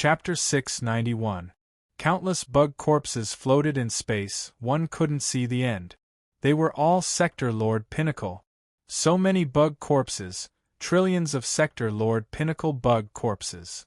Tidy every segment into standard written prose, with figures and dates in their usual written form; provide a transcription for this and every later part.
Chapter 691. Countless bug corpses floated in space, one couldn't see the end. They were all Sector Lord Pinnacle. So many bug corpses, trillions of Sector Lord Pinnacle bug corpses.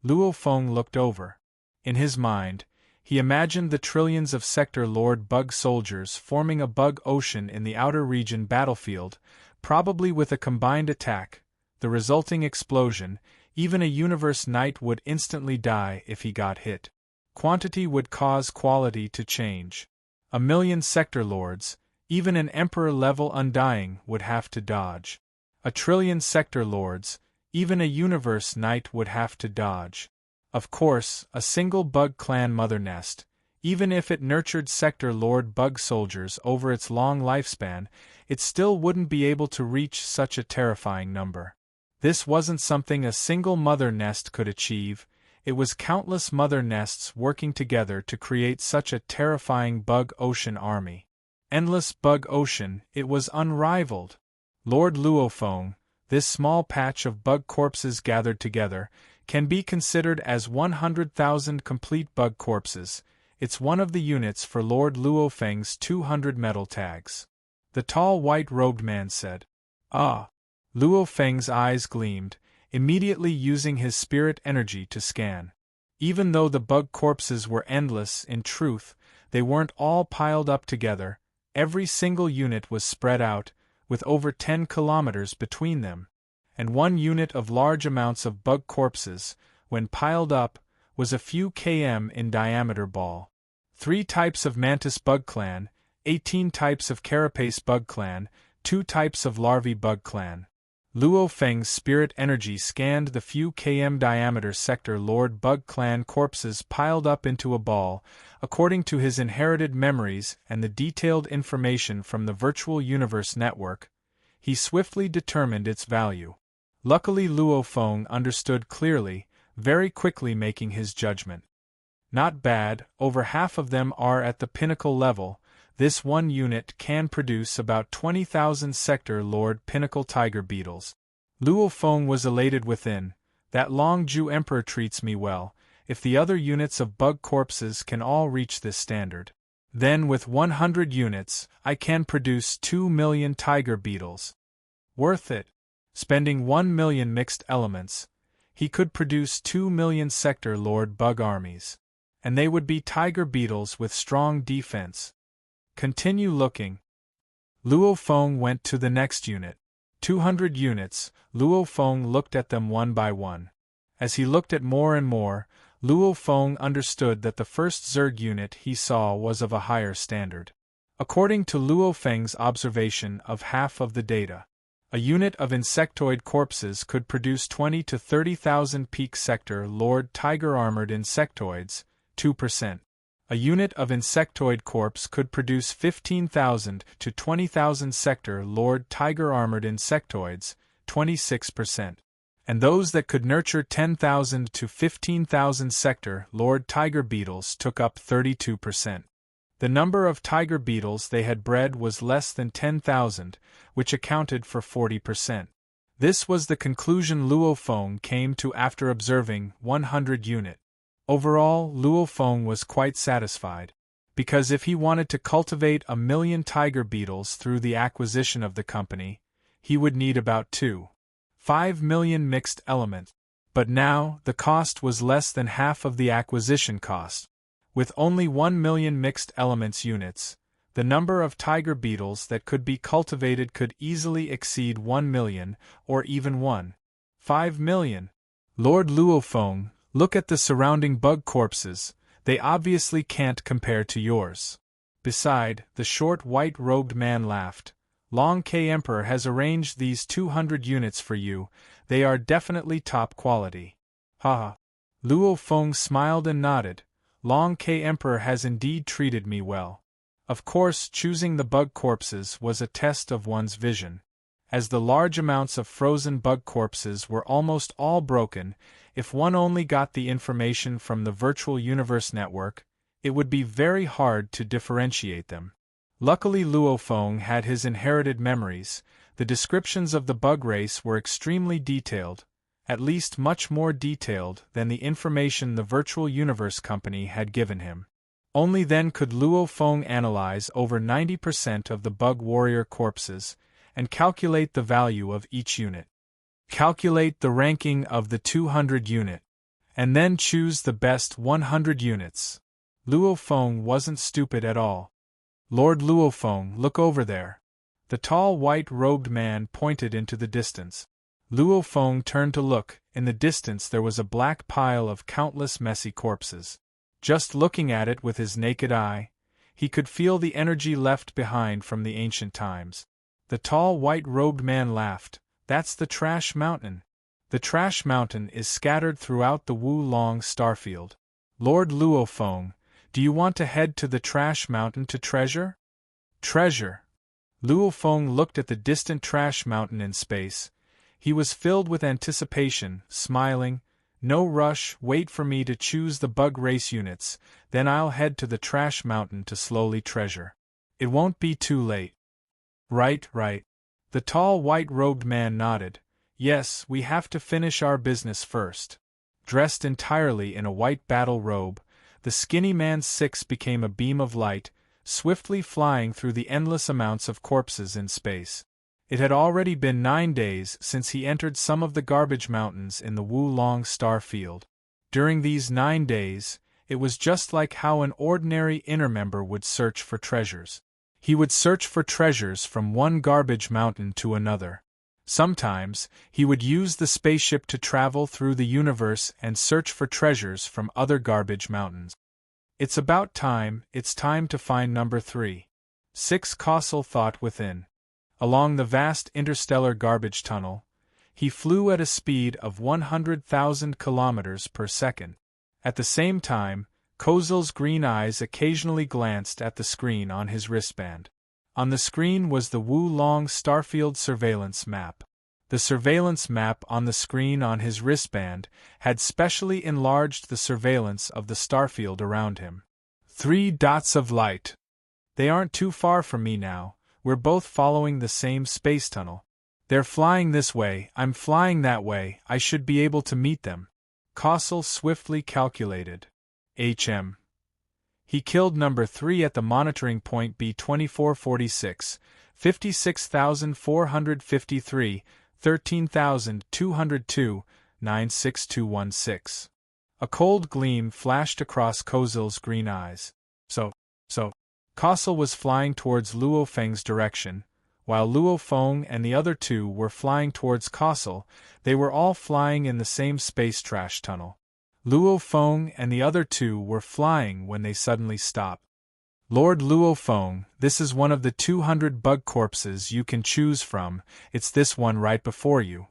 Luo Feng looked over. In his mind, he imagined the trillions of Sector Lord bug soldiers forming a bug ocean in the outer region battlefield, probably with a combined attack, the resulting explosion. Even a universe knight would instantly die if he got hit. Quantity would cause quality to change. 1,000,000 Sector Lords, even an Emperor-level Undying would have to dodge. 1,000,000,000,000 Sector Lords, even a universe knight would have to dodge. Of course, a single bug clan mother nest, even if it nurtured Sector Lord bug soldiers over its long lifespan, it still wouldn't be able to reach such a terrifying number. This wasn't something a single mother nest could achieve, it was countless mother nests working together to create such a terrifying bug ocean army. Endless bug ocean, it was unrivaled. Lord Luo Feng, this small patch of bug corpses gathered together, can be considered as 100,000 complete bug corpses. It's one of the units for Lord Luo Feng's 200 metal tags. The tall white-robed man said. Ah! Luo Feng's eyes gleamed, immediately using his spirit energy to scan. Even though the bug corpses were endless, in truth, they weren't all piled up together. Every single unit was spread out, with over 10 kilometers between them. And one unit of large amounts of bug corpses, when piled up, was a few km in diameter ball. 3 types of mantis bug clan, 18 types of carapace bug clan, 2 types of larvae bug clan. Luo Feng's spirit energy scanned the few km diameter Sector Lord bug clan corpses piled up into a ball, according to his inherited memories and the detailed information from the virtual universe network. He swiftly determined its value. Luckily Luo Feng understood clearly, very quickly making his judgment. Not bad, over half of them are at the pinnacle level. This one unit can produce about 20,000 Sector Lord Pinnacle Tiger Beetles. Luo Feng was elated within. That Long Ju Emperor treats me well. If the other units of bug corpses can all reach this standard, then with 100 units, I can produce 2,000,000 Tiger Beetles. Worth it. Spending 1,000,000 mixed elements, he could produce 2,000,000 Sector Lord bug armies. And they would be Tiger Beetles with strong defense. Continue looking. Luo Feng went to the next unit. 200 units, Luo Feng looked at them one by one. As he looked at more and more, Luo Feng understood that the first Zerg unit he saw was of a higher standard. According to Luo Feng's observation of half of the data, a unit of insectoid corpses could produce 20 to 30,000 peak Sector Lord Tiger Armored Insectoids, 2%. A unit of insectoid corpse could produce 15,000 to 20,000 Sector Lord Tiger Armored Insectoids, 26%. And those that could nurture 10,000 to 15,000 Sector Lord Tiger Beetles took up 32%. The number of Tiger Beetles they had bred was less than 10,000, which accounted for 40%. This was the conclusion Luo Feng came to after observing 100 unit. Overall, Luo Feng was quite satisfied, because if he wanted to cultivate 1,000,000 Tiger Beetles through the acquisition of the company, he would need about 2.5 million mixed elements. But now, the cost was less than half of the acquisition cost. With only 1,000,000 mixed elements units, the number of Tiger Beetles that could be cultivated could easily exceed 1,000,000, or even 1.5 million. Lord Luo Feng, look at the surrounding bug corpses, they obviously can't compare to yours. Beside, the short white-robed man laughed. Long K Emperor has arranged these 200 units for you, they are definitely top quality. Ha! Luo Feng smiled and nodded. Long K Emperor has indeed treated me well. Of course, choosing the bug corpses was a test of one's vision. As the large amounts of frozen bug corpses were almost all broken, if one only got the information from the virtual universe network, it would be very hard to differentiate them. Luckily Luo Feng had his inherited memories. The descriptions of the bug race were extremely detailed, at least much more detailed than the information the Virtual Universe Company had given him. Only then could Luo Feng analyze over 90% of the bug warrior corpses and calculate the value of each unit. Calculate the ranking of the 200 unit, and then choose the best 100 units. Luo Feng wasn't stupid at all. Lord Luo Feng, look over there. The tall white-robed man pointed into the distance. Luo Feng turned to look. In the distance there was a black pile of countless messy corpses. Just looking at it with his naked eye, he could feel the energy left behind from the ancient times. The tall white-robed man laughed. That's the Trash Mountain. The Trash Mountain is scattered throughout the Wu-Long starfield. Lord Luo Feng, do you want to head to the Trash Mountain to treasure? Treasure. Luo Feng looked at the distant Trash Mountain in space. He was filled with anticipation, smiling. No rush, wait for me to choose the bug race units, then I'll head to the Trash Mountain to slowly treasure. It won't be too late. Right. The tall white-robed man nodded. Yes, we have to finish our business first. Dressed entirely in a white battle robe, the skinny man's six became a beam of light, swiftly flying through the endless amounts of corpses in space. It had already been 9 days since he entered some of the garbage mountains in the Wu-Long star field. During these 9 days, it was just like how an ordinary inner member would search for treasures. He would search for treasures from one garbage mountain to another. Sometimes, he would use the spaceship to travel through the universe and search for treasures from other garbage mountains. It's about time, it's time to find number 3. 6 Cosel thought within. Along the vast interstellar garbage tunnel, he flew at a speed of 100,000 kilometers per second. At the same time, Kozel's green eyes occasionally glanced at the screen on his wristband. On the screen was the Wu-Long Starfield surveillance map. The surveillance map on the screen on his wristband had specially enlarged the surveillance of the starfield around him. 3 dots of light. They aren't too far from me now, we're both following the same space tunnel. They're flying this way, I'm flying that way, I should be able to meet them. Kosel swiftly calculated. He killed number 3 at the monitoring point B2446, 56,453, 13,202, 96216. A cold gleam flashed across Kozel's green eyes. So. Kosel was flying towards Luo Feng's direction, while Luo Feng and the other 2 were flying towards Kosel. They were all flying in the same space trash tunnel. Luo Feng and the other 2 were flying when they suddenly stopped. Lord Luo Feng, this is one of the 200 bug corpses you can choose from, it's this one right before you.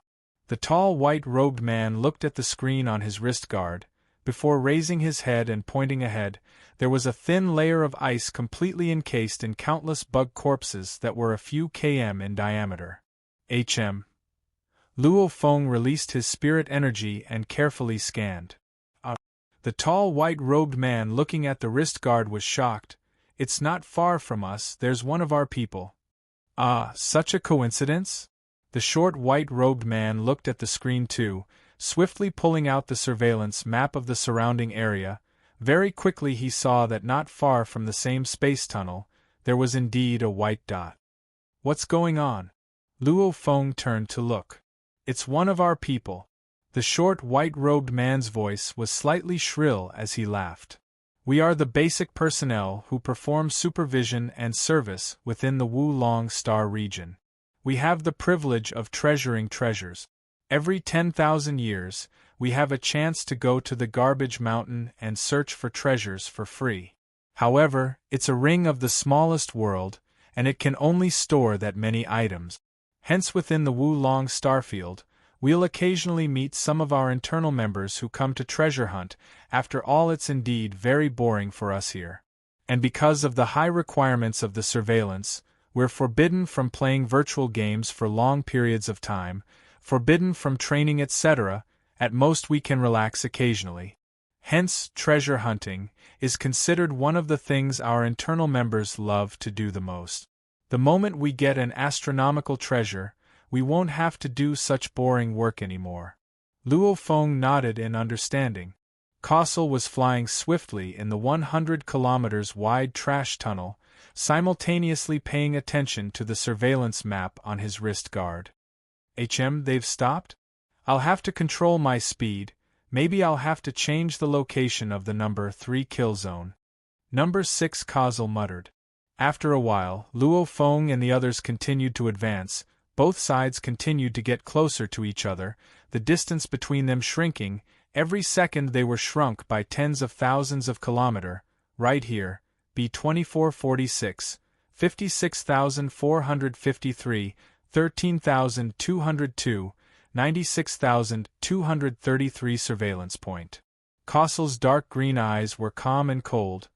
The tall white-robed man looked at the screen on his wrist guard. Before raising his head and pointing ahead, there was a thin layer of ice completely encased in countless bug corpses that were a few km in diameter. Luo Feng released his spirit energy and carefully scanned. The tall white-robed man looking at the wrist guard was shocked. It's not far from us, there's one of our people. Such a coincidence? The short white-robed man looked at the screen too, swiftly pulling out the surveillance map of the surrounding area. Very quickly he saw that not far from the same space tunnel, there was indeed a white dot. What's going on? Luo Feng turned to look. It's one of our people. The short white-robed man's voice was slightly shrill as he laughed. We are the basic personnel who perform supervision and service within the Wu-Long star region. We have the privilege of treasuring treasures. Every 10,000 years, we have a chance to go to the garbage mountain and search for treasures for free. However, it's a ring of the smallest world, and it can only store that many items. Hence within the Wu-Long starfield, we'll occasionally meet some of our internal members who come to treasure hunt. After all, it's indeed very boring for us here. And because of the high requirements of the surveillance, we're forbidden from playing virtual games for long periods of time, forbidden from training, etc. At most we can relax occasionally. Hence, treasure hunting is considered one of the things our internal members love to do the most. The moment we get an astronomical treasure, we won't have to do such boring work anymore. Luo Feng nodded in understanding. Kossel was flying swiftly in the 100 kilometers wide trash tunnel, simultaneously paying attention to the surveillance map on his wrist guard. They've stopped? I'll have to control my speed. Maybe I'll have to change the location of the number 3 kill zone. Number 6, Kossel muttered. After a while, Luo Feng and the others continued to advance. Both sides continued to get closer to each other, the distance between them shrinking. Every second they were shrunk by tens of thousands of kilometers. Right here, B2446, 56,453, 13,202, 96,233 surveillance point. Kossel's dark green eyes were calm and cold.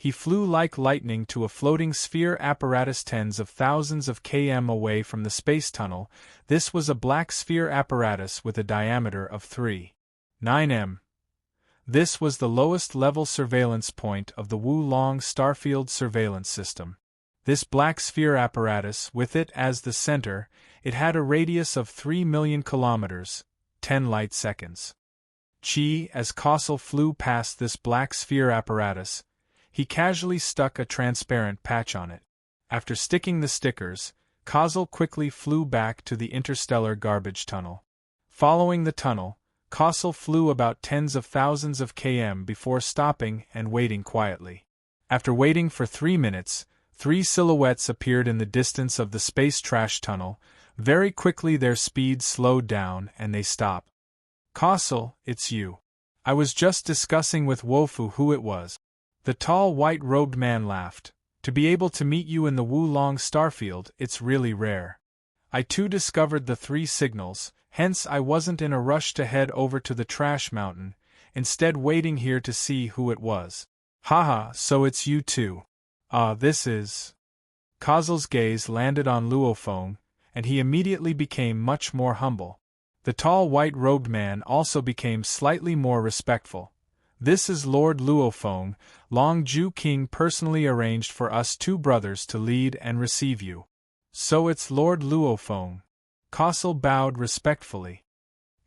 He flew like lightning to a floating sphere apparatus tens of thousands of km away from the space tunnel. This was a black sphere apparatus with a diameter of 3.9 m. This was the lowest level surveillance point of the Wulong Starfield surveillance system. This black sphere apparatus, with it as the center, it had a radius of 3 million kilometers, 10 light seconds. As Kossel flew past this black sphere apparatus, he casually stuck a transparent patch on it. After sticking the stickers, Kossel quickly flew back to the interstellar garbage tunnel. Following the tunnel, Kossel flew about tens of thousands of km before stopping and waiting quietly. After waiting for 3 minutes, 3 silhouettes appeared in the distance of the space trash tunnel. Very quickly their speed slowed down and they stopped. Kossel, it's you. I was just discussing with Wofu who it was. The tall white-robed man laughed. To be able to meet you in the Wulong Starfield, it's really rare. I too discovered the 3 signals, hence I wasn't in a rush to head over to the trash mountain, instead waiting here to see who it was. Haha, so it's you too. This is... Kossel's gaze landed on Luo Feng, and he immediately became much more humble. The tall white-robed man also became slightly more respectful. This is Lord Luo Feng. Long Ju King personally arranged for us 2 brothers to lead and receive you. So it's Lord Luo Feng. Kossel bowed respectfully.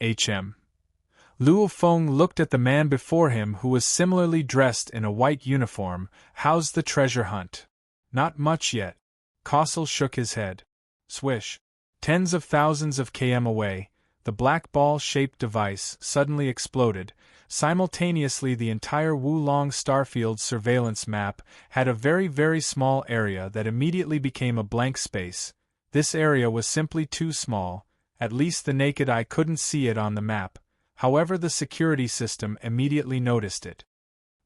Luo Feng looked at the man before him who was similarly dressed in a white uniform. How's the treasure hunt? Not much yet. Kossel shook his head. Swish. Tens of thousands of km away, the black ball-shaped device suddenly exploded. Simultaneously, the entire Wulong Starfield surveillance map had a very, very small area that immediately became a blank space. This area was simply too small, at least the naked eye couldn't see it on the map. However, the security system immediately noticed it.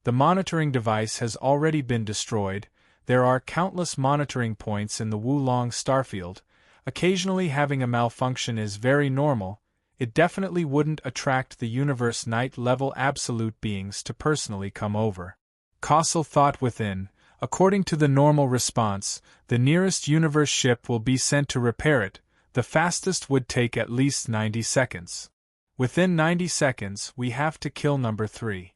The monitoring device has already been destroyed. There are countless monitoring points in the Wulong Starfield. Occasionally having a malfunction is very normal. It definitely wouldn't attract the universe night-level absolute beings to personally come over. Kossel thought within. According to the normal response, the nearest universe ship will be sent to repair it. The fastest would take at least 90 seconds. Within 90 seconds, we have to kill number 3.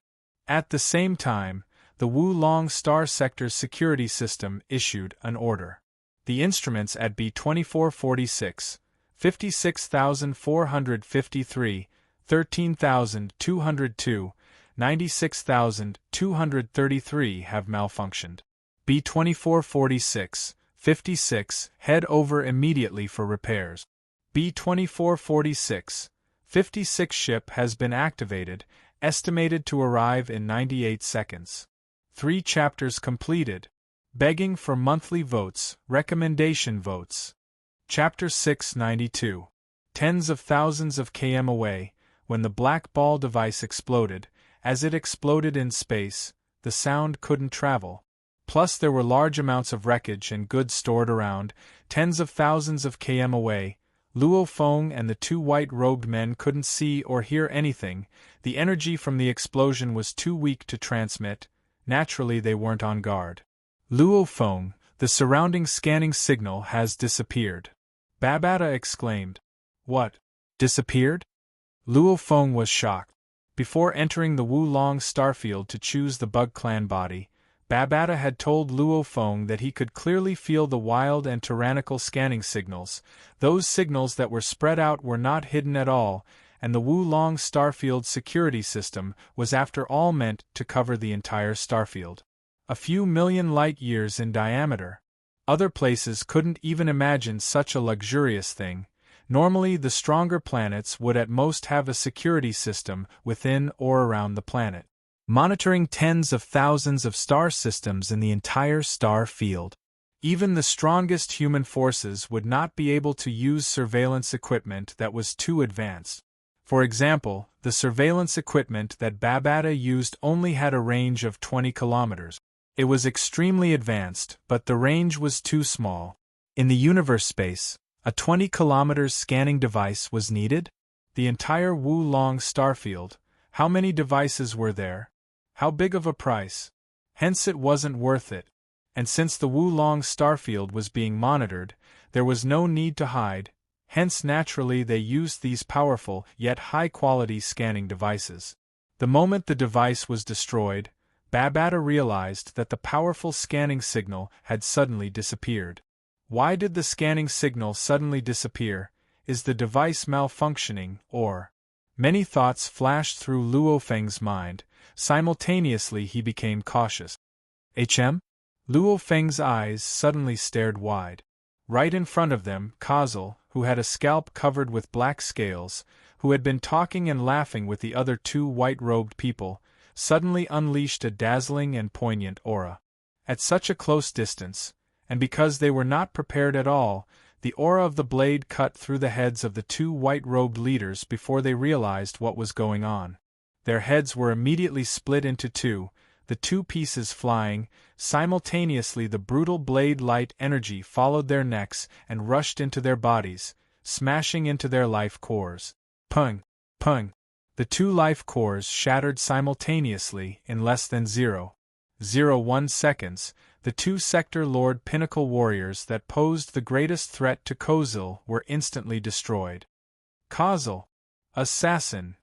At the same time, the Wulong Star Sector's security system issued an order. The instruments at B2446, 56,453, 13,202, 96,233 have malfunctioned. B2446, 56, head over immediately for repairs. B2446, 56 ship has been activated, estimated to arrive in 98 seconds. 3 chapters completed. Begging for monthly votes, recommendation votes. Chapter 692. Tens of thousands of km away, when the black ball device exploded, as it exploded in space, the sound couldn't travel. Plus there were large amounts of wreckage and goods stored around, tens of thousands of km away. Luo Feng and the 2 white-robed men couldn't see or hear anything. The energy from the explosion was too weak to transmit. Naturally they weren't on guard. Luo Feng, the surrounding scanning signal has disappeared. Babata exclaimed. What? Disappeared? Luo Feng was shocked. Before entering the Wulong Starfield to choose the Bug Clan body, Babata had told Luo Feng that he could clearly feel the wild and tyrannical scanning signals. Those signals that were spread out were not hidden at all, and the Wulong Starfield security system was after all meant to cover the entire starfield. A few million light-years in diameter. Other places couldn't even imagine such a luxurious thing. Normally, the stronger planets would at most have a security system within or around the planet, monitoring tens of thousands of star systems in the entire star field. Even the strongest human forces would not be able to use surveillance equipment that was too advanced. For example, the surveillance equipment that Babata used only had a range of 20 kilometers. It was extremely advanced, but the range was too small. In the universe space, a 20 kilometers scanning device was needed? The entire Wulong starfield. How many devices were there? How big of a price? Hence it wasn't worth it. And since the Wulong starfield was being monitored, there was no need to hide, hence naturally they used these powerful yet high-quality scanning devices. The moment the device was destroyed, Babata realized that the powerful scanning signal had suddenly disappeared. Why did the scanning signal suddenly disappear? Is the device malfunctioning, or? Many thoughts flashed through Luo Feng's mind. Simultaneously he became cautious. Luo Feng's eyes suddenly stared wide. Right in front of them, Kazel, who had a scalp covered with black scales, who had been talking and laughing with the other two white-robed people, suddenly unleashed a dazzling and poignant aura. At such a close distance, and because they were not prepared at all, the aura of the blade cut through the heads of the two white-robed leaders before they realized what was going on. Their heads were immediately split into two, the two pieces flying. Simultaneously the brutal blade light energy followed their necks and rushed into their bodies, smashing into their life cores. Pung! Pung! The two life cores shattered simultaneously in less than 0.01 seconds. The two Sector Lord Pinnacle warriors that posed the greatest threat to Kazel were instantly destroyed. Kazel! Assassin!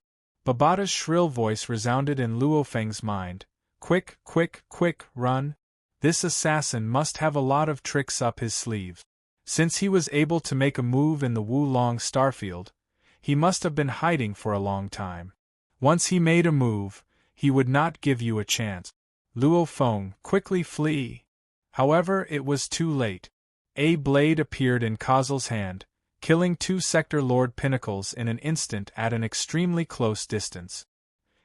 Babata's shrill voice resounded in Luo Feng's mind. Quick, quick, quick, run! This assassin must have a lot of tricks up his sleeve. Since he was able to make a move in the Wulong starfield, he must have been hiding for a long time. Once he made a move, he would not give you a chance. Luo Feng, quickly flee! However, it was too late. A blade appeared in Kazel's hand, killing two Sector Lord Pinnacles in an instant at an extremely close distance.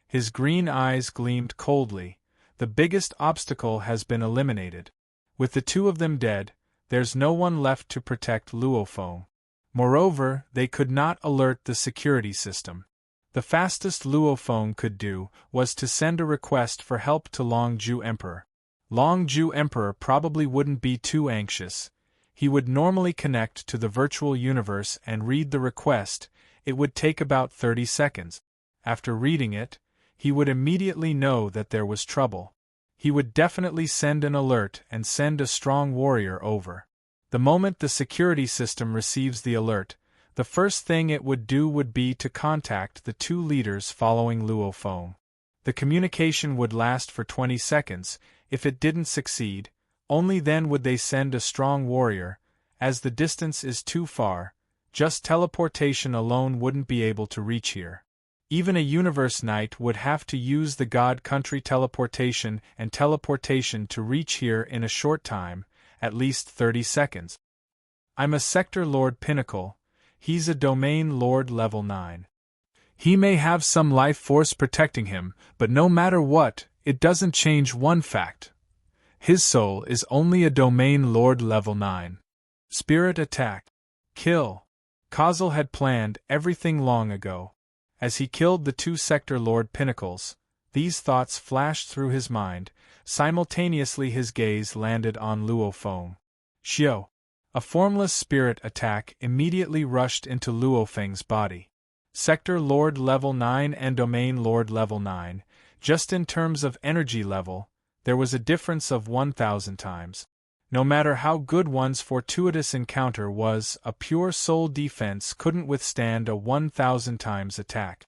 His green eyes gleamed coldly. The biggest obstacle has been eliminated. With the two of them dead, there's no one left to protect Luo Feng. Moreover, they could not alert the security system. The fastest Luo Feng could do was to send a request for help to Longju Emperor. Longju Emperor probably wouldn't be too anxious. He would normally connect to the virtual universe and read the request. It would take about 30 seconds. After reading it, he would immediately know that there was trouble. He would definitely send an alert and send a strong warrior over. The moment the security system receives the alert, the first thing it would do would be to contact the two leaders following Luo Feng. The communication would last for 20 seconds. If it didn't succeed, only then would they send a strong warrior. As the distance is too far, just teleportation alone wouldn't be able to reach here. Even a universe knight would have to use the God Country teleportation and teleportation to reach here in a short time, at least 30 seconds. I'm a Sector Lord Pinnacle. He's a Domain Lord level 9. He may have some life force protecting him, but no matter what, it doesn't change one fact. His soul is only a Domain Lord level 9. Spirit attack. Kill. Kazel had planned everything long ago. As he killed the two Sector Lord Pinnacles, these thoughts flashed through his mind. Simultaneously his gaze landed on Luo Feng. Xiao. A formless spirit attack immediately rushed into Luo Feng's body. Sector Lord level 9 and Domain Lord level 9, just in terms of energy level, there was a difference of 1,000 times. No matter how good one's fortuitous encounter was, a pure soul defense couldn't withstand a 1,000 times attack.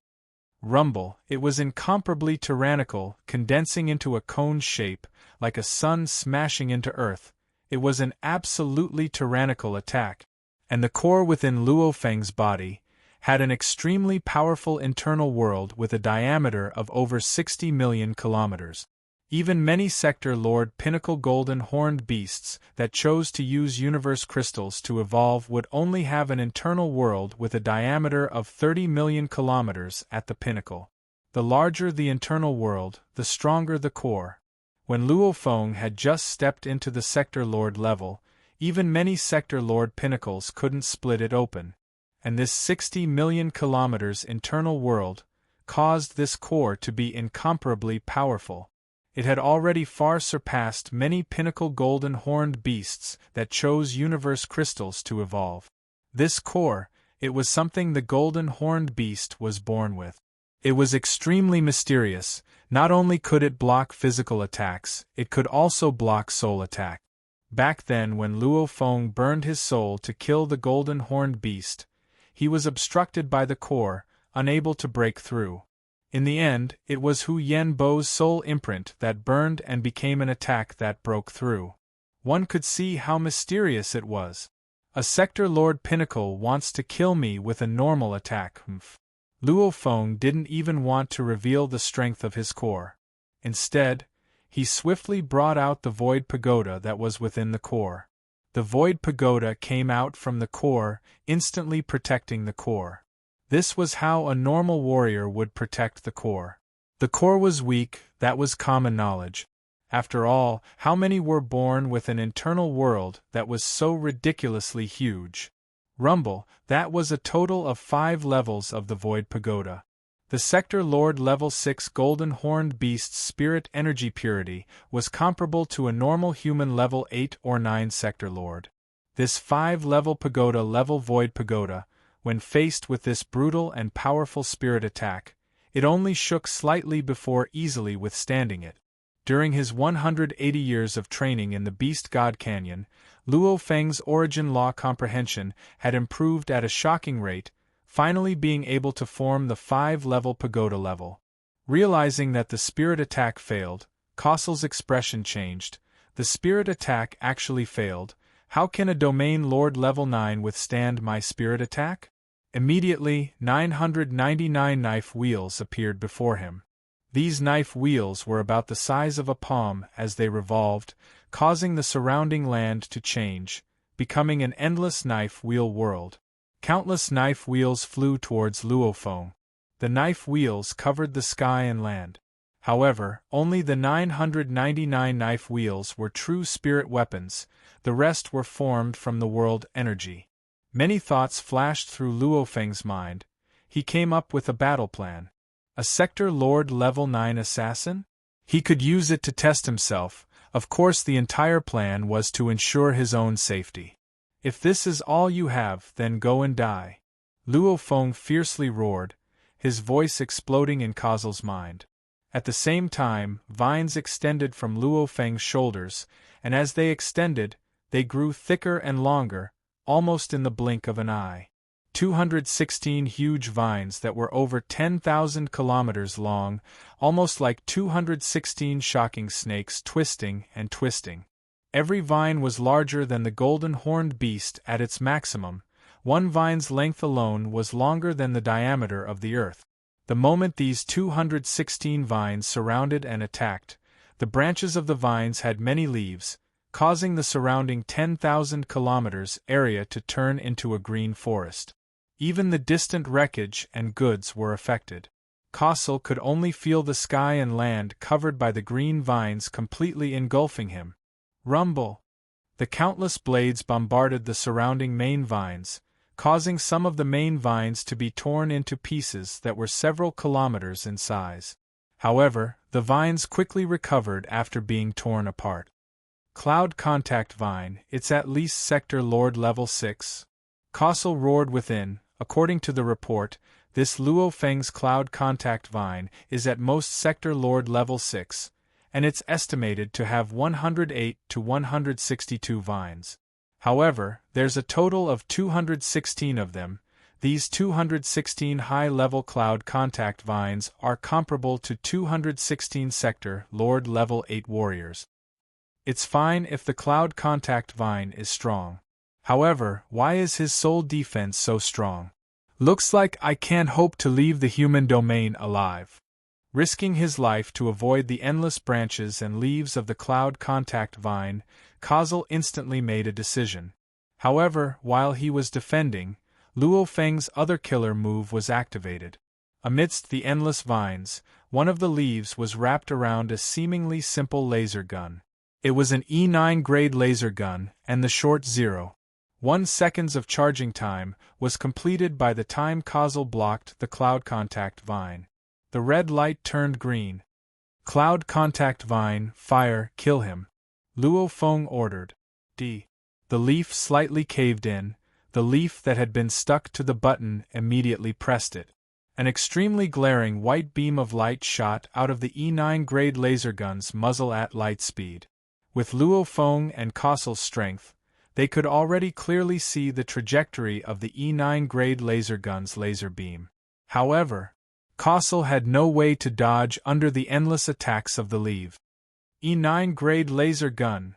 Rumble, it was incomparably tyrannical, condensing into a cone shape, like a sun smashing into earth. It was an absolutely tyrannical attack. And the core within Luo Feng's body had an extremely powerful internal world with a diameter of over 60 million kilometers. Even many Sector Lord Pinnacle golden horned beasts that chose to use universe crystals to evolve would only have an internal world with a diameter of 30 million kilometers at the pinnacle. The larger the internal world, the stronger the core. When Luo Feng had just stepped into the Sector Lord level, even many Sector Lord Pinnacles couldn't split it open. And this 60 million kilometers internal world caused this core to be incomparably powerful. It had already far surpassed many pinnacle golden horned beasts that chose universe crystals to evolve. This core, it was something the golden horned beast was born with. It was extremely mysterious. Not only could it block physical attacks, it could also block soul attack. Back then, when Luo Feng burned his soul to kill the golden horned beast, he was obstructed by the core, unable to break through. In the end, it was Hu Yanbo's soul imprint that burned and became an attack that broke through. One could see how mysterious it was. A Sector Lord Pinnacle wants to kill me with a normal attack. Luo Feng didn't even want to reveal the strength of his core. Instead, he swiftly brought out the Void Pagoda that was within the core. The Void Pagoda came out from the core, instantly protecting the core. This was how a normal warrior would protect the core. The core was weak, that was common knowledge. After all, how many were born with an internal world that was so ridiculously huge? Rumble, that was a total of 5 levels of the Void Pagoda. The Sector Lord Level 6 Golden Horned Beast's spirit energy purity was comparable to a normal human Level 8 or 9 Sector Lord. This 5-level Pagoda level Void Pagoda, when faced with this brutal and powerful spirit attack, it only shook slightly before easily withstanding it. During his 180 years of training in the Beast God Canyon, Luo Feng's origin law comprehension had improved at a shocking rate, finally being able to form the 5-level pagoda level. Realizing that the spirit attack failed, Causel's expression changed. The spirit attack actually failed. How can a Domain Lord Level 9 withstand my spirit attack? Immediately, 999 knife wheels appeared before him. These knife wheels were about the size of a palm as they revolved, causing the surrounding land to change, becoming an endless knife wheel world. Countless knife wheels flew towards Luo Feng. The knife wheels covered the sky and land. However, only the 999 knife wheels were true spirit weapons, the rest were formed from the world energy. Many thoughts flashed through Luo Feng's mind. He came up with a battle plan. A Sector Lord Level 9 assassin? He could use it to test himself. Of course, the entire plan was to ensure his own safety. If this is all you have, then go and die. Luo Feng fiercely roared, his voice exploding in Causel's mind. At the same time, vines extended from Luo Feng's shoulders, and as they extended, they grew thicker and longer, almost in the blink of an eye. 216 huge vines that were over 10,000 kilometers long, almost like 216 shocking snakes twisting and twisting. Every vine was larger than the golden horned beast at its maximum. One vine's length alone was longer than the diameter of the earth. The moment these 216 vines surrounded and attacked, the branches of the vines had many leaves, causing the surrounding 10,000 kilometers area to turn into a green forest. Even the distant wreckage and goods were affected. Causel could only feel the sky and land covered by the green vines completely engulfing him. Rumble! The countless blades bombarded the surrounding main vines, causing some of the main vines to be torn into pieces that were several kilometers in size. However, the vines quickly recovered after being torn apart. Cloud Contact Vine, it's at least Sector Lord Level 6. Causel roared within. According to the report, this Luo Feng's Cloud Contact Vine is at most Sector Lord Level 6, and it's estimated to have 108 to 162 vines. However, there's a total of 216 of them. These 216 high-level Cloud Contact Vines are comparable to 216 Sector Lord Level 8 warriors. It's fine if the Cloud Contact Vine is strong. However, why is his soul defense so strong? Looks like I can't hope to leave the human domain alive. Risking his life to avoid the endless branches and leaves of the cloud contact vine, Kazel instantly made a decision. However, while he was defending, Luo Feng's other killer move was activated. Amidst the endless vines, one of the leaves was wrapped around a seemingly simple laser gun. It was an E9 grade laser gun, and the short 0.1 seconds of charging time was completed by the time Kazel blocked the cloud contact vine. The red light turned green. Cloud contact vine, fire, kill him. Luo Feng ordered. D. The leaf slightly caved in. The leaf that had been stuck to the button immediately pressed it. An extremely glaring white beam of light shot out of the E9 grade laser gun's muzzle at light speed. With Luo Feng and Kazel's strength, they could already clearly see the trajectory of the E9 grade laser gun's laser beam. However, Kazel had no way to dodge under the endless attacks of the leaf. E9 grade laser gun.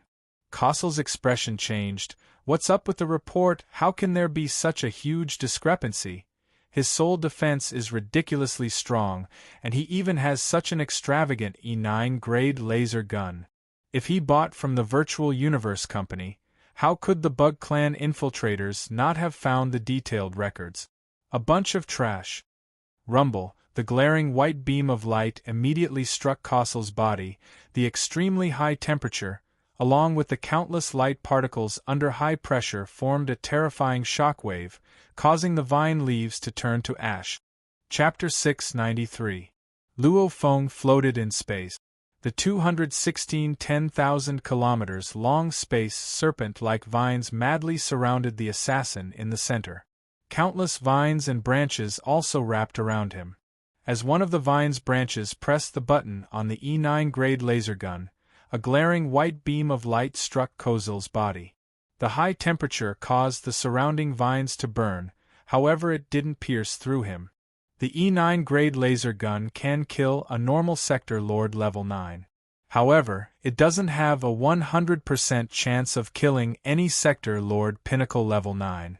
Kazel's expression changed. What's up with the report? How can there be such a huge discrepancy? His sole defense is ridiculously strong, and he even has such an extravagant E9 grade laser gun. If he bought from the Virtual Universe Company, how could the Bug Clan infiltrators not have found the detailed records? A bunch of trash. Rumble. The glaring white beam of light immediately struck Kazel's body. The extremely high temperature, along with the countless light particles under high pressure, formed a terrifying shockwave, causing the vine leaves to turn to ash. Chapter 693. Luo Feng floated in space. The 216 10,000 kilometers long space serpent-like vines madly surrounded the assassin in the center. Countless vines and branches also wrapped around him. As one of the vine's branches pressed the button on the E9 grade laser gun, a glaring white beam of light struck Kazel's body. The high temperature caused the surrounding vines to burn, however it didn't pierce through him. The E9 grade laser gun can kill a normal sector lord level 9. However, it doesn't have a 100% chance of killing any sector lord pinnacle level 9.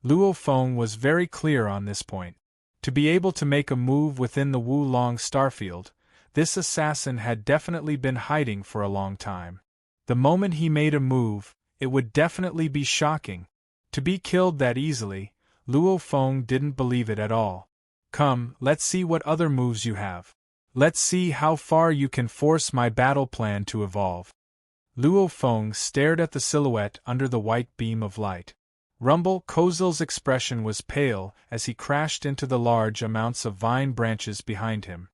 Luo Feng was very clear on this point. To be able to make a move within the Wulong starfield, this assassin had definitely been hiding for a long time. The moment he made a move, it would definitely be shocking. To be killed that easily, Luo Feng didn't believe it at all. Come, let's see what other moves you have. Let's see how far you can force my battle plan to evolve. Luo Feng stared at the silhouette under the white beam of light. Rumble. Kazel's expression was pale as he crashed into the large amounts of vine branches behind him.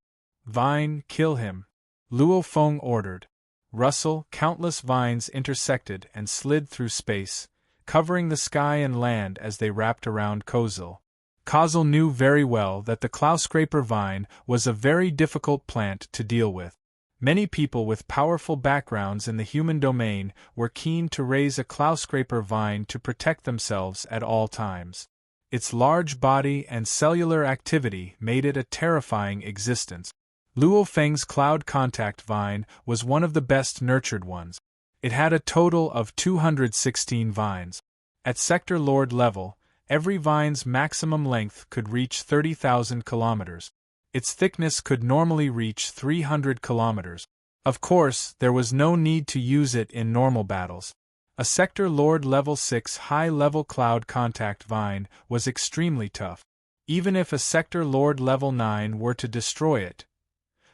Vine, kill him. Luo Feng ordered. Rustle. Countless vines intersected and slid through space, covering the sky and land as they wrapped around Kazel. Kazel knew very well that the Clowscraper vine was a very difficult plant to deal with. Many people with powerful backgrounds in the human domain were keen to raise a Clowscraper vine to protect themselves at all times. Its large body and cellular activity made it a terrifying existence. Luo Feng's cloud contact vine was one of the best nurtured ones. It had a total of 216 vines. At sector lord level, every vine's maximum length could reach 30,000 kilometers. Its thickness could normally reach 300 kilometers. Of course, there was no need to use it in normal battles. A sector lord level 6 high-level cloud contact vine was extremely tough. Even if a sector lord level 9 were to destroy it,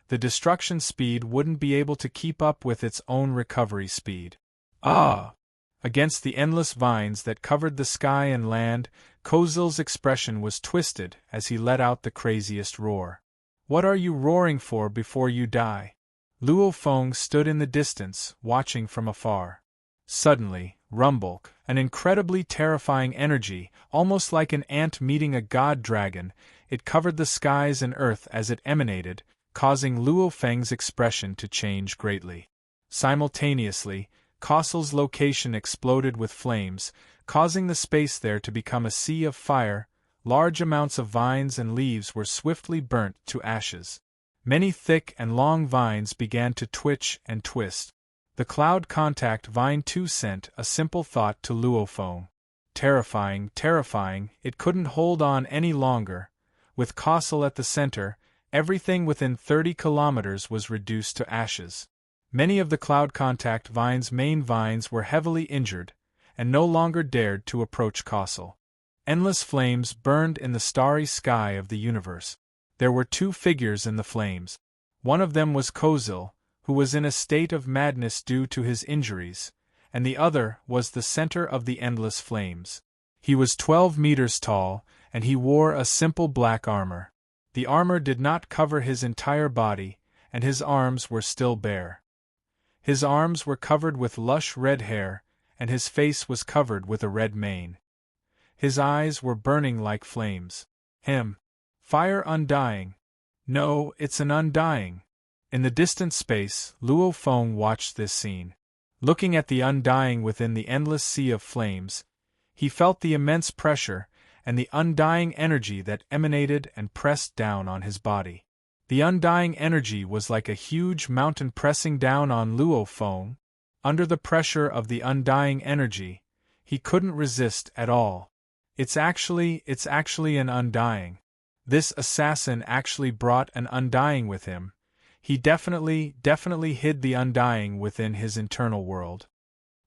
the destruction speed wouldn't be able to keep up with its own recovery speed. Ah! Against the endless vines that covered the sky and land, Kazel's expression was twisted as he let out the craziest roar. What are you roaring for before you die? Luo Feng stood in the distance, watching from afar. Suddenly, Rumble, an incredibly terrifying energy, almost like an ant meeting a god dragon, it covered the skies and earth as it emanated, causing Luo Feng's expression to change greatly. Simultaneously, Kazel's location exploded with flames, causing the space there to become a sea of fire. Large amounts of vines and leaves were swiftly burnt to ashes. Many thick and long vines began to twitch and twist. The cloud contact vine too sent a simple thought to Luo Feng. terrifying, terrifying, it couldn't hold on any longer. With Castle at the center, everything within 30 kilometers was reduced to ashes. Many of the Cloud Contact Vine's main vines were heavily injured, and no longer dared to approach Castle. Endless flames burned in the starry sky of the universe. There were two figures in the flames. One of them was Kozil, who was in a state of madness due to his injuries, and the other was the center of the endless flames. He was 12 meters tall, and he wore a simple black armor. The armor did not cover his entire body, and his arms were still bare. His arms were covered with lush red hair, and his face was covered with a red mane. His eyes were burning like flames. Fire undying. No, it's an undying. In the distant space, Luo Feng watched this scene. Looking at the undying within the endless sea of flames, he felt the immense pressure and the undying energy that emanated and pressed down on his body. The undying energy was like a huge mountain pressing down on Luo Feng. Under the pressure of the undying energy, he couldn't resist at all. It's actually an undying. This assassin actually brought an undying with him. He definitely hid the undying within his internal world.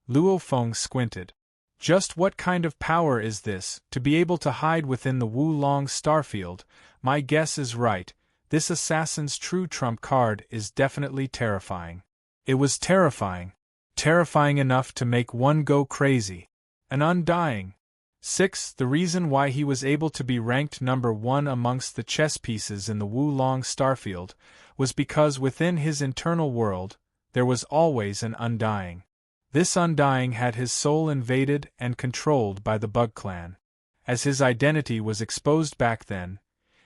Luo Feng squinted. Just what kind of power is this, to be able to hide within the Wulong starfield? My guess is right, this assassin's true trump card is definitely terrifying. It was terrifying. Terrifying enough to make one go crazy. An undying. 6. The reason why he was able to be ranked number 1 amongst the chess pieces in the Wulong starfield was because within his internal world, there was always an undying. This undying had his soul invaded and controlled by the Bug Clan. As his identity was exposed back then,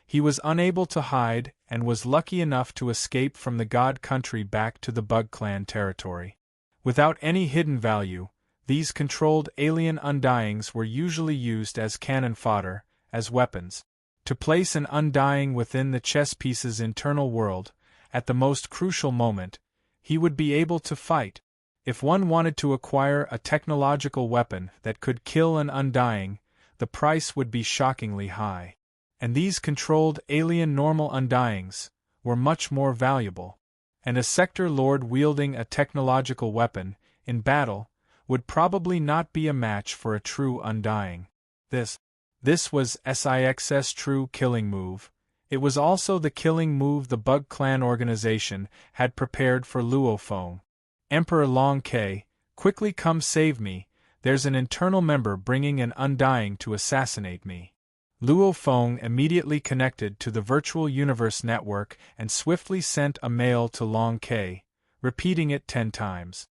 he was unable to hide and was lucky enough to escape from the God Country back to the Bug Clan territory. Without any hidden value, these controlled alien undyings were usually used as cannon fodder, as weapons. To place an undying within the chess piece's internal world, at the most crucial moment, he would be able to fight. If one wanted to acquire a technological weapon that could kill an undying, the price would be shockingly high. And these controlled alien normal undyings were much more valuable. And a sector lord wielding a technological weapon, in battle, would probably not be a match for a true undying. This was SIX's true killing move. It was also the killing move the Bug Clan organization had prepared for Luo Feng. Emperor Long Ke, quickly come save me, there's an internal member bringing an undying to assassinate me. Luo Feng immediately connected to the virtual universe network and swiftly sent a mail to Long Ke, repeating it 10 times.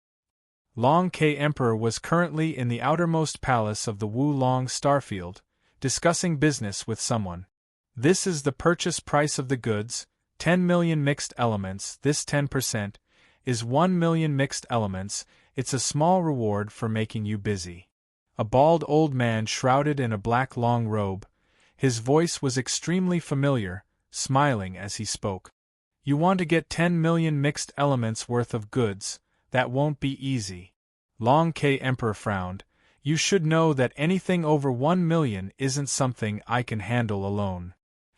Long Ke Emperor was currently in the outermost palace of the Wulong starfield, discussing business with someone. This is the purchase price of the goods, 10 million mixed elements. This 10% is 1 million mixed elements. It's a small reward for making you busy. A bald old man shrouded in a black long robe. His voice was extremely familiar, smiling as he spoke. You want to get 10 million mixed elements worth of goods. That won't be easy. Long Ke Emperor frowned. You should know that anything over 1 million isn't something I can handle alone.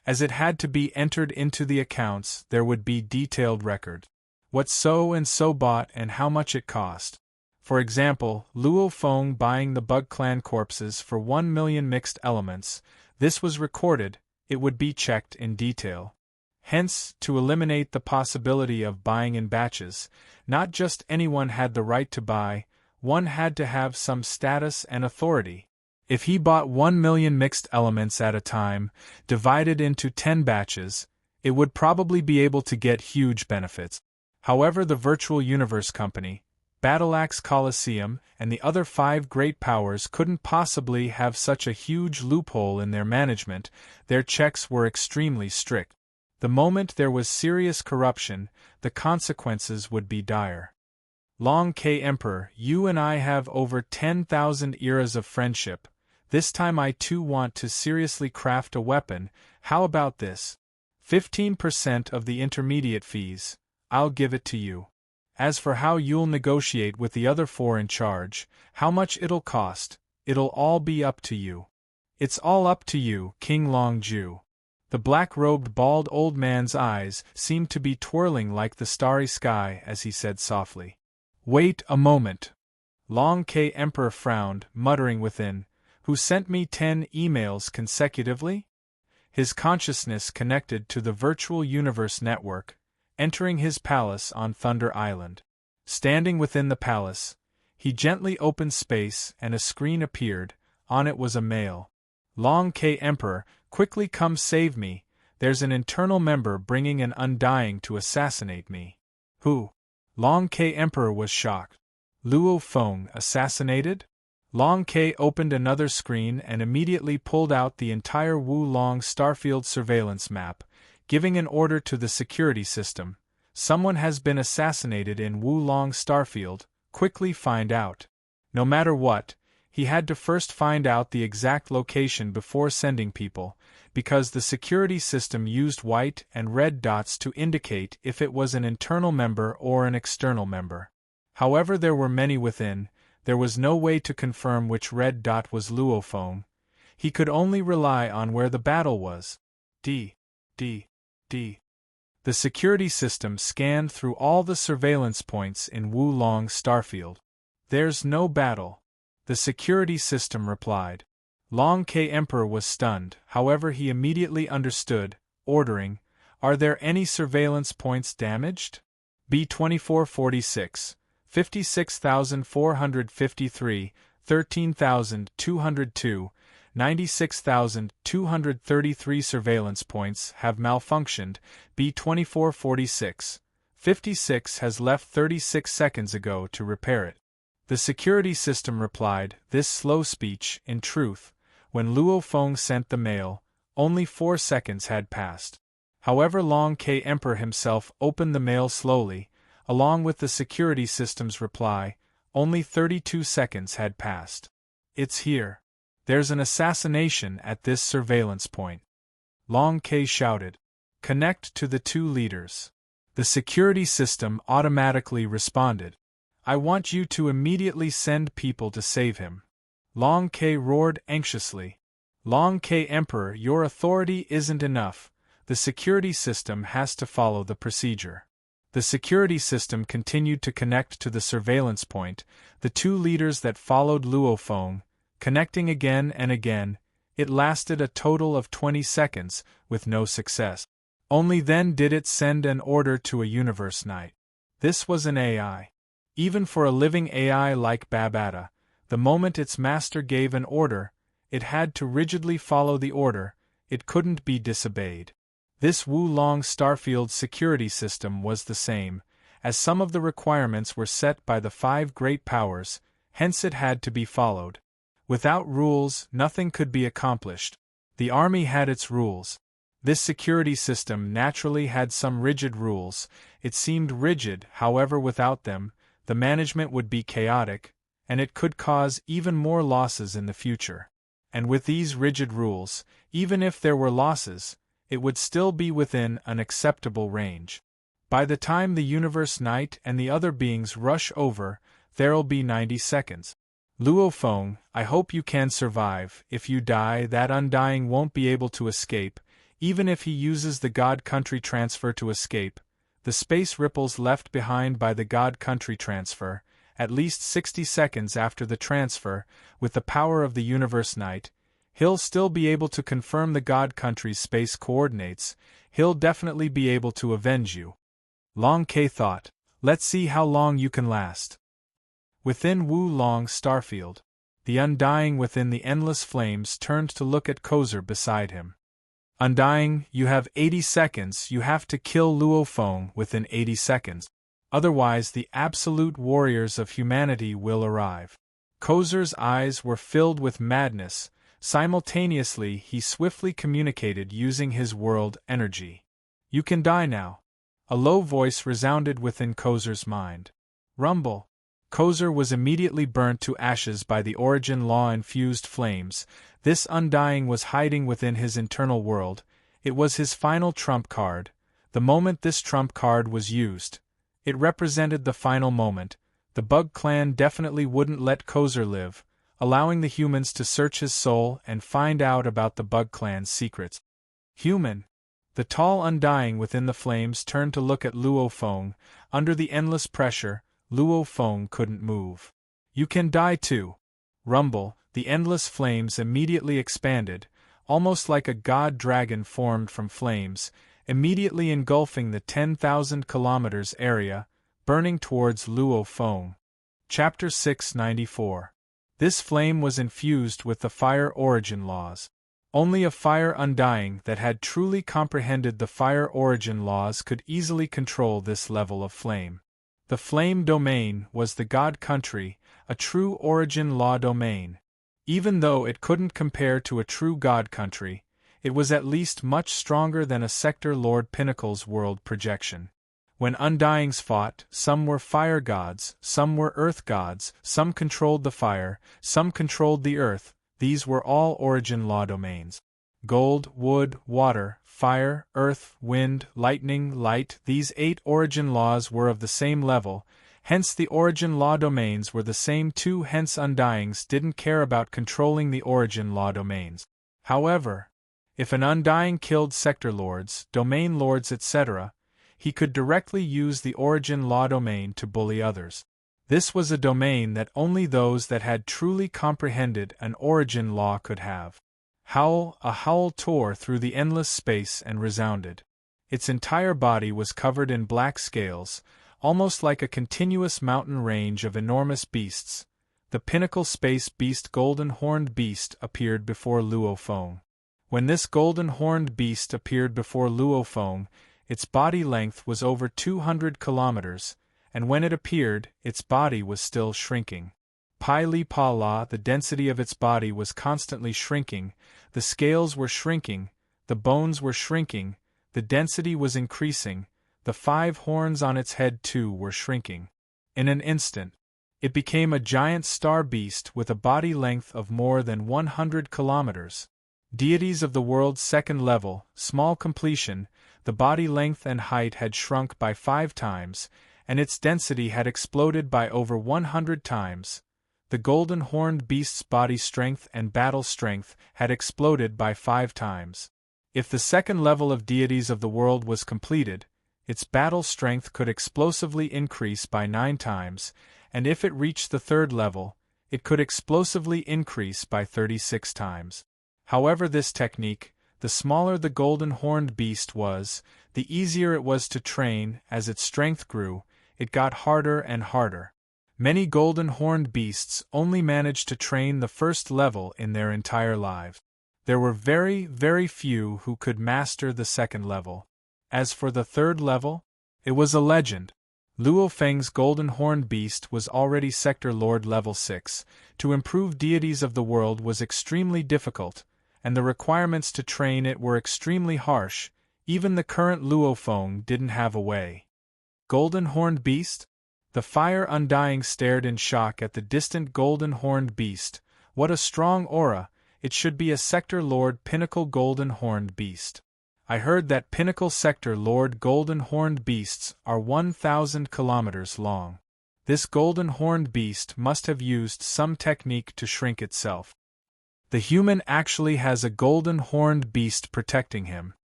As it had to be entered into the accounts, there would be detailed record. What so-and-so bought and how much it cost. For example, Luo Feng buying the Bug Clan corpses for 1 million mixed elements. This was recorded, it would be checked in detail. Hence, to eliminate the possibility of buying in batches, not just anyone had the right to buy, one had to have some status and authority. If he bought 1 million mixed elements at a time, divided into 10 batches, it would probably be able to get huge benefits. However, the Virtual Universe Company, Battleaxe Coliseum, and the other 5 great powers couldn't possibly have such a huge loophole in their management. Their checks were extremely strict. The moment there was serious corruption, the consequences would be dire. Long Ke Emperor, you and I have over 10,000 eras of friendship. This time I too want to seriously craft a weapon. How about this? 15% of the intermediate fees. I'll give it to you. As for how you'll negotiate with the other 4 in charge, how much it'll cost, It'll all be up to you. It's all up to you, King Long-ju. The black-robed bald old man's eyes seemed to be twirling like the starry sky as he said softly, "Wait a moment." Long K Emperor frowned, muttering within, "Who sent me 10 emails consecutively?" His consciousness connected to the virtual universe network, entering his palace on Thunder Island. Standing within the palace, he gently opened space and a screen appeared. On it was a mail. "Long K Emperor, quickly come save me, there's an internal member bringing an undying to assassinate me." "Who?" Long K Emperor was shocked. "Luo Feng assassinated?" Long K opened another screen and immediately pulled out the entire Wulong Starfield surveillance map, giving an order to the security system. "Someone has been assassinated in Wulong Starfield, quickly find out." No matter what, he had to first find out the exact location before sending people, because the security system used white and red dots to indicate if it was an internal member or an external member. However, there were many within. There was no way to confirm which red dot was Luo Feng. He could only rely on where the battle was. D. The security system scanned through all the surveillance points in Wulong Starfield. "There's no battle," the security system replied. Long K Emperor was stunned, however he immediately understood, ordering, "Are there any surveillance points damaged?" B-2446, 56,453, 13,202, 96,233 surveillance points have malfunctioned. B-2446, 56 has left 36 seconds ago to repair it. The security system replied, this slow speech, in truth, when Luo Feng sent the mail, only 4 seconds had passed. However, Long K Emperor himself opened the mail slowly, along with the security system's reply, only 32 seconds had passed. "It's here. There's an assassination at this surveillance point," Long K shouted. "Connect to the 2 leaders." The security system automatically responded. "I want you to immediately send people to save him." Long K roared anxiously. "Long K Emperor, your authority isn't enough. The security system has to follow the procedure." The security system continued to connect to the surveillance point, the 2 leaders that followed Luo Feng, connecting again and again. It lasted a total of 20 seconds, with no success. Only then did it send an order to a universe knight. This was an AI. Even for a living AI like Babata, the moment its master gave an order, it had to rigidly follow the order, it couldn't be disobeyed. This Wulong Starfield security system was the same, as some of the requirements were set by the 5 great powers, hence it had to be followed. Without rules, nothing could be accomplished. The army had its rules. This security system naturally had some rigid rules. It seemed rigid, however, without them, the management would be chaotic, and it could cause even more losses in the future. And with these rigid rules, even if there were losses, it would still be within an acceptable range. By the time the Universe Knight and the other beings rush over, there'll be 90 seconds. Luo Feng, I hope you can survive. If you die, that undying won't be able to escape, even if he uses the God Country transfer to escape. The space ripples left behind by the God Country transfer, at least 60 seconds after the transfer, with the power of the Universe Knight, he'll still be able to confirm the God Country's space coordinates. He'll definitely be able to avenge you. Long K thought, let's see how long you can last. Within Wulong Starfield, the Undying within the endless flames turned to look at Kozer beside him. Undying, you have 80 seconds. You have to kill Luo Feng within 80 seconds. Otherwise the absolute warriors of humanity will arrive. Kozer's eyes were filled with madness. Simultaneously he swiftly communicated using his world energy. You can die now. A low voice resounded within Kozer's mind. Rumble. Kozer was immediately burnt to ashes by the origin law-infused flames. This Undying was hiding within his internal world. It was his final trump card. The moment this trump card was used, it represented the final moment. The Bug Clan definitely wouldn't let Kozer live. allowing the humans to search his soul and find out about the Bug Clan's secrets. Human. The tall Undying within the flames turned to look at Luo Feng. Under the endless pressure, Luo Feng couldn't move. You can die too. Rumble, the endless flames immediately expanded, almost like a god dragon formed from flames, immediately engulfing the 10,000 kilometers area, burning towards Luo Feng. Chapter 694. This flame was infused with the fire origin laws. Only a fire Undying that had truly comprehended the fire origin laws could easily control this level of flame. The flame domain was the God country, a true origin law domain. Even though it couldn't compare to a true God country, it was at least much stronger than a sector Lord Pinnacle's world projection. When Undyings fought, some were fire gods, some were earth gods, some controlled the fire, some controlled the earth. These were all origin law domains. Gold, wood, water, fire, earth, wind, lightning, light, these 8 origin laws were of the same level, hence the origin law domains were the same too, hence Undyings didn't care about controlling the origin law domains. However, if an Undying killed sector lords, domain lords etc., he could directly use the origin law domain to bully others. This was a domain that only those that had truly comprehended an origin law could have. A howl tore through the endless space and resounded. Its entire body was covered in black scales, almost like a continuous mountain range of enormous beasts. The pinnacle space beast Golden Horned Beast appeared before Luo Feng. When this Golden Horned Beast appeared before Luo Feng, its body length was over 200 kilometers, and when it appeared, its body was still shrinking. Pi Li Pa La, the density of its body was constantly shrinking, the scales were shrinking, the bones were shrinking, the density was increasing, the 5 horns on its head too were shrinking. In an instant, it became a giant star beast with a body length of more than 100 kilometers. Deities of the world's second level, small completion, the body length and height had shrunk by 5 times, and its density had exploded by over 100 times. The Golden Horned Beast's body strength and battle strength had exploded by 5 times. If the second level of deities of the world was completed, its battle strength could explosively increase by 9 times, and if it reached the third level, it could explosively increase by 36 times. However, this technique, the smaller the Golden Horned Beast was, the easier it was to train. As its strength grew, it got harder and harder. Many Golden Horned Beasts only managed to train the first level in their entire lives. There were very, very few who could master the second level. As for the third level, it was a legend. Luo Feng's Golden Horned Beast was already Sector Lord level 6. To improve deities of the world was extremely difficult, and the requirements to train it were extremely harsh. Even the current Luo Feng didn't have a way. Golden Horned Beast? The fire Undying stared in shock at the distant Golden Horned Beast. What a strong aura! It should be a Sector Lord Pinnacle Golden Horned Beast. I heard that Pinnacle Sector Lord Golden Horned Beasts are 1,000 kilometers long. This Golden Horned Beast must have used some technique to shrink itself. The human actually has a Golden Horned Beast protecting him.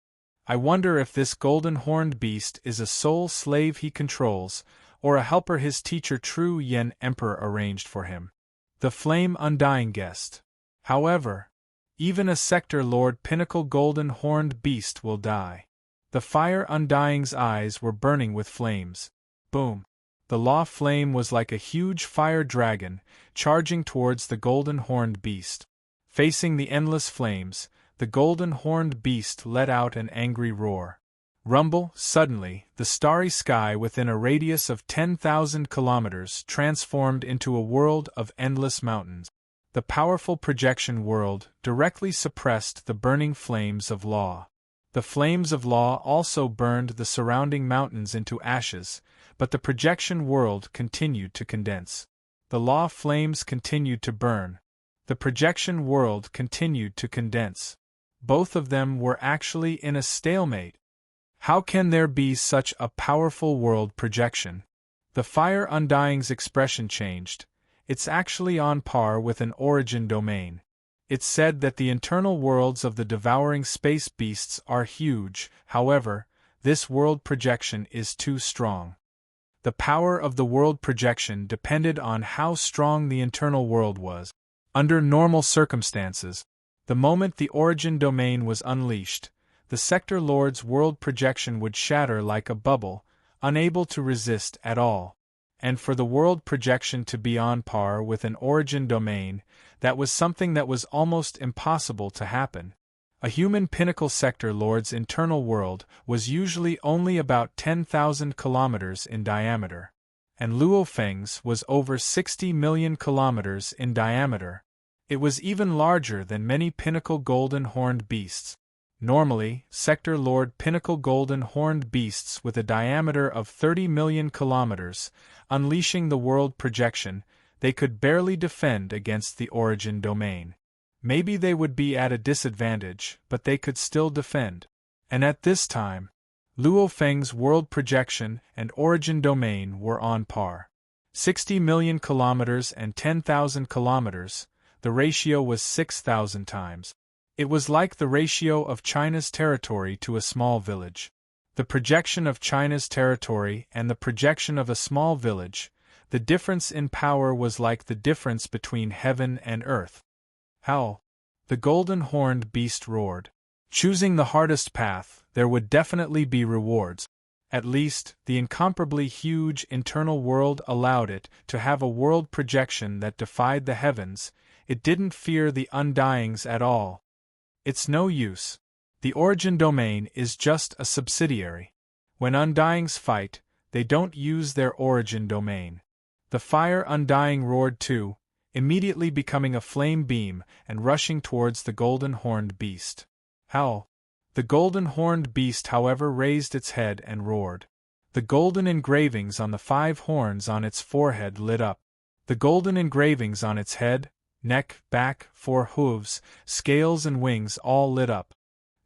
I wonder if this Golden Horned Beast is a soul slave he controls, or a helper his teacher True Yen Emperor arranged for him. The Flame Undying guessed. However, even a Sector Lord Pinnacle Golden Horned Beast will die. The fire Undying's eyes were burning with flames. Boom! The law flame was like a huge fire dragon, charging towards the Golden Horned Beast. Facing the endless flames, the Golden Horned Beast let out an angry roar. Rumble! Suddenly, the starry sky within a radius of 10,000 kilometers transformed into a world of endless mountains. The powerful projection world directly suppressed the burning flames of law. The flames of law also burned the surrounding mountains into ashes, but the projection world continued to condense. The law flames continued to burn. The projection world continued to condense. Both of them were actually in a stalemate. How can there be such a powerful world projection? The fire Undying's expression changed. It's actually on par with an origin domain. It's said that the internal worlds of the devouring space beasts are huge, however, this world projection is too strong. The power of the world projection depended on how strong the internal world was. Under normal circumstances, the moment the origin domain was unleashed, the Sector Lord's world projection would shatter like a bubble, unable to resist at all. And for the world projection to be on par with an origin domain, that was something that was almost impossible to happen. A human pinnacle Sector Lord's internal world was usually only about 10,000 kilometers in diameter, and Luo Feng's was over 60 million kilometers in diameter. It was even larger than many pinnacle golden horned beasts. Normally, Sector Lord pinnacle golden horned beasts with a diameter of 30 million kilometers, unleashing the world projection, they could barely defend against the origin domain. Maybe they would be at a disadvantage, but they could still defend. And at this time, Luo Feng's world projection and origin domain were on par. 60 million kilometers and 10,000 kilometers, the ratio was 6,000 times. It was like the ratio of China's territory to a small village. The projection of China's territory and the projection of a small village, the difference in power was like the difference between heaven and earth. Howl! The golden horned beast roared. Choosing the hardest path, there would definitely be rewards. At least, the incomparably huge internal world allowed it to have a world projection that defied the heavens. It didn't fear the undyings at all. It's no use. The origin domain is just a subsidiary. When undyings fight, they don't use their origin domain. The fire undying roared too, immediately becoming a flame beam and rushing towards the golden horned beast. Howl! The golden horned beast, however, raised its head and roared. The golden engravings on the 5 horns on its forehead lit up. The golden engravings on its head, neck, back, 4 hooves, scales and wings all lit up.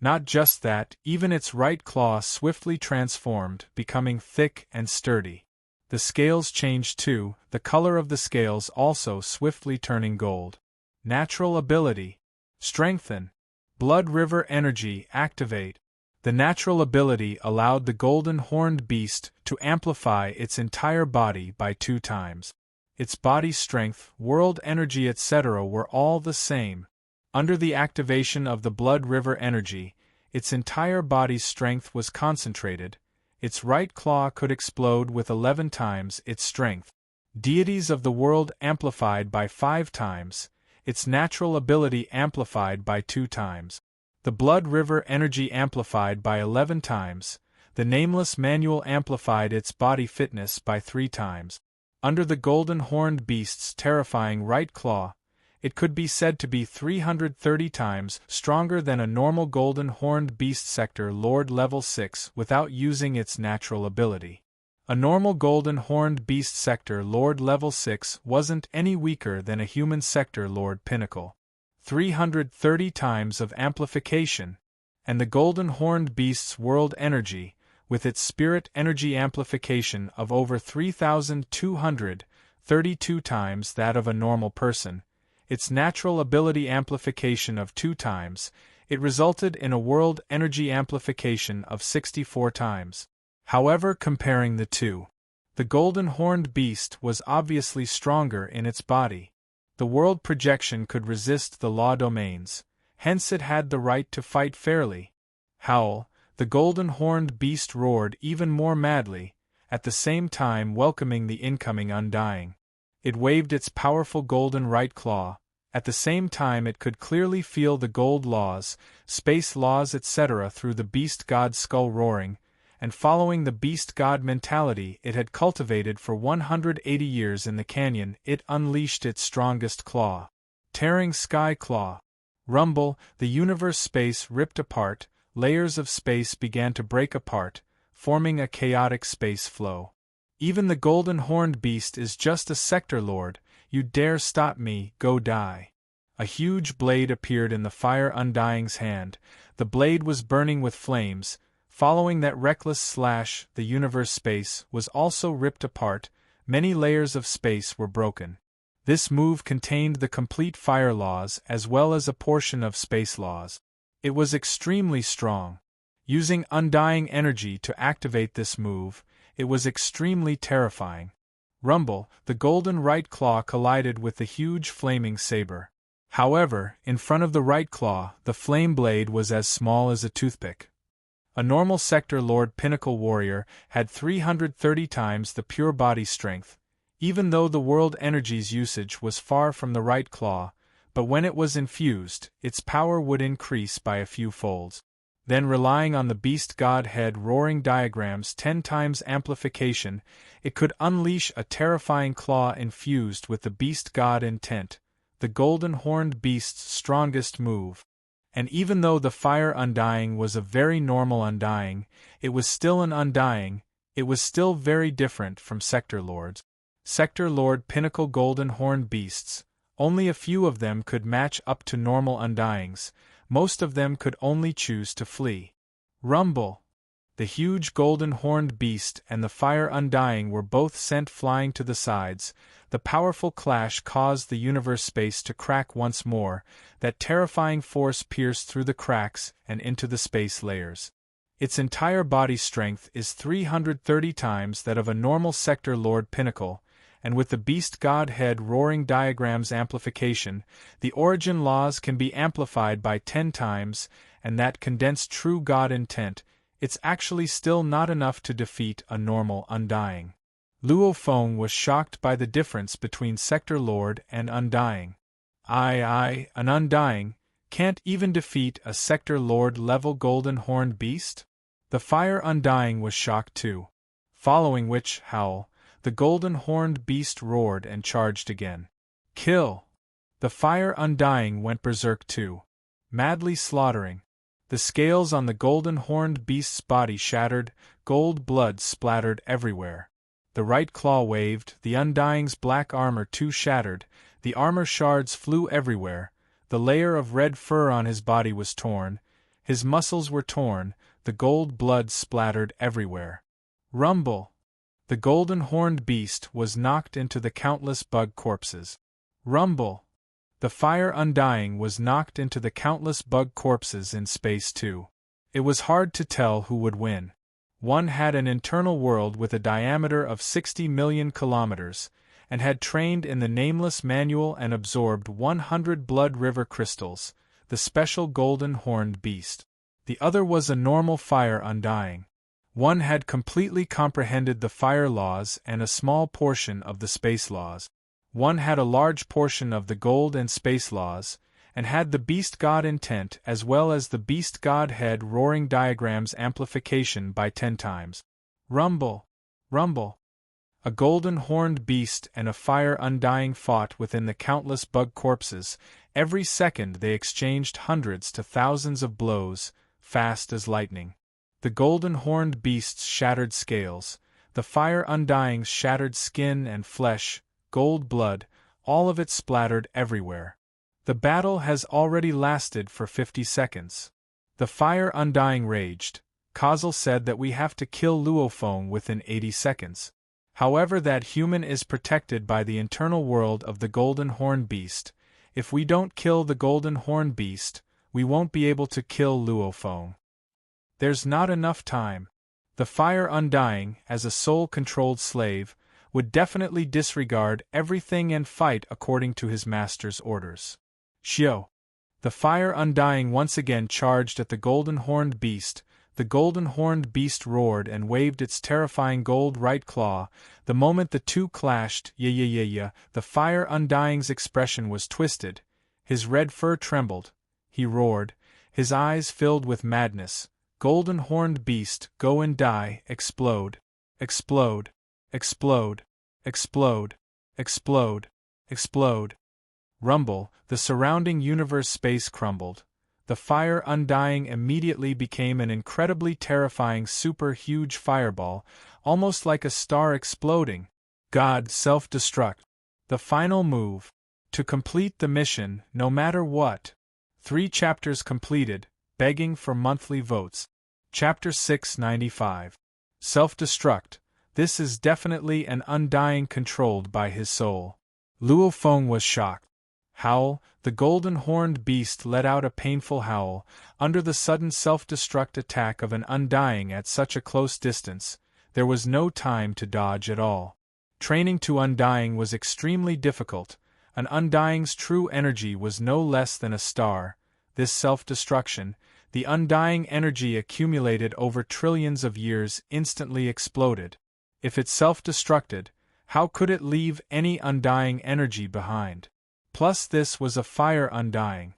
Not just that, even its right claw swiftly transformed, becoming thick and sturdy. The scales changed too, the color of the scales also swiftly turning gold. Natural ability. Strengthen. Blood river energy activate. The natural ability allowed the golden horned beast to amplify its entire body by 2 times. Its body strength, world energy etc. were all the same. Under the activation of the blood river energy, its entire body's strength was concentrated. Its right claw could explode with 11 times its strength. Deities of the world amplified by 5 times, its natural ability amplified by 2 times. The blood river energy amplified by 11 times, the nameless manual amplified its body fitness by 3 times. Under the golden horned beast's terrifying right claw, it could be said to be 330 times stronger than a normal golden horned beast Sector Lord level 6 without using its natural ability. A normal golden horned beast Sector Lord level 6 wasn't any weaker than a human Sector Lord pinnacle. 330 times of amplification, and the golden horned beast's world energy, with its spirit energy amplification of over 3,232 times that of a normal person, its natural ability amplification of 2 times, it resulted in a world energy amplification of 64 times. However, comparing the two, the golden horned beast was obviously stronger in its body. The world projection could resist the law domains, hence it had the right to fight fairly. Howl! The golden horned beast roared even more madly, at the same time welcoming the incoming undying. It waved its powerful golden right claw. At the same time it could clearly feel the gold laws, space laws etc. through the beast god's skull roaring, and following the beast god mentality it had cultivated for 180 years in the canyon, it unleashed its strongest claw. Tearing sky claw. Rumble, the universe space ripped apart, layers of space began to break apart, forming a chaotic space flow. Even the golden horned beast is just a Sector Lord. You dare stop me, go die. A huge blade appeared in the fire undying's hand. The blade was burning with flames. Following that reckless slash, the universe space was also ripped apart. Many layers of space were broken. This move contained the complete fire laws as well as a portion of space laws. It was extremely strong. Using undying energy to activate this move, it was extremely terrifying. Rumble, the golden right claw collided with the huge flaming saber. However, in front of the right claw, the flame blade was as small as a toothpick. A normal Sector Lord Pinnacle warrior had 330 times the pure body strength, even though the world energy's usage was far from the right claw, but when it was infused, its power would increase by a few folds. Then, relying on the beast god head roaring diagrams 10 times amplification, it could unleash a terrifying claw infused with the beast god intent, the golden horned beast's strongest move. And even though the fire undying was a very normal undying, it was still an undying, it was still very different from Sector Lords. Sector Lord Pinnacle golden horned beasts, only a few of them could match up to normal undyings. Most of them could only choose to flee. Rumble! The huge golden-horned beast and the fire undying were both sent flying to the sides. The powerful clash caused the universe space to crack once more. That terrifying force pierced through the cracks and into the space layers. Its entire body strength is 330 times that of a normal Sector Lord Pinnacle, and with the beast god head roaring diagrams amplification, the origin laws can be amplified by 10 times, and that condensed true god intent, it's actually still not enough to defeat a normal undying. Luo Feng was shocked by the difference between Sector Lord and undying. An undying can't even defeat a Sector Lord level golden horned beast? The fire undying was shocked too. Following which howl, the golden-horned beast roared and charged again. Kill! The fire undying went berserk too, madly slaughtering. The scales on the golden-horned beast's body shattered, gold blood splattered everywhere. The right claw waved, the undying's black armor too shattered, the armor shards flew everywhere, the layer of red fur on his body was torn, his muscles were torn, the gold blood splattered everywhere. Rumble! The golden-horned beast was knocked into the countless bug corpses. Rumble! The fire undying was knocked into the countless bug corpses in space too. It was hard to tell who would win. One had an internal world with a diameter of 60 million kilometers, and had trained in the nameless manual and absorbed 100 blood river crystals, the special golden-horned beast. The other was a normal fire undying. One had completely comprehended the fire laws and a small portion of the space laws. One had a large portion of the gold and space laws, and had the beast god intent as well as the beast god head roaring diagrams amplification by 10 times. Rumble! Rumble! A golden-horned beast and a fire undying fought within the countless bug corpses. Every second they exchanged hundreds to thousands of blows, fast as lightning. The golden-horned beast's shattered scales, the fire undying's shattered skin and flesh, gold blood, all of it splattered everywhere. The battle has already lasted for 50 seconds. The fire undying raged. Kazel said that we have to kill Luo Feng within 80 seconds. However, that human is protected by the internal world of the golden horn beast. If we don't kill the golden horn beast, we won't be able to kill Luo Feng. There's not enough time. The fire undying, as a soul-controlled slave, would definitely disregard everything and fight according to his master's orders. Xiao! The fire undying once again charged at the golden-horned beast. The golden-horned beast roared and waved its terrifying gold right claw. The moment the two clashed, the fire undying's expression was twisted. His red fur trembled. He roared. His eyes filled with madness. Golden-horned beast, go and die, explode. Explode. Explode. Explode. Explode. Explode. Rumble, the surrounding universe space crumbled. The fire undying immediately became an incredibly terrifying super-huge fireball, almost like a star exploding. God, self-destruct. The final move. To complete the mission, no matter what. 3 chapters completed, begging for monthly votes. Chapter 695. Self-destruct. This is definitely an undying controlled by his soul. Luo Feng was shocked. Howl, the golden-horned beast let out a painful howl, under the sudden self-destruct attack of an undying at such a close distance. There was no time to dodge at all. Training to undying was extremely difficult. An undying's true energy was no less than a star. This self-destruction, the undying energy accumulated over trillions of years, instantly exploded. If it self-destructed, how could it leave any undying energy behind? Plus this was a fire undying.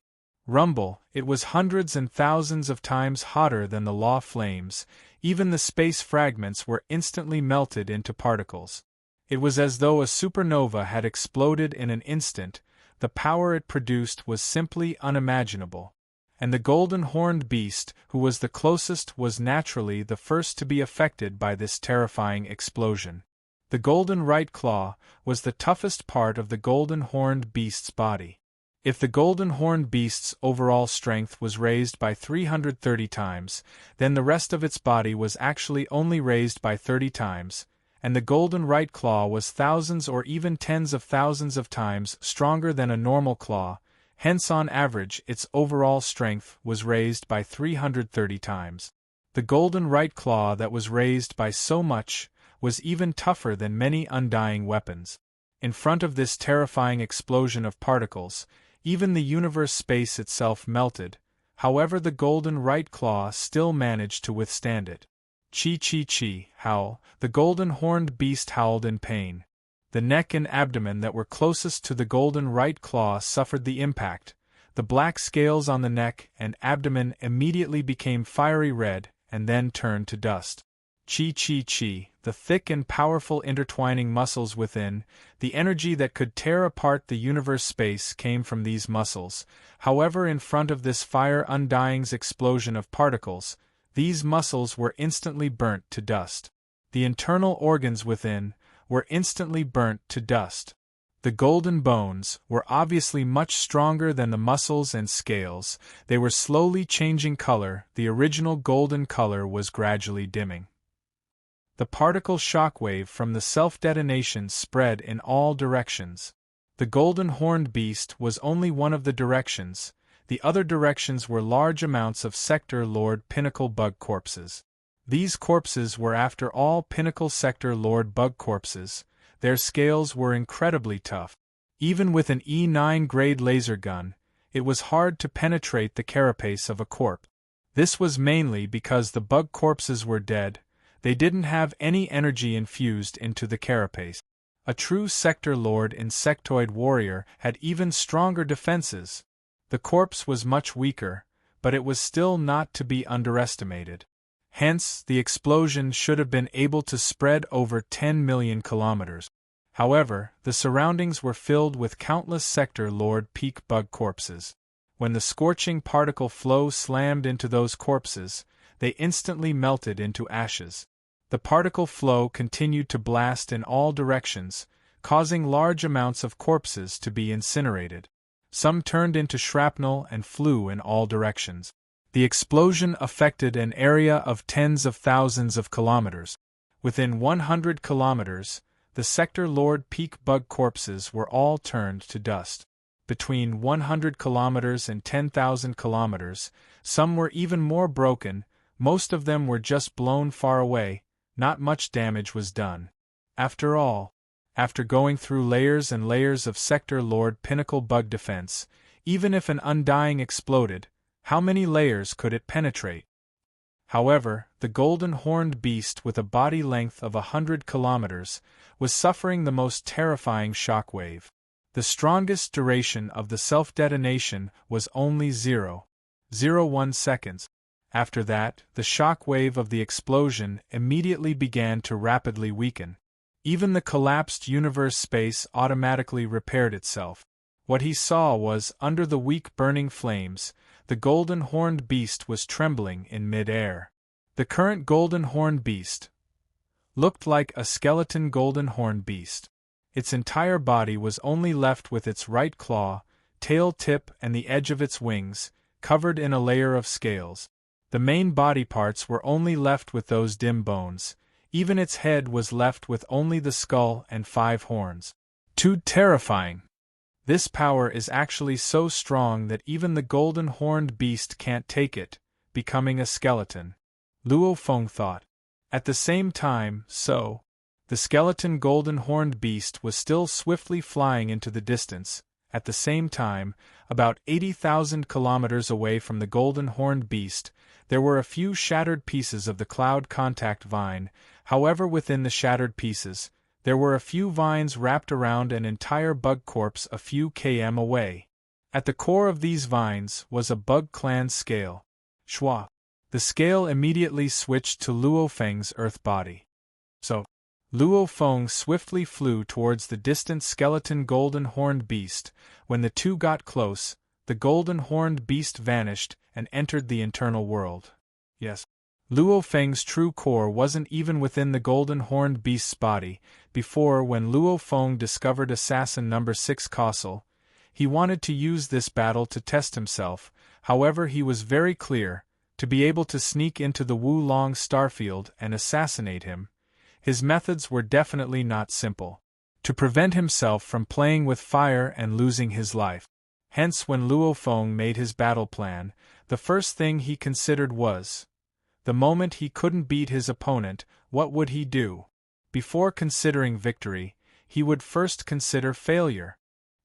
Rumble, it was hundreds and thousands of times hotter than the law flames. Even the space fragments were instantly melted into particles. It was as though a supernova had exploded in an instant. The power it produced was simply unimaginable. And the golden-horned beast, who was the closest, was naturally the first to be affected by this terrifying explosion. The golden right claw was the toughest part of the golden-horned beast's body. If the golden-horned beast's overall strength was raised by 330 times, then the rest of its body was actually only raised by 30 times, and the golden right claw was thousands or even tens of thousands of times stronger than a normal claw. Hence on average its overall strength was raised by 330 times. The golden right claw that was raised by so much was even tougher than many undying weapons. In front of this terrifying explosion of particles, even the universe space itself melted. However, the golden right claw still managed to withstand it. Chi, howl, the golden-horned beast howled in pain. The neck and abdomen that were closest to the golden right claw suffered the impact. The black scales on the neck and abdomen immediately became fiery red and then turned to dust. Chi, the thick and powerful intertwining muscles within, the energy that could tear apart the universe space came from these muscles. However, in front of this fire undying's explosion of particles, these muscles were instantly burnt to dust. The internal organs within were instantly burnt to dust. The golden bones were obviously much stronger than the muscles and scales. They were slowly changing color. The original golden color was gradually dimming. The particle shockwave from the self-detonation spread in all directions. The golden-horned beast was only one of the directions. The other directions were large amounts of Sector Lord Pinnacle bug corpses. These corpses were after all Pinnacle Sector Lord bug corpses. Their scales were incredibly tough. Even with an E9 grade laser gun, it was hard to penetrate the carapace of a corpse. This was mainly because the bug corpses were dead. They didn't have any energy infused into the carapace. A true Sector Lord insectoid warrior had even stronger defenses. The corpse was much weaker, but it was still not to be underestimated. Hence, the explosion should have been able to spread over 10 million kilometers. However, the surroundings were filled with countless Sector Lord peak bug corpses. When the scorching particle flow slammed into those corpses, they instantly melted into ashes. The particle flow continued to blast in all directions, causing large amounts of corpses to be incinerated. Some turned into shrapnel and flew in all directions. The explosion affected an area of tens of thousands of kilometers. Within 100 kilometers, the Sector Lord peak bug corpses were all turned to dust. Between 100 kilometers and 10,000 kilometers, some were even more broken. Most of them were just blown far away. Not much damage was done. After all, after going through layers and layers of Sector Lord Pinnacle bug defense, even if an undying exploded, how many layers could it penetrate? However, the golden-horned beast with a body length of 100 kilometers was suffering the most terrifying shockwave. The strongest duration of the self-detonation was only 0.01 seconds. After that, the shock wave of the explosion immediately began to rapidly weaken. Even the collapsed universe space automatically repaired itself. What he saw was, under the weak burning flames, the golden-horned beast was trembling in mid-air. The current golden-horned beast looked like a skeleton golden-horned beast. Its entire body was only left with its right claw, tail tip and the edge of its wings, covered in a layer of scales. The main body parts were only left with those dim bones. Even its head was left with only the skull and 5 horns. Too terrifying. This power is actually so strong that even the golden horned beast can't take it, becoming a skeleton. Luo Feng thought. At the same time, the skeleton golden horned beast was still swiftly flying into the distance. At the same time, about 80,000 kilometers away from the golden horned beast, there were a few shattered pieces of the cloud contact vine. However, within the shattered pieces, there were a few vines wrapped around an entire bug corpse a few km away. At the core of these vines was a bug clan scale. Shua. The scale immediately switched to Luo Feng's earth body. Luo Feng swiftly flew towards the distant skeleton golden horned beast. When the two got close, the golden horned beast vanished and entered the internal world. Yes. Luo Feng's true core wasn't even within the golden horned beast's body. Before, when Luo Feng discovered Assassin No. 6 Castle, he wanted to use this battle to test himself. However, he was very clear, to be able to sneak into the Wulong starfield and assassinate him. His methods were definitely not simple. To prevent himself from playing with fire and losing his life. Hence, when Luo Feng made his battle plan, the first thing he considered was, the moment he couldn't beat his opponent, what would he do? Before considering victory, he would first consider failure.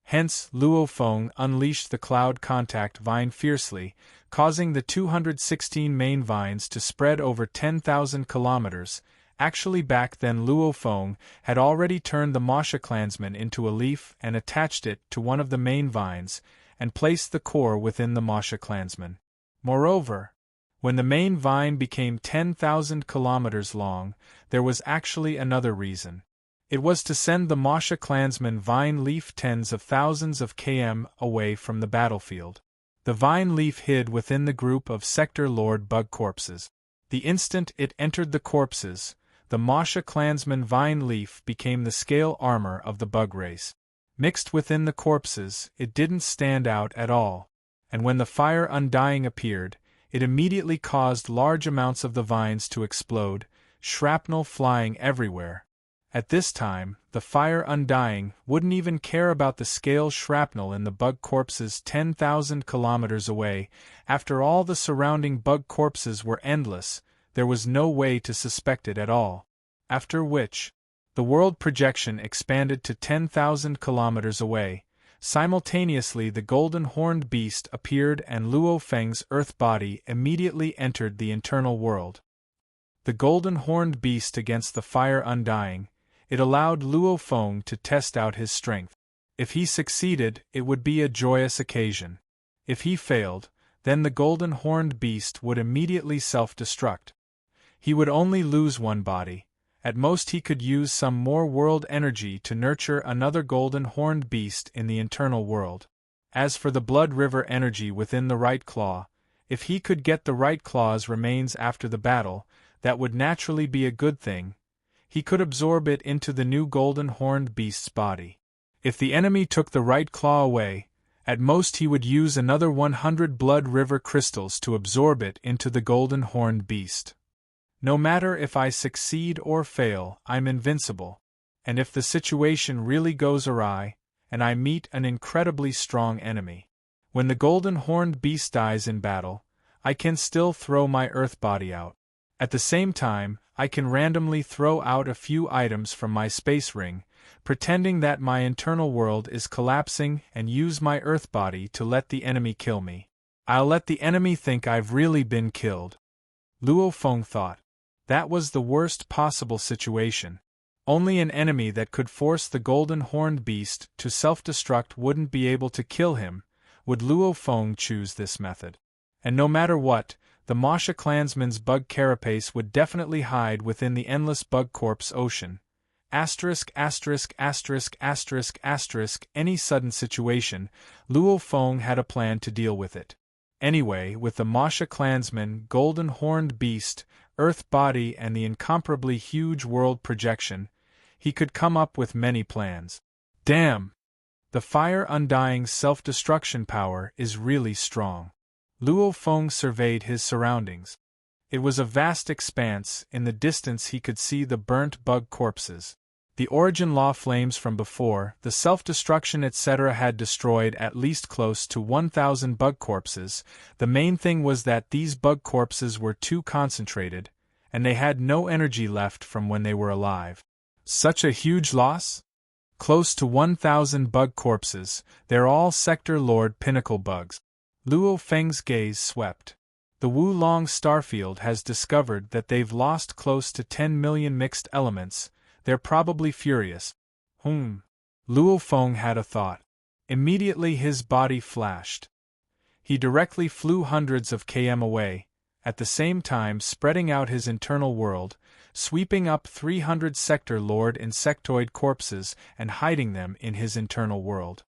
Hence, Luo Feng unleashed the cloud contact vine fiercely, causing the 216 main vines to spread over 10,000 kilometers. Actually, back then Luo Feng had already turned the Masha clansman into a leaf and attached it to one of the main vines, and placed the core within the Masha clansman. Moreover, when the main vine became 10,000 kilometers long, there was actually another reason. It was to send the Masha clansman vine leaf tens of thousands of km away from the battlefield. The vine leaf hid within the group of Sector Lord bug corpses. The instant it entered the corpses, the Masha clansman vine leaf became the scale armor of the bug race. Mixed within the corpses, it didn't stand out at all, and when the fire undying appeared, it immediately caused large amounts of the vines to explode, shrapnel flying everywhere. At this time, the fire undying wouldn't even care about the scale shrapnel in the bug corpses 10,000 kilometers away. After all, the surrounding bug corpses were endless. There was no way to suspect it at all. After which, the world projection expanded to 10,000 kilometers away. Simultaneously, the golden horned beast appeared and Luo Feng's earth body immediately entered the internal world. The golden horned beast against the fire undying, it allowed Luo Feng to test out his strength. If he succeeded, it would be a joyous occasion. If he failed, then the golden horned beast would immediately self-destruct. He would only lose one body. At most he could use some more world energy to nurture another golden horned beast in the internal world. As for the blood river energy within the right claw, if he could get the right claw's remains after the battle, that would naturally be a good thing. He could absorb it into the new golden horned beast's body. If the enemy took the right claw away, at most he would use another 100 blood river crystals to absorb it into the golden horned beast. No matter if I succeed or fail, I'm invincible. And if the situation really goes awry, and I meet an incredibly strong enemy, when the golden horned beast dies in battle, I can still throw my earth body out. At the same time, I can randomly throw out a few items from my space ring, pretending that my internal world is collapsing, and use my earth body to let the enemy kill me. I'll let the enemy think I've really been killed. Luo Feng thought. That was the worst possible situation. Only an enemy that could force the golden horned beast to self-destruct wouldn't be able to kill him. Would Luo Feng choose this method? And no matter what, the Masha clansman's bug carapace would definitely hide within the endless bug corpse ocean. Any sudden situation, Luo Feng had a plan to deal with it. Anyway, with the Masha clansman, golden horned beast, earth body and the incomparably huge world projection, he could come up with many plans. Damn! The fire undying self-destruction power is really strong. Luo Feng surveyed his surroundings. It was a vast expanse. In the distance he could see the burnt bug corpses. The origin law flames from before, the self-destruction etc. had destroyed at least close to 1,000 bug corpses. The main thing was that these bug corpses were too concentrated, and they had no energy left from when they were alive. Such a huge loss? Close to 1,000 bug corpses, they're all Sector Lord Pinnacle bugs. Luo Feng's gaze swept. The Wulong Starfield has discovered that they've lost close to 10 million mixed elements. They're probably furious. Luo Feng had a thought. Immediately his body flashed. He directly flew hundreds of km away, at the same time spreading out his internal world, sweeping up 300 Sector Lord insectoid corpses and hiding them in his internal world.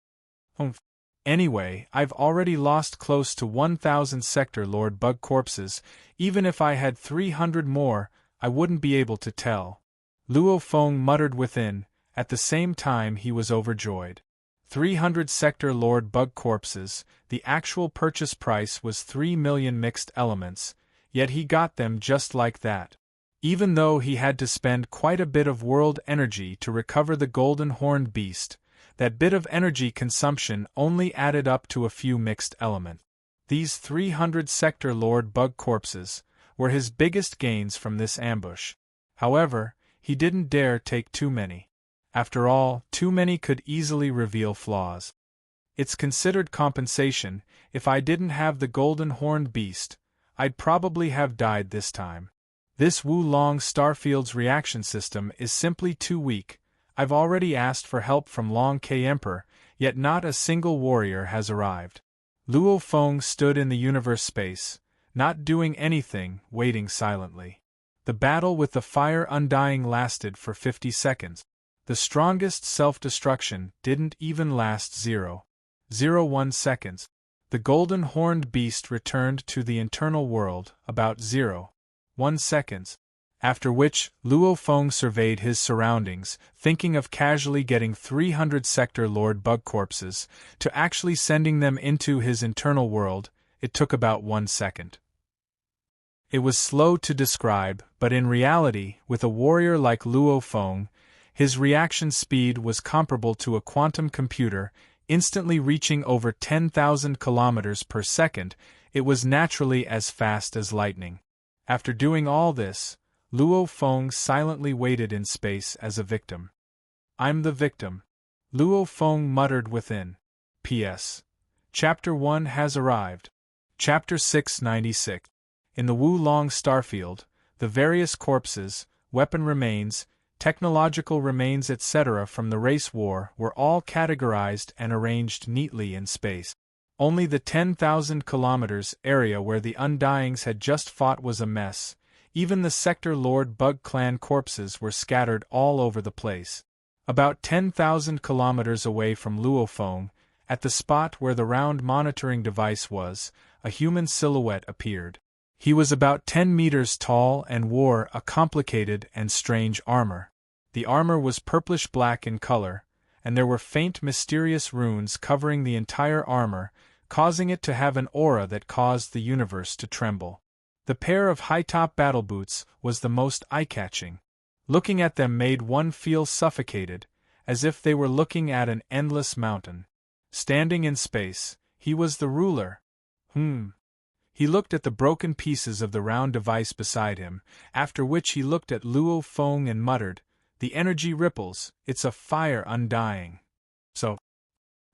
Anyway, I've already lost close to 1,000 Sector Lord bug corpses. Even if I had 300 more, I wouldn't be able to tell. Luo Feng muttered within. At the same time he was overjoyed. 300 Sector Lord bug corpses, the actual purchase price was 3 million mixed elements, yet he got them just like that. Even though he had to spend quite a bit of world energy to recover the golden horned beast, that bit of energy consumption only added up to a few mixed elements. These 300 Sector Lord bug corpses were his biggest gains from this ambush. However, he didn't dare take too many. After all, too many could easily reveal flaws. It's considered compensation. If I didn't have the golden horned beast, I'd probably have died this time. This Wulong Starfield's reaction system is simply too weak. I've already asked for help from Long K Emperor, yet not a single warrior has arrived. Luo Feng stood in the universe space, not doing anything, waiting silently. The battle with the fire undying lasted for 50 seconds. The strongest self-destruction didn't even last 0.01 seconds. The golden horned beast returned to the internal world about 0.1 seconds. After which, Luo Feng surveyed his surroundings, thinking of casually getting 300 Sector Lord bug corpses, to actually sending them into his internal world. It took about 1 second. It was slow to describe, but in reality, with a warrior like Luo Feng, his reaction speed was comparable to a quantum computer, instantly reaching over 10,000 kilometers per second. It was naturally as fast as lightning. After doing all this, Luo Feng silently waited in space as a victim. I'm the victim. Luo Feng muttered within. P.S. Chapter 1 has arrived. Chapter 696. In the Wulong Starfield, the various corpses, weapon remains, technological remains etc. from the race war were all categorized and arranged neatly in space. Only the 10,000 kilometers area where the Undyings had just fought was a mess. Even the Sector Lord Bug Clan corpses were scattered all over the place. About 10,000 kilometers away from Luo Feng, at the spot where the round monitoring device was, a human silhouette appeared. He was about 10 meters tall and wore a complicated and strange armor. The armor was purplish-black in color, and there were faint mysterious runes covering the entire armor, causing it to have an aura that caused the universe to tremble. The pair of high-top battle boots was the most eye-catching. Looking at them made one feel suffocated, as if they were looking at an endless mountain. Standing in space, he was the ruler. He looked at the broken pieces of the round device beside him, after which he looked at Luo Feng and muttered, "The energy ripples, it's a fire undying." So,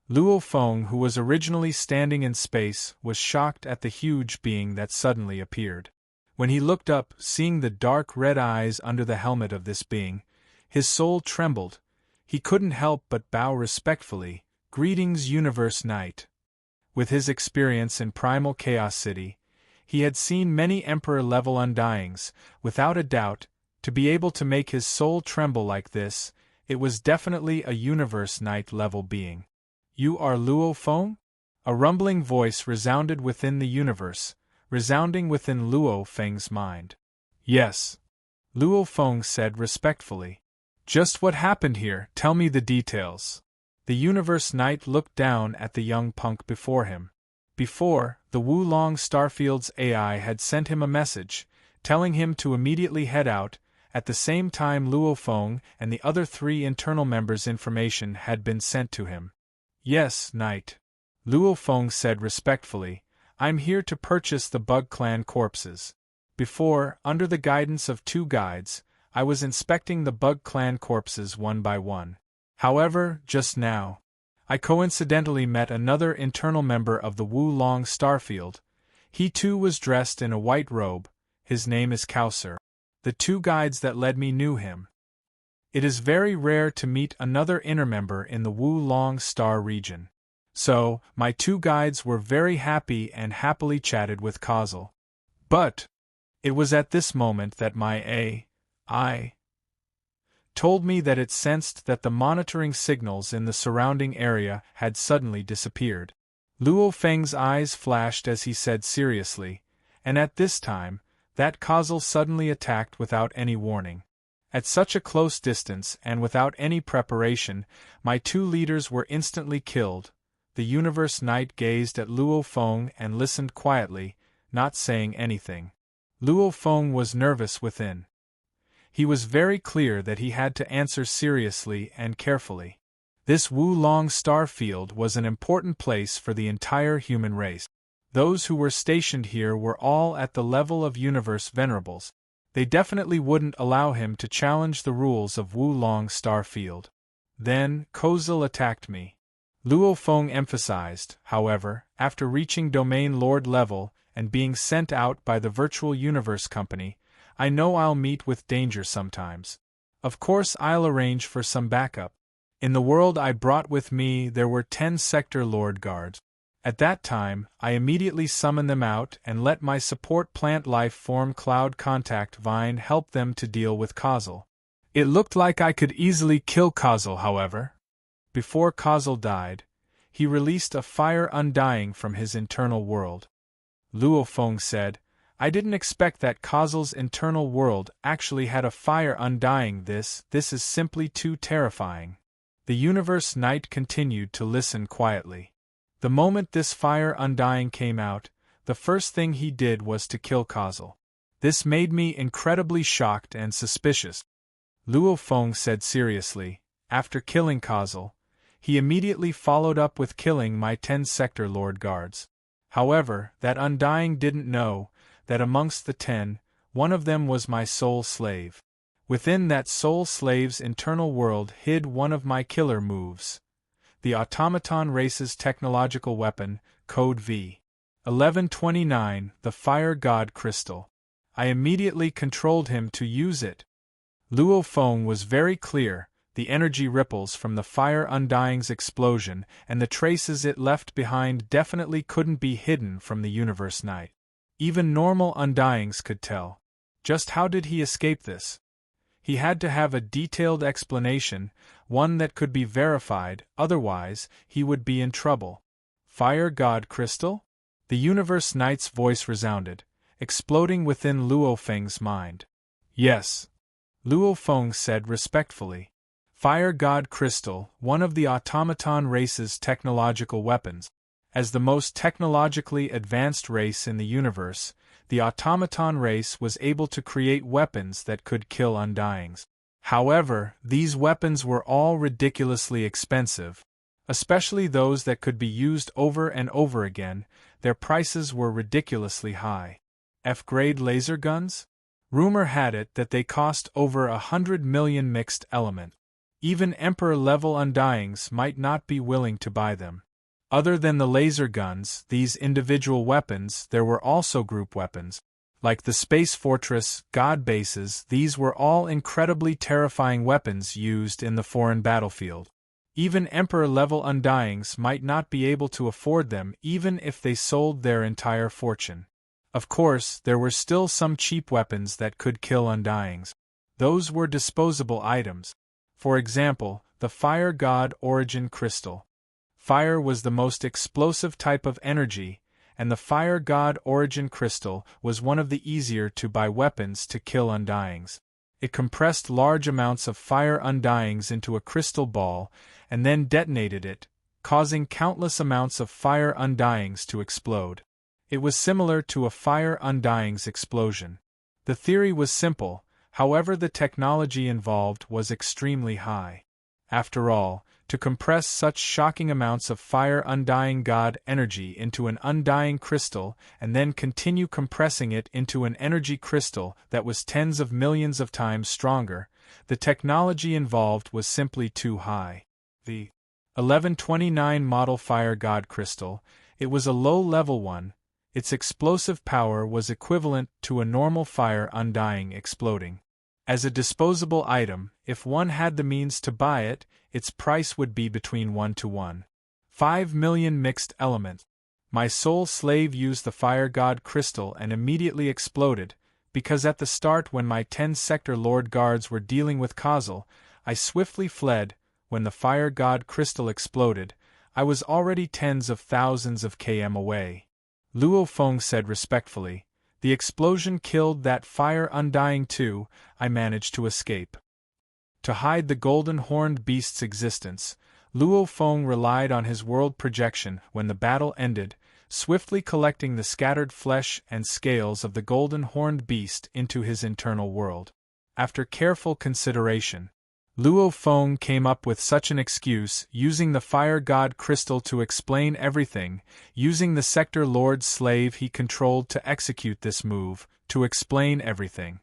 Luo Feng, who was originally standing in space, was shocked at the huge being that suddenly appeared. When he looked up, seeing the dark red eyes under the helmet of this being, his soul trembled. He couldn't help but bow respectfully. "Greetings, Universe Knight." With his experience in Primal Chaos City, he had seen many Emperor-level Undyings. Without a doubt, to be able to make his soul tremble like this, it was definitely a Universe Knight-level being. "You are Luo Feng?" A rumbling voice resounded within the universe, resounding within Luo Feng's mind. "Yes," Luo Feng said respectfully. "Just what happened here? Tell me the details." The Universe Knight looked down at the young punk before him. Before, the Wulong Starfield's AI had sent him a message, telling him to immediately head out, At the same time, Luo Feng and the other 3 internal members' information had been sent to him. Yes, Knight. Luo Feng said respectfully, I'm here to purchase the Bug Clan corpses. Before, under the guidance of 2 guides, I was inspecting the Bug Clan corpses one by one. However, just now, I coincidentally met another internal member of the Wu Long Starfield. He too was dressed in a white robe. His name is Kauser. The 2 guides that led me knew him. It is very rare to meet another inner member in the Wu Long Star region. So, my 2 guides were very happy and happily chatted with Kazel. But it was at this moment that my AI told me that it sensed that the monitoring signals in the surrounding area had suddenly disappeared. Luo Feng's eyes flashed as he said seriously, and at this time, that Kazel suddenly attacked without any warning. At such a close distance and without any preparation, my 2 leaders were instantly killed. The Universe Knight gazed at Luo Feng and listened quietly, not saying anything. Luo Feng was nervous within. He was very clear that he had to answer seriously and carefully. This Wu Long Star Field was an important place for the entire human race. Those who were stationed here were all at the level of Universe Venerables. They definitely wouldn't allow him to challenge the rules of Wu Long Star Field. Then, Kazel attacked me. Luo Feng emphasized, however, after reaching Domain Lord level and being sent out by the Virtual Universe Company, I know I'll meet with danger sometimes. Of course I'll arrange for some backup. In the world I brought with me there were 10 Sector Lord guards. At that time, I immediately summoned them out and let my support plant life form Cloud Contact Vine help them to deal with Kazel. It looked like I could easily kill Kazel, however. Before Kazel died, he released a fire undying from his internal world. Luo Feng said, I didn't expect that Kazel's internal world actually had a fire undying. This is simply too terrifying. The Universe Knight continued to listen quietly. The moment this fire undying came out, the first thing he did was to kill Kazel. This made me incredibly shocked and suspicious. Luo Feng said seriously, after killing Kazel, he immediately followed up with killing my 10 Sector Lord guards. However, that undying didn't know that amongst the 10, one of them was my soul slave. Within that soul slave's internal world hid one of my killer moves. The automaton race's technological weapon, Code V. 1129, the Fire God Crystal. I immediately controlled him to use it. Luo Feng was very clear, the energy ripples from the fire undying's explosion and the traces it left behind definitely couldn't be hidden from the Universe Knight. Even normal undyings could tell. Just how did he escape this? He had to have a detailed explanation, one that could be verified, otherwise, he would be in trouble. Fire God Crystal? The Universe Knight's voice resounded, exploding within Luo Feng's mind. Yes. Luo Feng said respectfully. Fire God Crystal, one of the automaton race's technological weapons. As the most technologically advanced race in the universe, the automaton race was able to create weapons that could kill undyings. However, these weapons were all ridiculously expensive. Especially those that could be used over and over again, their prices were ridiculously high. F-grade laser guns? Rumor had it that they cost over 100 million mixed element. Even Emperor-level undyings might not be willing to buy them. Other than the laser guns, these individual weapons, there were also group weapons. Like the Space Fortress, God bases, these were all incredibly terrifying weapons used in the foreign battlefield. Even Emperor-level undyings might not be able to afford them even if they sold their entire fortune. Of course, there were still some cheap weapons that could kill undyings. Those were disposable items. For example, the Fire God Origin Crystal. Fire was the most explosive type of energy, and the Fire God Origin Crystal was one of the easier-to-buy weapons to kill undyings. It compressed large amounts of fire undyings into a crystal ball and then detonated it, causing countless amounts of fire undyings to explode. It was similar to a fire undyings explosion. The theory was simple, However, the technology involved was extremely high. After all, to compress such shocking amounts of fire undying God energy into an undying crystal and then continue compressing it into an energy crystal that was tens of millions of times stronger, the technology involved was simply too high. The 1129 model fire God crystal, it was a low-level one. Its explosive power was equivalent to a normal fire undying exploding. As a disposable item, if one had the means to buy it, its price would be between 1 to 1.5 million mixed elements. My soul slave used the fire god crystal and immediately exploded, because at the start when my 10-sector lord guards were dealing with Kazel, I swiftly fled. When the fire god crystal exploded, I was already tens of thousands of km away. Luo Feng said respectfully, "The explosion killed that fire undying too. I managed to escape." To hide the golden horned beast's existence, Luo Feng relied on his world projection when the battle ended, swiftly collecting the scattered flesh and scales of the golden horned beast into his internal world. After careful consideration, Luo Feng came up with such an excuse, using the fire god crystal to explain everything, using the sector lord's slave he controlled to execute this move, to explain everything.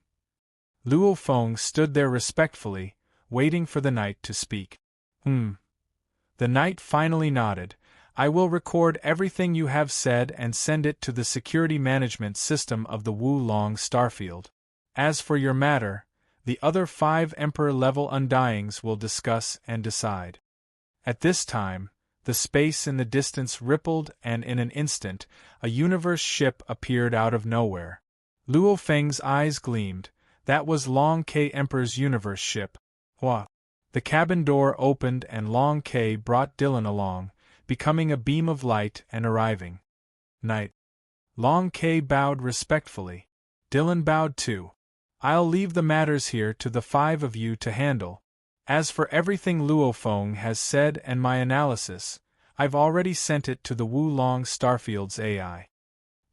Luo Feng stood there respectfully, waiting for the knight to speak. The knight finally nodded. "I will record everything you have said and send it to the security management system of the Wulong Starfield. As for your matter, the other 5 Emperor-level Undyings will discuss and decide." At this time, the space in the distance rippled and in an instant, a universe ship appeared out of nowhere. Luo Feng's eyes gleamed. That was Long K Emperor's universe ship. Hua! The cabin door opened and Long K brought Dylan along, becoming a beam of light and arriving. "Knight." Long K bowed respectfully. Dylan bowed too. "I'll leave the matters here to the 5 of you to handle. As for everything Luo Feng has said and my analysis, I've already sent it to the Wulong Starfield's AI."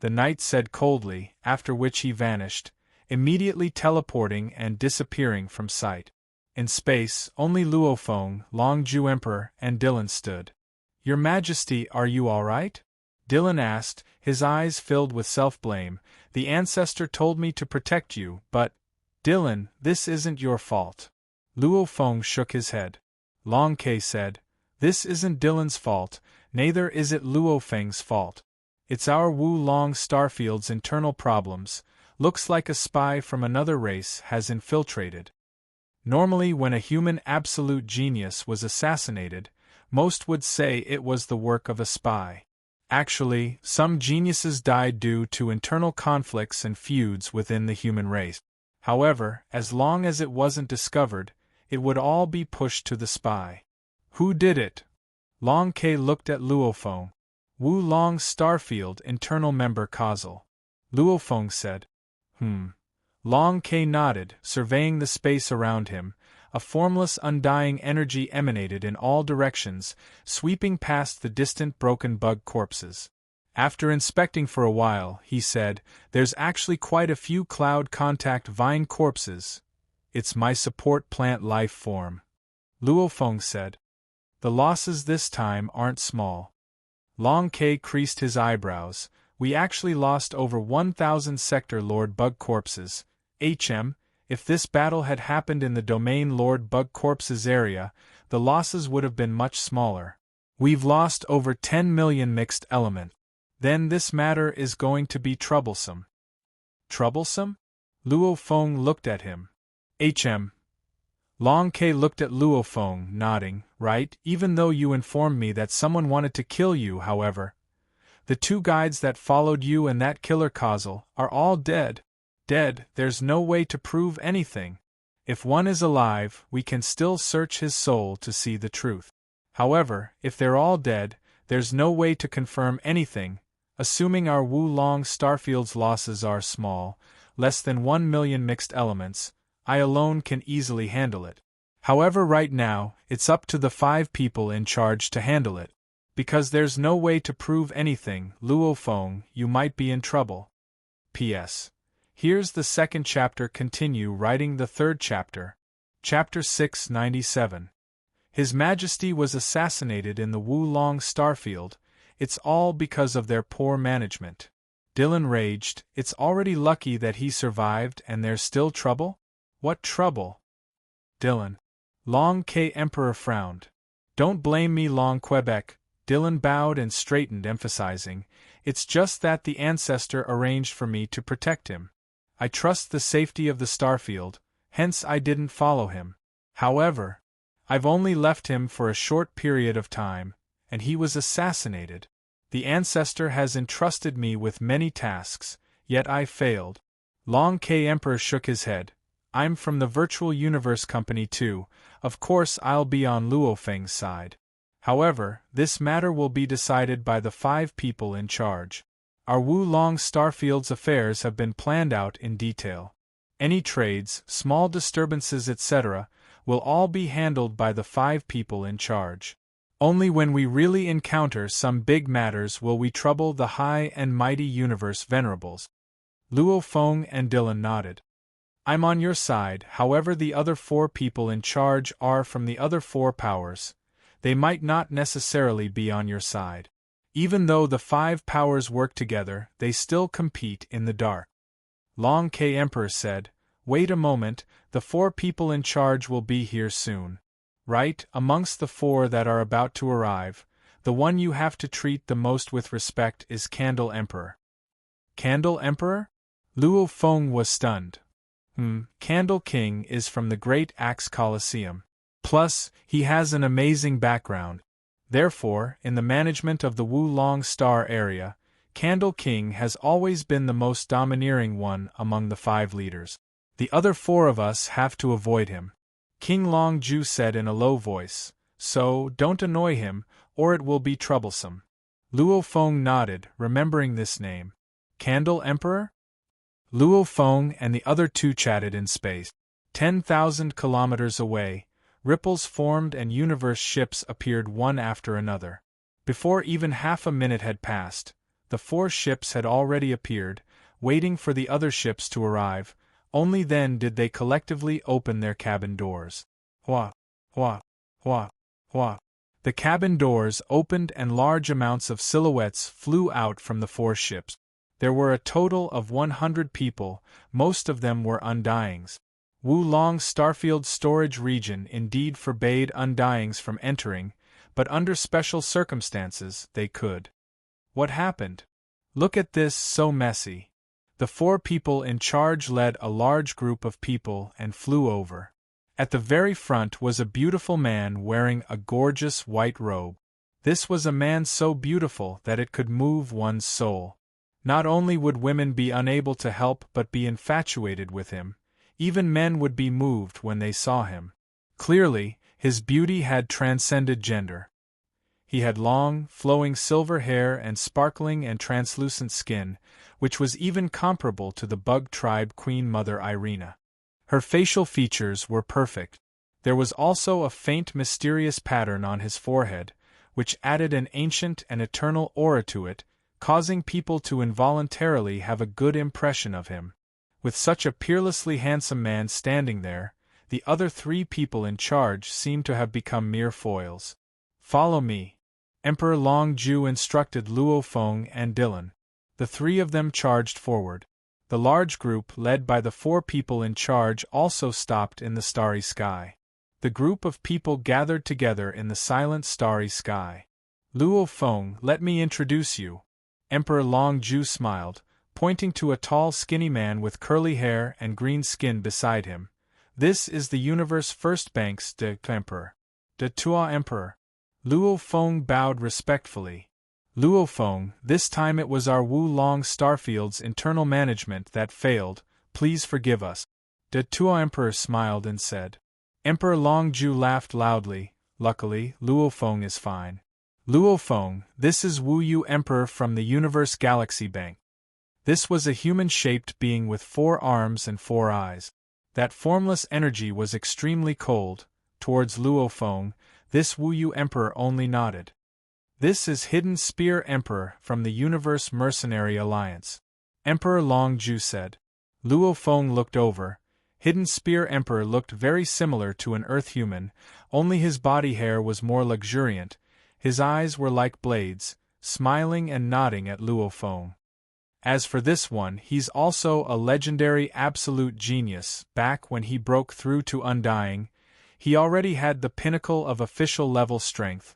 The knight said coldly, after which he vanished, immediately teleporting and disappearing from sight. In space, only Luo Feng, Long Ju Emperor, and Dylan stood. "Your Majesty, are you all right?" Dylan asked, his eyes filled with self-blame. "The ancestor told me to protect you, but, Dylan, this isn't your fault." Luo Feng shook his head. Long K said, "This isn't Dylan's fault, neither is it Luo Feng's fault. It's our Wulong Starfield's internal problems. Looks like a spy from another race has infiltrated." Normally, when a human absolute genius was assassinated, most would say it was the work of a spy. Actually, some geniuses died due to internal conflicts and feuds within the human race. However, as long as it wasn't discovered, it would all be pushed to the spy. Who did it? Long K looked at Luo Feng. Wulong Starfield internal member Kazel. Luo Feng said. Long K nodded, surveying the space around him. A formless undying energy emanated in all directions, sweeping past the distant broken bug corpses. After inspecting for a while, he said, "There's actually quite a few cloud contact vine corpses. It's my support plant life form." Luo Feng said. "The losses this time aren't small." Long K creased his eyebrows. "We actually lost over 1,000 Sector Lord Bug corpses. If this battle had happened in the Domain Lord Bug Corpses area, the losses would have been much smaller. We've lost over 10 million mixed element. Then this matter is going to be troublesome." "Troublesome?" Luo Feng looked at him. Long K looked at Luo Feng, nodding. "Right, even though you informed me that someone wanted to kill you, however. The 2 guides that followed you and that killer Kazel are all dead. There's no way to prove anything. If one is alive, we can still search his soul to see the truth. However, if they're all dead, there's no way to confirm anything. Assuming our Wulong Starfield's losses are small, less than 1 million mixed elements, I alone can easily handle it. However, right now, it's up to the 5 people in charge to handle it. Because there's no way to prove anything, Luo Feng, you might be in trouble. P.S. Here's the second chapter. Continue writing the third chapter. Chapter 697. His Majesty was assassinated in the Wulong starfield. It's all because of their poor management. Dylan raged. It's already lucky that he survived and there's still trouble? What trouble? Dylan. Long K. Emperor frowned. Don't blame me, Long Quebec. Dylan bowed and straightened, emphasizing, it's just that the ancestor arranged for me to protect him. I trust the safety of the starfield, hence I didn't follow him. However, I've only left him for a short period of time, and he was assassinated. The ancestor has entrusted me with many tasks, yet I failed. Long K. Emperor shook his head. I'm from the Virtual Universe Company too, of course I'll be on Luo Feng's side. However, this matter will be decided by the 5 people in charge. Our Wulong Starfield's affairs have been planned out in detail. Any trades, small disturbances etc., will all be handled by the 5 people in charge. Only when we really encounter some big matters will we trouble the high and mighty universe venerables. Luo Feng and Dylan nodded. I'm on your side, however the other 4 people in charge are from the other 4 powers. They might not necessarily be on your side. Even though the 5 powers work together, they still compete in the dark. Long K. Emperor said, wait a moment, the 4 people in charge will be here soon. Right, amongst the 4 that are about to arrive, the one you have to treat the most with respect is Candle Emperor. Candle Emperor? Luo Feng was stunned. Candle King is from the Great Axe Colosseum. Plus, he has an amazing background. Therefore, in the management of the Wulong Star area, Candle King has always been the most domineering one among the 5 leaders. The other 4 of us have to avoid him. King Long Ju said in a low voice, so don't annoy him, or it will be troublesome. Luo Feng nodded, remembering this name. Candle Emperor? Luo Feng and the other 2 chatted in space. 10,000 kilometers away, ripples formed and universe ships appeared one after another. Before even half a minute had passed, the 4 ships had already appeared, waiting for the other ships to arrive. Only then did they collectively open their cabin doors. Hua, hua, hua, hua. The cabin doors opened and large amounts of silhouettes flew out from the 4 ships. There were a total of 100 people, most of them were undyings. Wulong Starfield storage region indeed forbade undyings from entering, but under special circumstances they could. What happened? Look at this, so messy. The 4 people in charge led a large group of people and flew over. At the very front was a beautiful man wearing a gorgeous white robe. This was a man so beautiful that it could move one's soul. Not only would women be unable to help but be infatuated with him, even men would be moved when they saw him. Clearly, his beauty had transcended gender. He had long, flowing silver hair and sparkling and translucent skin, which was even comparable to the bug tribe Queen Mother Irina. Her facial features were perfect. There was also a faint mysterious pattern on his forehead, which added an ancient and eternal aura to it, causing people to involuntarily have a good impression of him. With such a peerlessly handsome man standing there, the other 3 people in charge seemed to have become mere foils. Follow me. Emperor Long Ju instructed Luo Feng and Dylan. The 3 of them charged forward. The large group led by the 4 people in charge also stopped in the starry sky. The group of people gathered together in the silent starry sky. Luo Feng, let me introduce you. Emperor Long Ju smiled, pointing to a tall skinny man with curly hair and green skin beside him. This is the universe first Banks de Emperor. De Tua Emperor. Luo Feng bowed respectfully. Luo Feng, this time it was our Wulong Starfield's internal management that failed, please forgive us. De Tua Emperor smiled and said. Emperor Long Ju laughed loudly, luckily, Luo Feng is fine. Luo Feng, this is Wu Yu Emperor from the Universe Galaxy Bank. This was a human-shaped being with 4 arms and 4 eyes. That formless energy was extremely cold. Towards Luo Feng, this Wu Yu Emperor only nodded. This is Hidden Spear Emperor from the Universe Mercenary Alliance. Emperor Long Ju said. Luo Feng looked over. Hidden Spear Emperor looked very similar to an Earth human, only his body hair was more luxuriant. His eyes were like blades, smiling and nodding at Luo Feng. As for this one, he's also a legendary absolute genius. Back when he broke through to Undying, he already had the pinnacle of official level strength.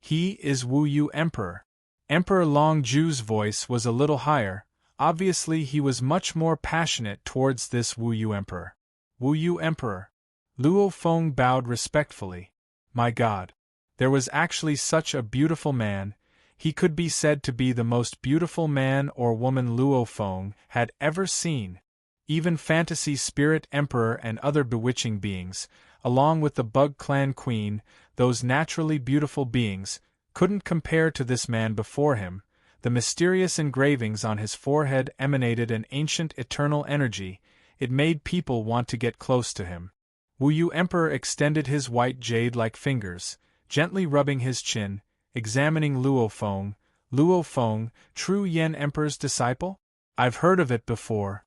He is Wu Yu Emperor. Emperor Long Ju's voice was a little higher. Obviously he was much more passionate towards this Wu Yu Emperor. Wu Yu Emperor. Luo Feng bowed respectfully. My God. There was actually such a beautiful man. He could be said to be the most beautiful man or woman Luo Feng had ever seen. Even Fantasy Spirit Emperor and other bewitching beings, along with the Bug Clan Queen, those naturally beautiful beings, couldn't compare to this man before him. The mysterious engravings on his forehead emanated an ancient eternal energy. It made people want to get close to him. Wu Yu Emperor extended his white jade-like fingers, gently rubbing his chin, examining Luo Feng. Luo Feng, true Yen Emperor's disciple? I've heard of it before.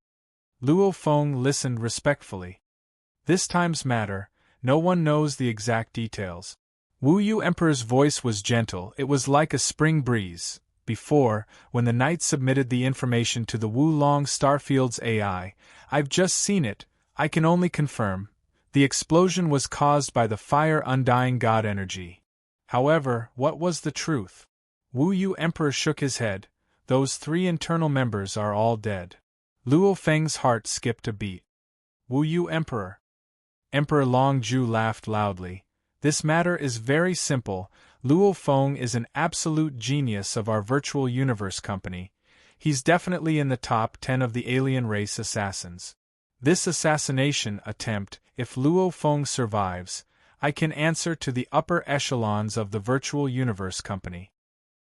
Luo Feng listened respectfully. This time's matter, no one knows the exact details. Wu Yu Emperor's voice was gentle, it was like a spring breeze. Before, when the knight submitted the information to the Wulong Starfield's AI, I've just seen it, I can only confirm. The explosion was caused by the fire undying god energy. However, what was the truth? Wu Yu Emperor shook his head. Those 3 internal members are all dead. Luo Feng's heart skipped a beat. Wu Yu Emperor. Emperor Long Ju laughed loudly. This matter is very simple. Luo Feng is an absolute genius of our virtual universe company. He's definitely in the top 10 of the alien race assassins. This assassination attempt, if Luo Feng survives, I can answer to the upper echelons of the virtual universe company.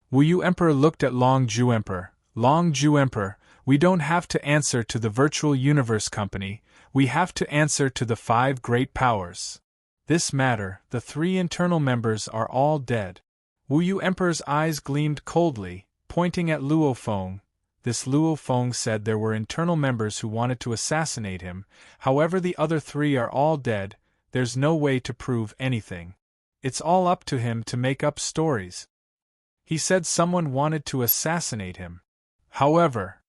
Wu Yu Emperor looked at Long Ju Emperor. Long Ju Emperor, we don't have to answer to the virtual universe company, we have to answer to the 5 great powers. This matter, the 3 internal members are all dead. Wu Yu Emperor's eyes gleamed coldly, pointing at Luo Feng. This Luo Feng said there were internal members who wanted to assassinate him, however the other 3 are all dead, there's no way to prove anything. It's all up to him to make up stories. He said someone wanted to assassinate him. However,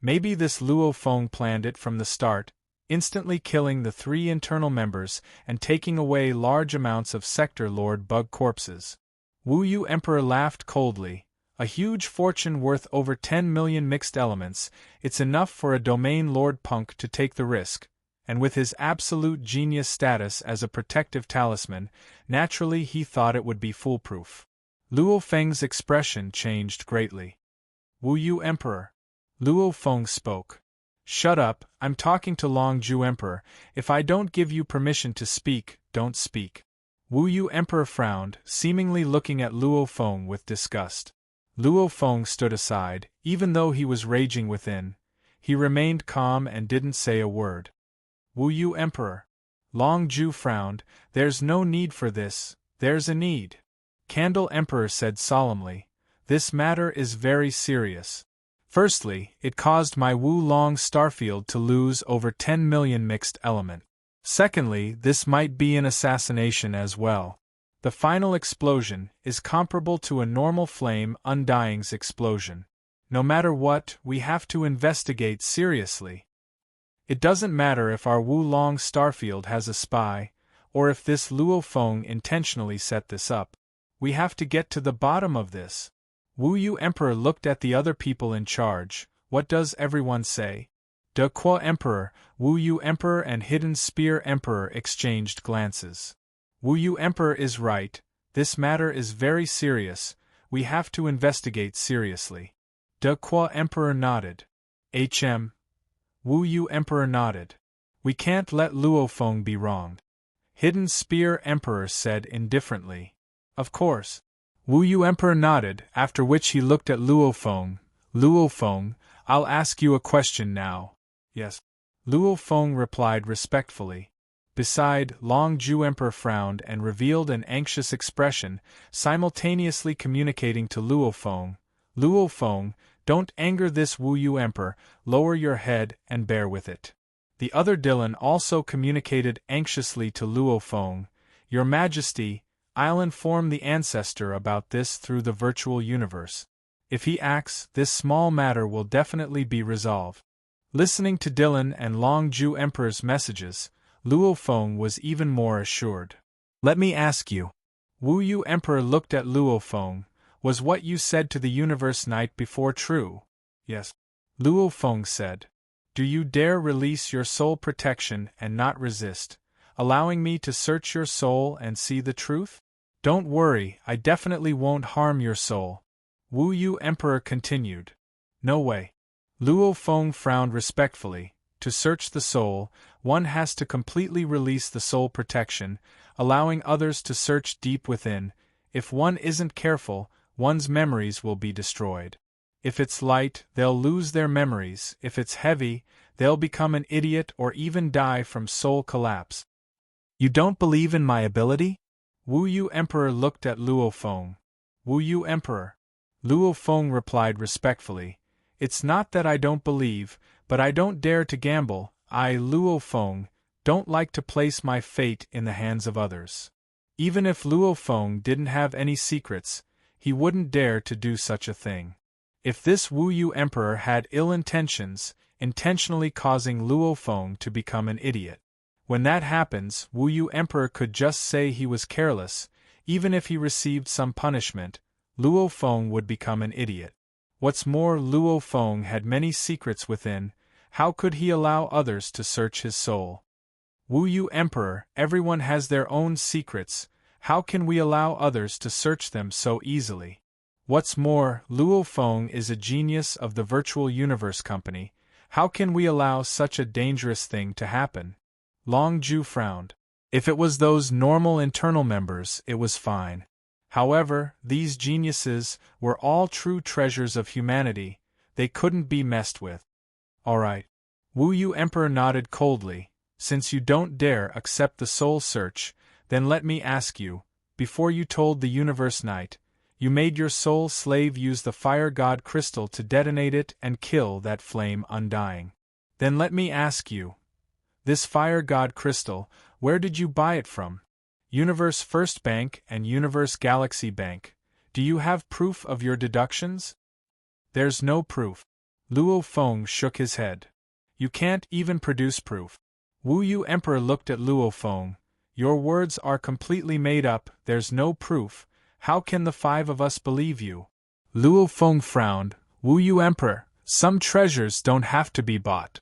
maybe this Luo Feng planned it from the start, instantly killing the 3 internal members and taking away large amounts of Sector Lord Bug corpses. Wu Yu Emperor laughed coldly. A huge fortune worth over 10 million mixed elements, it's enough for a Domain Lord Punk to take the risk, and with his absolute genius status as a protective talisman, naturally he thought it would be foolproof. Luo Feng's expression changed greatly. Wu Yu Emperor. Luo Feng spoke. Shut up, I'm talking to Long Ju Emperor. If I don't give you permission to speak, don't speak. Wu Yu Emperor frowned, seemingly looking at Luo Feng with disgust. Luo Feng stood aside, even though he was raging within. He remained calm and didn't say a word. Wu Yu Emperor. Long Ju frowned. There's no need for this, there's a need. Candle Emperor said solemnly. This matter is very serious. Firstly, it caused my Wulong Starfield to lose over 10 million mixed element. Secondly, this might be an assassination as well. The final explosion is comparable to a normal flame undying's explosion. No matter what, we have to investigate seriously. It doesn't matter if our Wulong Starfield has a spy, or if this Luo Feng intentionally set this up. We have to get to the bottom of this. Wu Yu Emperor looked at the other people in charge. What does everyone say? De Qua Emperor, Wu Yu Emperor and Hidden Spear Emperor exchanged glances. Wu Yu Emperor is right, this matter is very serious, we have to investigate seriously. De Qua Emperor nodded. HM. Wu Yu Emperor nodded. We can't let Luo Feng be wronged. Hidden Spear Emperor said indifferently. Of course. Wu Yu Emperor nodded, after which he looked at Luo Feng. Luo Feng, I'll ask you a question now. Yes. Luo Feng replied respectfully. Beside, Long Ju Emperor frowned and revealed an anxious expression, simultaneously communicating to Luo Feng. Luo Feng, Don't anger this Wu Yu Emperor, lower your head and bear with it. The other Dylan also communicated anxiously to Luo Feng, Your Majesty, I'll inform the ancestor about this through the virtual universe. If he acts, this small matter will definitely be resolved. Listening to Dylan and Long Ju Emperor's messages, Luo Feng was even more assured. Let me ask you. Wu Yu Emperor looked at Luo Feng. Was what you said to the universe night before true? Yes. Luo Feng said. Do you dare release your soul protection and not resist, allowing me to search your soul and see the truth? Don't worry, I definitely won't harm your soul. Wu Yu Emperor continued. No way. Luo Feng frowned respectfully. To search the soul, one has to completely release the soul protection, allowing others to search deep within. If one isn't careful, one's memories will be destroyed. If it's light, they'll lose their memories. If it's heavy, they'll become an idiot or even die from soul collapse. You don't believe in my ability? Wu Yu Emperor looked at Luo Feng. Wu Yu Emperor. Luo Feng replied respectfully. It's not that I don't believe, but I don't dare to gamble. I, Luo Feng, don't like to place my fate in the hands of others. Even if Luo Feng didn't have any secrets, he wouldn't dare to do such a thing. If this Wu Yu Emperor had ill intentions, intentionally causing Luo Feng to become an idiot. When that happens, Wu Yu Emperor could just say he was careless. Even if he received some punishment, Luo Feng would become an idiot. What's more, Luo Feng had many secrets within. How could he allow others to search his soul? Wu Yu Emperor, everyone has their own secrets. How can we allow others to search them so easily? What's more, Luo Feng is a genius of the Virtual Universe Company. How can we allow such a dangerous thing to happen? Long Ju frowned. If it was those normal internal members, it was fine. However, these geniuses were all true treasures of humanity. They couldn't be messed with. All right. Wu Yu Emperor nodded coldly. Since you don't dare accept the soul search, then let me ask you, before you told the Universe Knight, you made your soul slave use the fire god crystal to detonate it and kill that flame undying. Then let me ask you, this fire god crystal, where did you buy it from? Universe First Bank and Universe Galaxy Bank. Do you have proof of your deductions? There's no proof. Luo Feng shook his head. You can't even produce proof. Wu Yu Emperor looked at Luo Feng. Your words are completely made up, there's no proof. How can the five of us believe you? Luo Feng frowned. Wu Yu Emperor, some treasures don't have to be bought.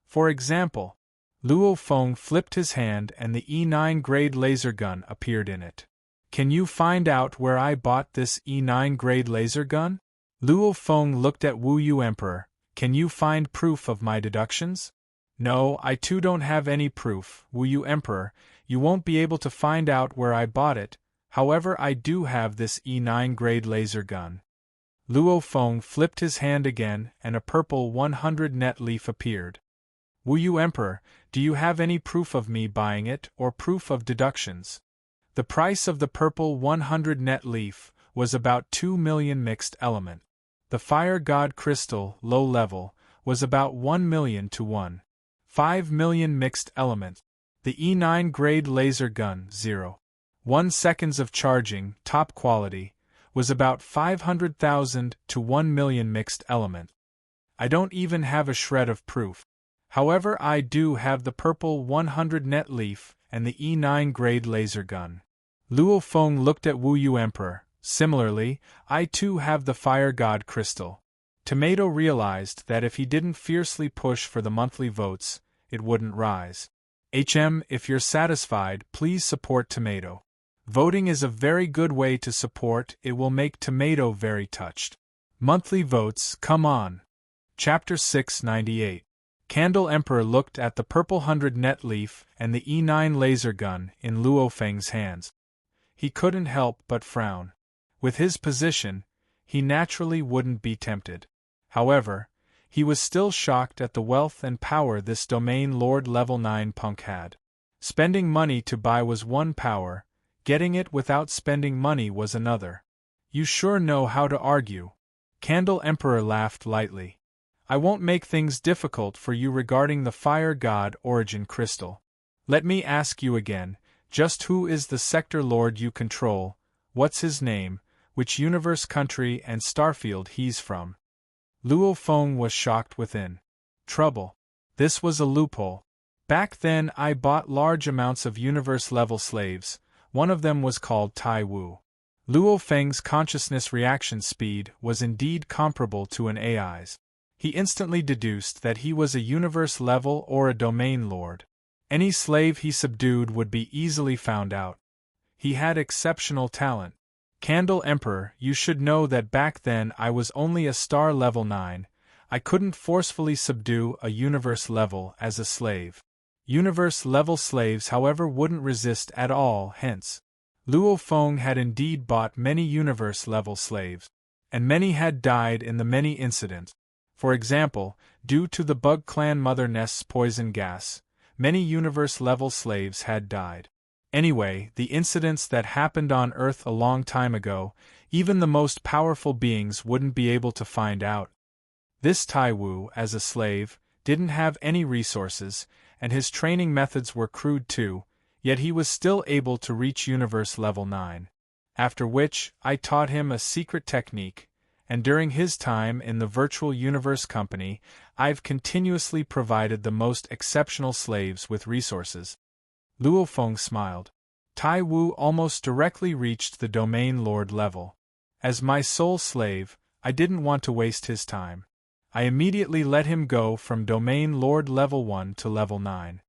For example, Luo Feng flipped his hand and the E9 grade laser gun appeared in it. Can you find out where I bought this E9 grade laser gun? Luo Feng looked at Wu Yu Emperor. Can you find proof of my deductions? No, I too don't have any proof, Wu Yu Emperor. You won't be able to find out where I bought it. However, I do have this E9 grade laser gun. Luo Feng flipped his hand again and a purple 100 net leaf appeared. Wu Yu Emperor, do you have any proof of me buying it or proof of deductions? The price of the purple 100 net leaf was about 2 million mixed element. The fire god crystal, low level, was about 1 million to 1.5 million mixed element. The E9 grade laser gun 0.1 seconds of charging, top quality, was about 500,000 to 1 million mixed element. I don't even have a shred of proof. However, I do have the purple 100 net leaf and the E9 grade laser gun. Luo Feng looked at Wu Yu Emperor. Similarly, I too have the fire god crystal. Tomato realized that if he didn't fiercely push for the monthly votes, it wouldn't rise. If you're satisfied, please support Tomato. Voting is a very good way to support, it will make Tomato very touched. Monthly votes, come on. Chapter 698. Candle Emperor looked at the purple 100 net leaf and the E9 laser gun in Luo Feng's hands. He couldn't help but frown. With his position, he naturally wouldn't be tempted. However, he was still shocked at the wealth and power this domain lord level 9 punk had. Spending money to buy was one power, getting it without spending money was another. You sure know how to argue. Candle Emperor laughed lightly. I won't make things difficult for you regarding the fire god origin crystal. Let me ask you again, just who is the sector lord you control, what's his name, which universe, country, and starfield he's from? Luo Feng was shocked within. Trouble. This was a loophole. Back then I bought large amounts of universe-level slaves. One of them was called Tai Wu. Luo Feng's consciousness reaction speed was indeed comparable to an AI's. He instantly deduced that he was a universe level or a domain lord. Any slave he subdued would be easily found out. He had exceptional talent. Candle Emperor, you should know that back then I was only a star level 9. I couldn't forcefully subdue a universe level as a slave. Universe level slaves, however, wouldn't resist at all, hence. Luo Feng had indeed bought many universe level slaves, and many had died in the many incidents. For example, due to the Bug Clan Mother Nest's poison gas, many universe-level slaves had died. Anyway, the incidents that happened on Earth a long time ago, even the most powerful beings wouldn't be able to find out. This Tai Wu, as a slave, didn't have any resources, and his training methods were crude too, yet he was still able to reach universe level 9. After which, I taught him a secret technique, and during his time in the Virtual Universe Company, I've continuously provided the most exceptional slaves with resources. Luo Feng smiled. Tai Wu almost directly reached the Domain Lord level. As my sole slave, I didn't want to waste his time. I immediately let him go from Domain Lord level 1 to level 9.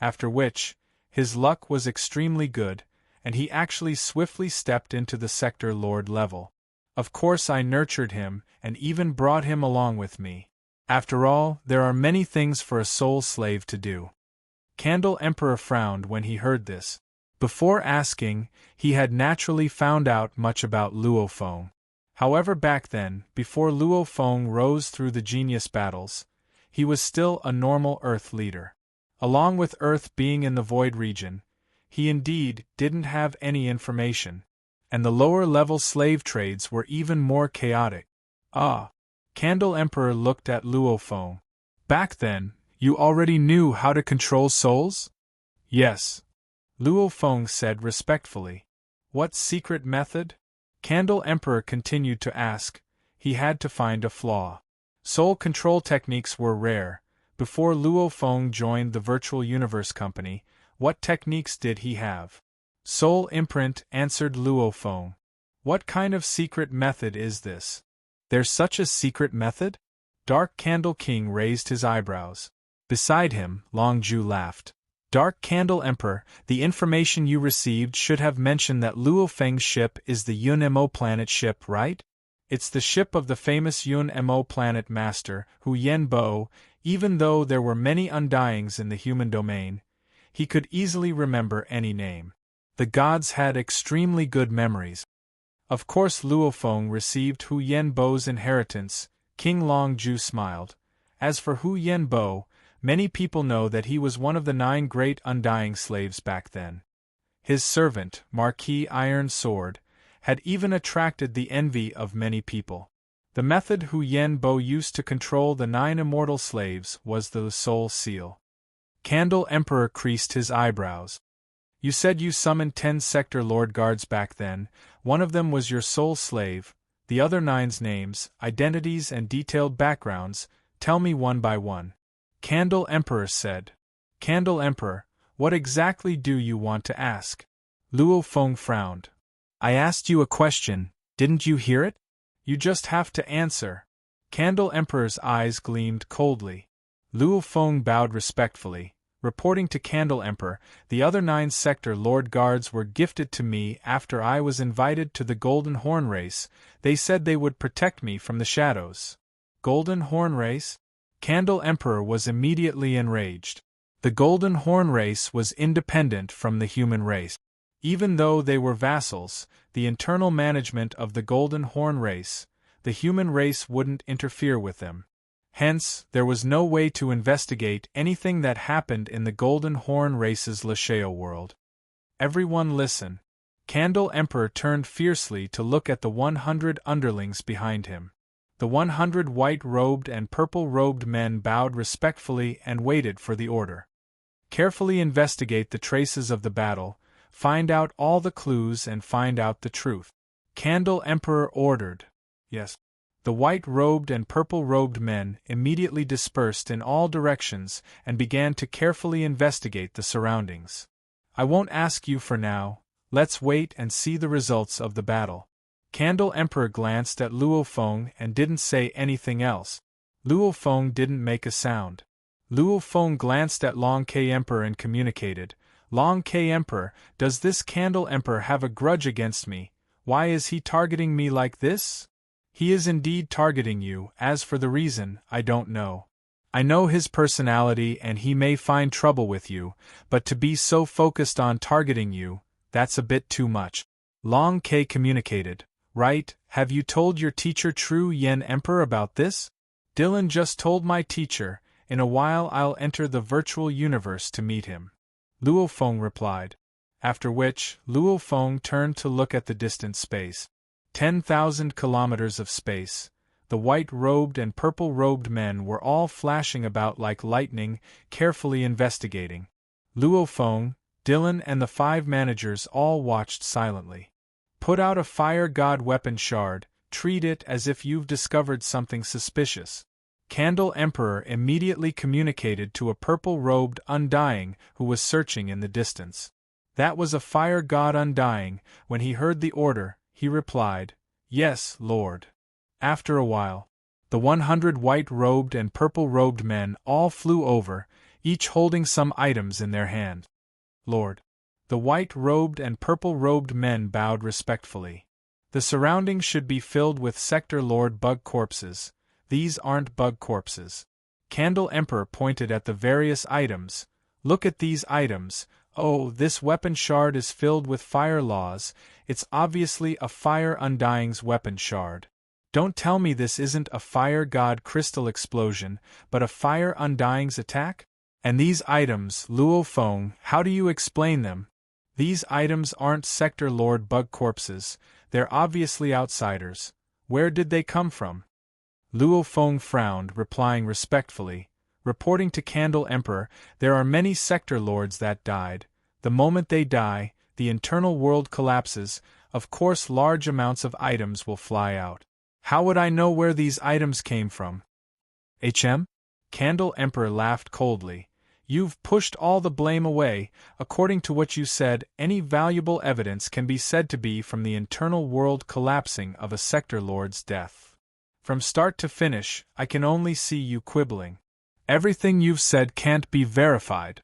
After which, his luck was extremely good, and he actually swiftly stepped into the Sector Lord level. Of course I nurtured him, and even brought him along with me. After all, there are many things for a soul slave to do. Candle Emperor frowned when he heard this. Before asking, he had naturally found out much about Luo Feng. However, back then, before Luo Feng rose through the genius battles, he was still a normal Earth leader. Along with Earth being in the Void region, he indeed didn't have any information. And the lower-level slave trades were even more chaotic. Ah! Candle Emperor looked at Luo Feng. Back then, you already knew how to control souls? Yes. Luo Feng said respectfully. What secret method? Candle Emperor continued to ask. He had to find a flaw. Soul control techniques were rare. Before Luo Feng joined the Virtual Universe Company, what techniques did he have? Soul imprint, answered Luo Feng. What kind of secret method is this? There's such a secret method? Dark Candle King raised his eyebrows. Beside him, Long Ju laughed. Dark Candle Emperor, the information you received should have mentioned that Luo Feng's ship is the Yun Mo planet ship, right? It's the ship of the famous Yun Mo planet master, Hu Yenbo. Even though there were many undyings in the human domain, he could easily remember any name. The gods had extremely good memories. Of course Luo Feng received Hu Yenbo's inheritance. King Long Ju smiled. As for Hu Yenbo, many people know that he was one of the 9 great undying slaves back then. His servant, Marquis Iron Sword, had even attracted the envy of many people. The method Hu Yenbo used to control the 9 immortal slaves was the Soul Seal. Candle Emperor creased his eyebrows. You said you summoned 10 Sector Lord Guards back then. One of them was your soul slave. The other 9's names, identities and detailed backgrounds, tell me one by one. Candle Emperor said. Candle Emperor, what exactly do you want to ask? Luo Feng frowned. I asked you a question, didn't you hear it? You just have to answer. Candle Emperor's eyes gleamed coldly. Luo Feng bowed respectfully. Reporting to Candle Emperor, the other 9 Sector Lord Guards were gifted to me after I was invited to the Golden Horn Race. They said they would protect me from the shadows. Golden Horn Race? Candle Emperor was immediately enraged. The Golden Horn Race was independent from the human race. Even though they were vassals, the internal management of the Golden Horn Race, the human race wouldn't interfere with them. Hence, there was no way to investigate anything that happened in the Golden Horn Race's Lasheo world. Everyone listen. Candle Emperor turned fiercely to look at the 100 underlings behind him. The 100 white-robed and purple-robed men bowed respectfully and waited for the order. Carefully investigate the traces of the battle, find out all the clues and find out the truth. Candle Emperor ordered. Yes. The white-robed and purple-robed men immediately dispersed in all directions and began to carefully investigate the surroundings. I won't ask you for now, let's wait and see the results of the battle. Candle Emperor glanced at Luo Feng and didn't say anything else. Luo Feng didn't make a sound. Luo Feng glanced at Long K Emperor and communicated, Long K Emperor, does this Candle Emperor have a grudge against me? Why is he targeting me like this? He is indeed targeting you, as for the reason, I don't know. I know his personality and he may find trouble with you, but to be so focused on targeting you, that's a bit too much. Long K communicated, right, have you told your teacher True Yen Emperor about this? Dylan just told my teacher, in a while I'll enter the virtual universe to meet him. Luo Feng replied. After which, Luo Feng turned to look at the distant space. 10,000 kilometers of space. The white-robed and purple-robed men were all flashing about like lightning, carefully investigating. Luo Feng, Dylan and the 5 managers all watched silently. Put out a fire god weapon shard, treat it as if you've discovered something suspicious. Candle Emperor immediately communicated to a purple-robed Undying who was searching in the distance. That was a fire god Undying. When he heard the order, he replied, Yes, Lord. After a while, the 100 white-robed and purple-robed men all flew over, each holding some items in their hand. Lord. The white-robed and purple-robed men bowed respectfully. The surroundings should be filled with Sector Lord bug corpses. These aren't bug corpses. Candle Emperor pointed at the various items. Look at these items. Oh, this weapon shard is filled with fire laws. It's obviously a fire Undying's weapon shard. Don't tell me this isn't a fire god crystal explosion, but a fire Undying's attack? And these items, Luo Feng, how do you explain them? These items aren't Sector Lord bug corpses, they're obviously outsiders. Where did they come from? Luo Feng frowned, replying respectfully, reporting to Candle Emperor, there are many Sector Lords that died. The moment they die, the internal world collapses, of course large amounts of items will fly out. How would I know where these items came from? Candle Emperor laughed coldly. You've pushed all the blame away. According to what you said, any valuable evidence can be said to be from the internal world collapsing of a Sector Lord's death. From start to finish, I can only see you quibbling. Everything you've said can't be verified.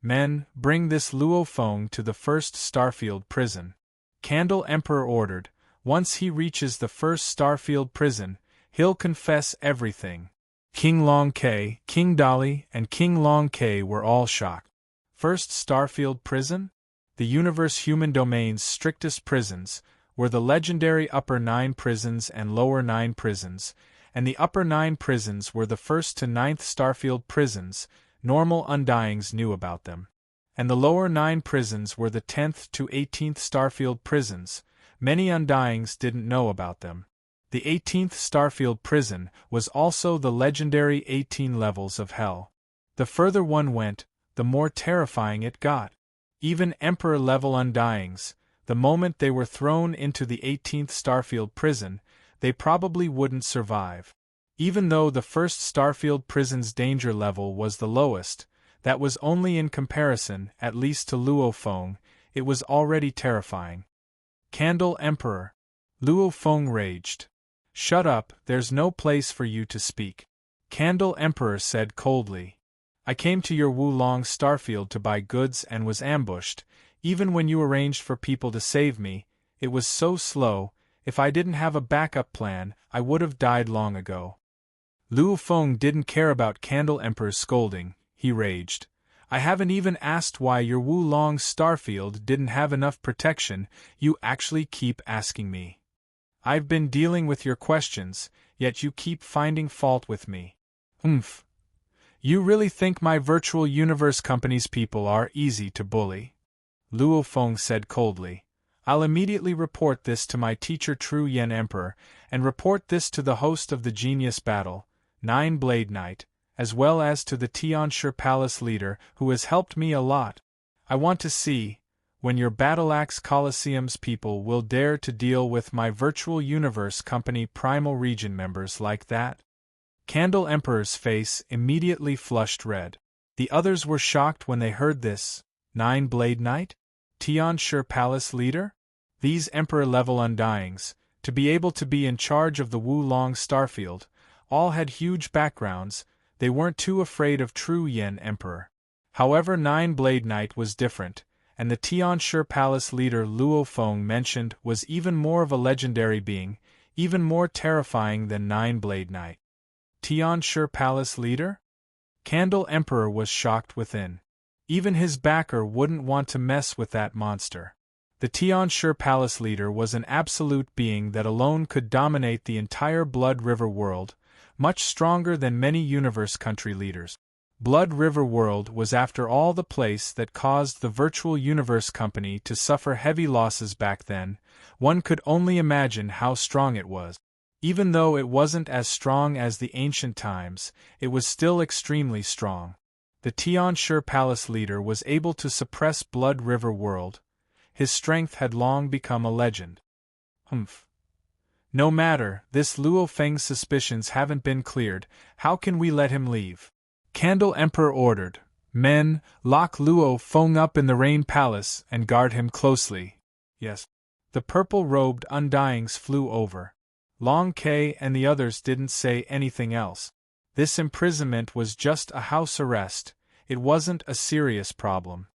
Men, bring this Luo Feng to the first Starfield prison. Candle Emperor ordered. Once he reaches the first Starfield prison, he'll confess everything. King Long K, King Dali, and King Long K were all shocked. First Starfield prison? The universe human domain's strictest prisons were the legendary Upper 9 prisons and Lower 9 prisons, and the Upper 9 prisons were the first to 9th Starfield prisons. Normal Undyings knew about them. And the Lower 9 prisons were the 10th to 18th Starfield prisons. Many Undyings didn't know about them. The 18th Starfield prison was also the legendary 18 levels of hell. The further one went, the more terrifying it got. Even Emperor-level Undyings, the moment they were thrown into the 18th Starfield prison, they probably wouldn't survive. Even though the first Starfield prison's danger level was the lowest, that was only in comparison, at least to Luo Feng, it was already terrifying. Candle Emperor. Luo Feng raged. Shut up, there's no place for you to speak. Candle Emperor said coldly. I came to your Wulong Starfield to buy goods and was ambushed. Even when you arranged for people to save me, it was so slow. If I didn't have a backup plan, I would have died long ago. Luo Feng didn't care about Candle Emperor's scolding. He raged. I haven't even asked why your Wulong Starfield didn't have enough protection. You actually keep asking me. I've been dealing with your questions, yet you keep finding fault with me. You really think my virtual universe company's people are easy to bully? Luo Feng said coldly. I'll immediately report this to my teacher True Yen Emperor, and report this to the host of the Genius Battle, Nine-Blade Knight, as well as to the Tianshi Palace leader who has helped me a lot. I want to see, when your Battleaxe Colosseum's people will dare to deal with my Virtual Universe Company Primal Region members like that. Candle Emperor's face immediately flushed red. The others were shocked when they heard this. Nine-Blade Knight? Tianshi Palace leader? These Emperor-level Undyings, to be able to be in charge of the Wulong Starfield, all had huge backgrounds. They weren't too afraid of True Yen Emperor. However, Nine-Blade Knight was different, and the Tianshi Palace leader Luo Feng mentioned was even more of a legendary being, even more terrifying than Nine-Blade Knight. Tianshi Palace leader? Candle Emperor was shocked within. Even his backer wouldn't want to mess with that monster. The Tianshi Palace leader was an absolute being that alone could dominate the entire Blood River world, much stronger than many universe country leaders. Blood River World was after all the place that caused the Virtual Universe Company to suffer heavy losses back then. One could only imagine how strong it was. Even though it wasn't as strong as the ancient times, it was still extremely strong. The Tianshi Palace leader was able to suppress Blood River World. His strength had long become a legend. Humph. No matter, this Luo Feng's suspicions haven't been cleared. How can we let him leave? Candle Emperor ordered, "Men, lock Luo Feng up in the Rain Palace and guard him closely." Yes. The purple-robed Undyings flew over. Long K and the others didn't say anything else. This imprisonment was just a house arrest. It wasn't a serious problem.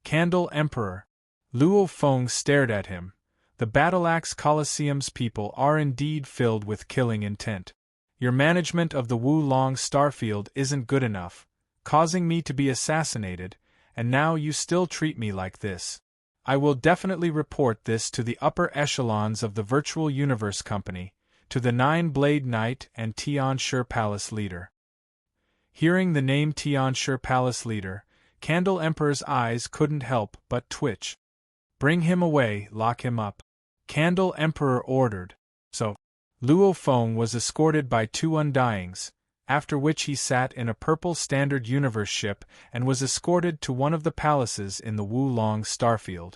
Candle Emperor. Luo Feng stared at him. The Battleaxe Colosseum's people are indeed filled with killing intent. Your management of the Wulong Starfield isn't good enough, causing me to be assassinated, and now you still treat me like this. I will definitely report this to the upper echelons of the Virtual Universe Company, to the Nine-Blade Knight and Tianshi Palace leader. Hearing the name Tianshi Palace leader, Candle Emperor's eyes couldn't help but twitch. Bring him away, lock him up. Candle Emperor ordered. So, Luo Feng was escorted by two Undyings, after which he sat in a purple Standard Universe ship and was escorted to one of the palaces in the Wulong Starfield.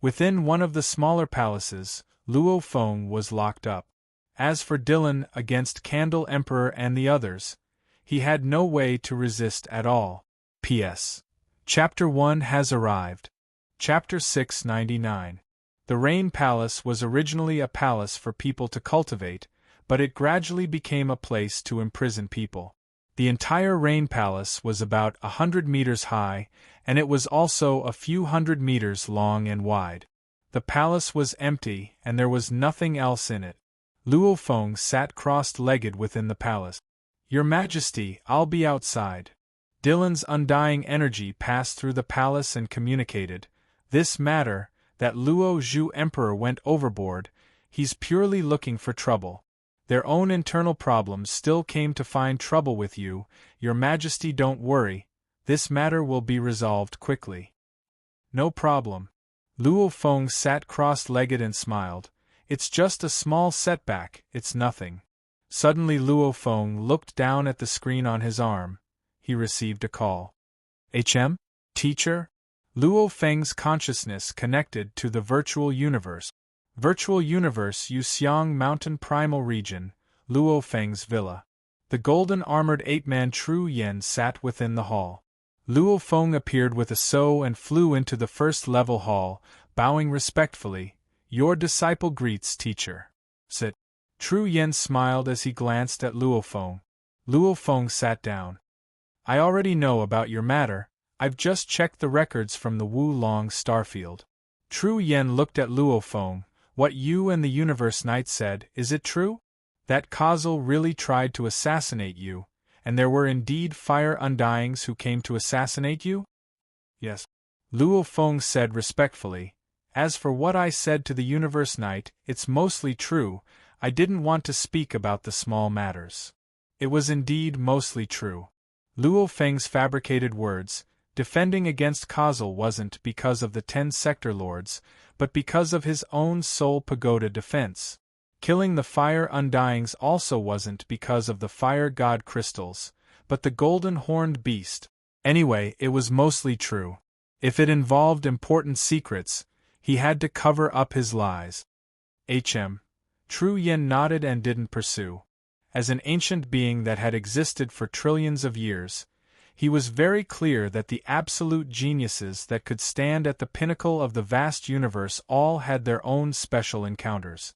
Within one of the smaller palaces, Luo Feng was locked up. As for Dylan against Candle Emperor and the others, he had no way to resist at all. P.S. Chapter 1 has arrived. Chapter 699. The Rain Palace was originally a palace for people to cultivate, but it gradually became a place to imprison people. The entire Rain Palace was about 100 meters high, and it was also a few hundred meters long and wide. The palace was empty, and there was nothing else in it. Luo Feng sat crossed-legged within the palace. "Your Majesty, I'll be outside." Dylan's undying energy passed through the palace and communicated, "This matter, that Luo Zhu Emperor went overboard, he's purely looking for trouble. Their own internal problems still came to find trouble with you, Your Majesty, don't worry, this matter will be resolved quickly." "No problem." Luo Feng sat cross-legged and smiled. "It's just a small setback, it's nothing." Suddenly Luo Feng looked down at the screen on his arm. He received a call. "HM? Teacher?" Luo Feng's consciousness connected to the Virtual Universe. Virtual Universe Yuxiang Mountain Primal Region, Luo Feng's villa. The golden-armored ape-man True Yen sat within the hall. Luo Feng appeared with a so and flew into the first-level hall, bowing respectfully. "Your disciple greets, teacher." "Sit." True Yen smiled as he glanced at Luo Feng. Luo Feng sat down. "I already know about your matter. I've just checked the records from the Wulong Starfield." True Yen looked at Luo Feng. "What you and the Universe Knight said, is it true? That Kazel really tried to assassinate you, and there were indeed Fire Undyings who came to assassinate you?" "Yes." Luo Feng said respectfully. "As for what I said to the Universe Knight, it's mostly true. I didn't want to speak about the small matters." It was indeed mostly true. Luo Feng's fabricated words, defending against Kazel, wasn't because of the 10 sector lords, but because of his own soul pagoda defense. Killing the fire undyings also wasn't because of the fire god crystals, but the golden horned beast. Anyway, it was mostly true. If it involved important secrets, he had to cover up his lies. True Yen nodded and didn't pursue. As an ancient being that had existed for trillions of years, he was very clear that the absolute geniuses that could stand at the pinnacle of the vast universe all had their own special encounters.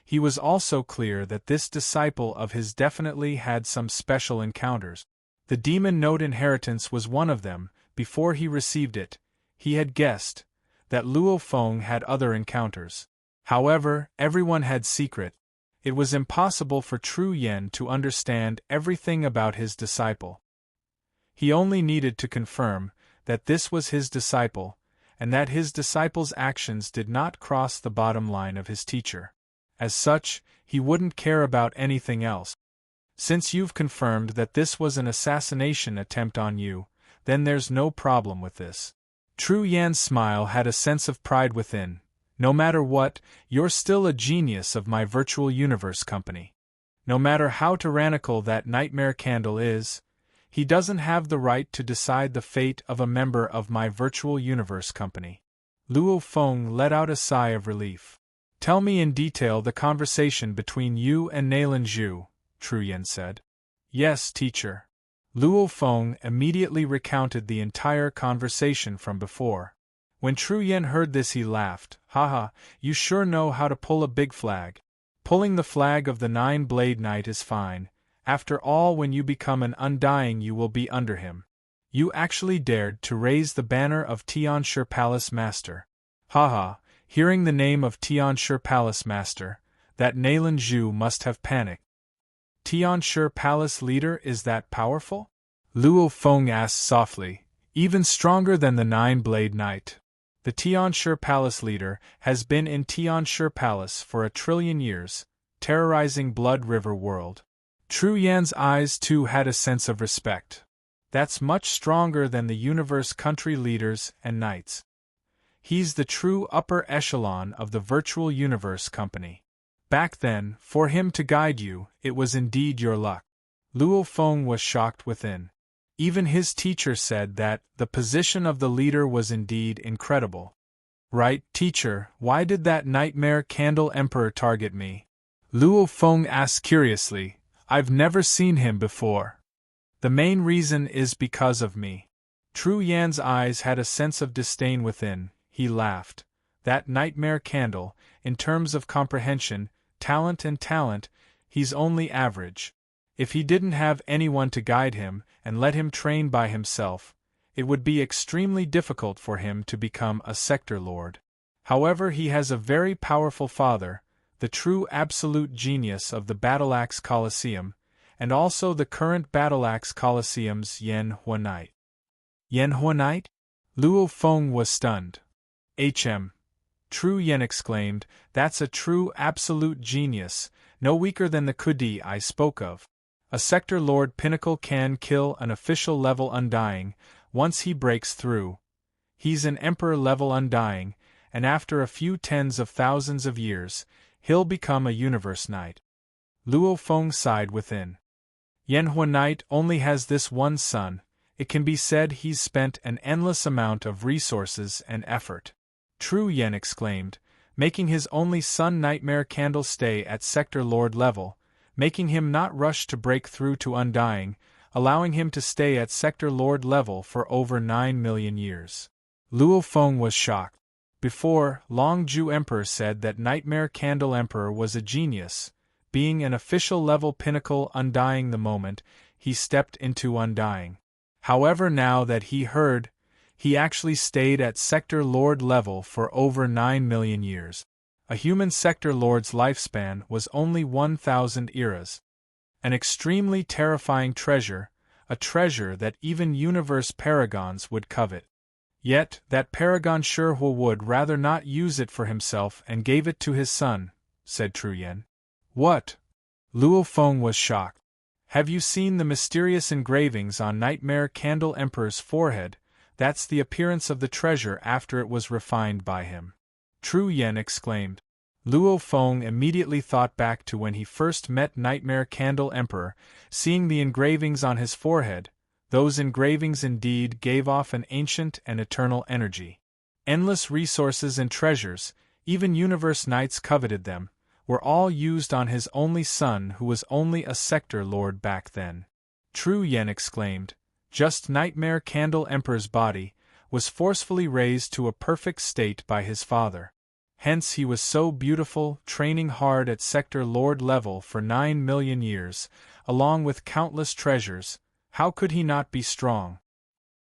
He was also clear that this disciple of his definitely had some special encounters. The demon note inheritance was one of them. Before he received it, he had guessed that Luo Feng had other encounters. However, everyone had secret. It was impossible for True Yen to understand everything about his disciple. He only needed to confirm that this was his disciple, and that his disciple's actions did not cross the bottom line of his teacher. As such, he wouldn't care about anything else. Since you've confirmed that this was an assassination attempt on you, then there's no problem with this. True Yan's smile had a sense of pride within. No matter what, you're still a genius of my virtual universe company. No matter how tyrannical that nightmare candle is, he doesn't have the right to decide the fate of a member of my virtual universe company. Luo Feng let out a sigh of relief. Tell me in detail the conversation between you and Nailan Zhu, True Yen said. Yes, teacher. Luo Feng immediately recounted the entire conversation from before. When True Yen heard this he laughed. Haha, you sure know how to pull a big flag. Pulling the flag of the Nine-Blade Knight is fine. After all, when you become an undying you will be under him. You actually dared to raise the banner of Tianshi Palace Master. Haha, hearing the name of Tianshi Palace Master, that Nailan Zhu must have panicked. Tianshi Palace leader is that powerful? Luo Feng asked softly. Even stronger than the Nine-Blade Knight. The Tianshi Palace leader has been in Tianshi Palace for 1 trillion years, terrorizing Blood River World. True Yan's eyes too had a sense of respect. That's much stronger than the universe country leaders and knights. He's the true upper echelon of the virtual universe company. Back then, for him to guide you, it was indeed your luck. Luo Feng was shocked within. Even his teacher said that the position of the leader was indeed incredible. Right, teacher, why did that nightmare candle emperor target me? Luo Feng asked curiously. I've never seen him before. The main reason is because of me. True Yan's eyes had a sense of disdain within. He laughed. That nightmare candle, in terms of comprehension, talent, he's only average. If he didn't have anyone to guide him and let him train by himself, it would be extremely difficult for him to become a sector lord. However, he has a very powerful father, the true absolute genius of the Battleaxe Colosseum, and also the current Battleaxe Colosseum's Yan Hua Knight. Yan Hua Knight? Luo Feng was stunned. True Yen exclaimed, that's a true absolute genius, no weaker than the Kudi I spoke of. A sector lord pinnacle can kill an official level undying, once he breaks through. He's an emperor level undying, and after a few tens of thousands of years, he'll become a universe knight. Luo Feng sighed within. Yan Hua Knight only has this one son. It can be said he's spent an endless amount of resources and effort. True Yen exclaimed, making his only son Nightmare Candle stay at Sector Lord level, making him not rush to break through to Undying, allowing him to stay at Sector Lord level for over 9 million years. Luo Feng was shocked. Before, Long Ju Emperor said that Nightmare Candle Emperor was a genius, being an official level pinnacle Undying the moment he stepped into Undying. However, now that he heard, he actually stayed at Sector Lord level for over 9 million years. A human Sector Lord's lifespan was only 1,000 eras. An extremely terrifying treasure, a treasure that even universe paragons would covet. Yet, that paragon Shi would rather not use it for himself and gave it to his son, said True Yen. What? Luo Feng was shocked. Have you seen the mysterious engravings on Nightmare Candle Emperor's forehead? That's the appearance of the treasure after it was refined by him. Tru Yen exclaimed. Luo Feng immediately thought back to when he first met Nightmare Candle Emperor, seeing the engravings on his forehead. Those engravings indeed gave off an ancient and eternal energy. Endless resources and treasures, even universe knights coveted them, were all used on his only son who was only a sector lord back then. Tru Yen exclaimed. Just Nightmare Candle Emperor's body was forcefully raised to a perfect state by his father. Hence he was so beautiful, training hard at sector lord level for 9 million years, along with countless treasures. How could he not be strong?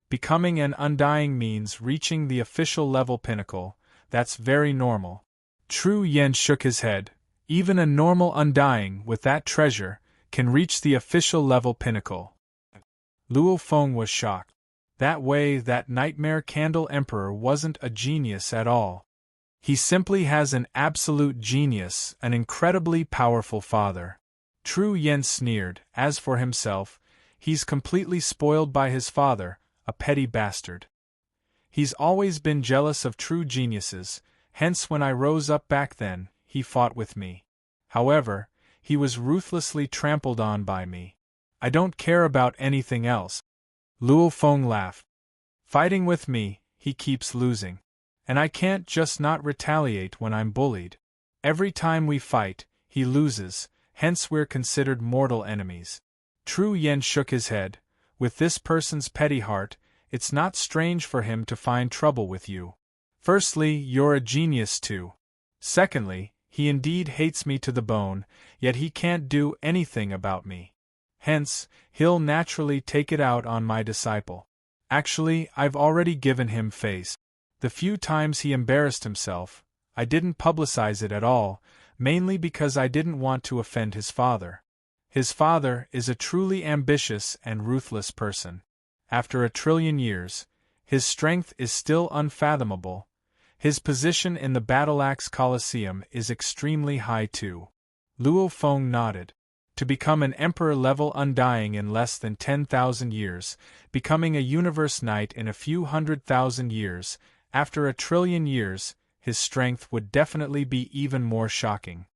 Becoming an undying means reaching the official level pinnacle. That's very normal. Tru Yen shook his head. Even a normal undying with that treasure can reach the official level pinnacle. Luo Feng was shocked. That way, that Nightmare Candle Emperor wasn't a genius at all. He simply has an absolute genius, an incredibly powerful father. Tru Yen sneered. As for himself, he's completely spoiled by his father, a petty bastard. He's always been jealous of true geniuses, hence when I rose up back then, he fought with me. However, he was ruthlessly trampled on by me. I don't care about anything else. Luo Feng laughed. Fighting with me, he keeps losing. And I can't just not retaliate when I'm bullied. Every time we fight, he loses, hence we're considered mortal enemies. Tru Yen shook his head. With this person's petty heart, it's not strange for him to find trouble with you. Firstly, you're a genius too. Secondly, he indeed hates me to the bone, yet he can't do anything about me. Hence, he'll naturally take it out on my disciple. Actually, I've already given him face. The few times he embarrassed himself, I didn't publicize it at all, mainly because I didn't want to offend his father. His father is a truly ambitious and ruthless person. After 1 trillion years, his strength is still unfathomable. His position in the Battle-Axe Colosseum is extremely high too. Luo Feng nodded. To become an emperor-level undying in less than 10,000 years, becoming a universe knight in a few 100,000 years, after 1 trillion years, his strength would definitely be even more shocking.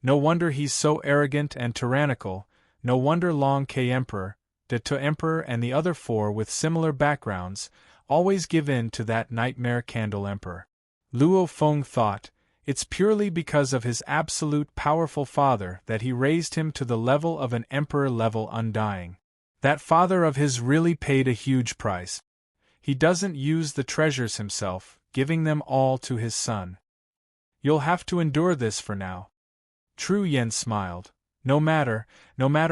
No wonder he's so arrogant and tyrannical, no wonder Long K Emperor, De Tu Emperor and the other 4 with similar backgrounds, always give in to that Nightmare Candle Emperor. Luo Feng thought, it's purely because of his absolute powerful father that he raised him to the level of an emperor-level undying. That father of his really paid a huge price. He doesn't use the treasures himself, giving them all to his son. You'll have to endure this for now. Tru Yen smiled. No matter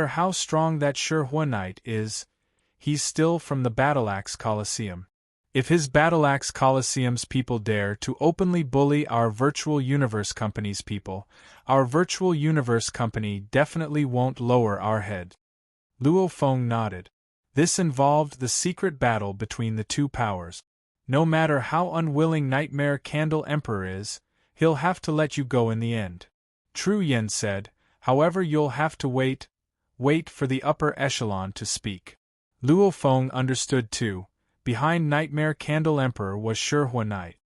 how strong that Shihua Knight is, he's still from the Battle-Axe Colosseum. If his Battle-Axe Colosseum's people dare to openly bully our Virtual Universe Company's people, our Virtual Universe Company definitely won't lower our head. Luo Feng nodded. This involved the secret battle between the two powers. No matter how unwilling Nightmare Candle Emperor is, he'll have to let you go in the end. Tru Yen said, however you'll have to wait for the upper echelon to speak. Luo Feng understood too. Behind Nightmare Candle Emperor was Shihua Knight.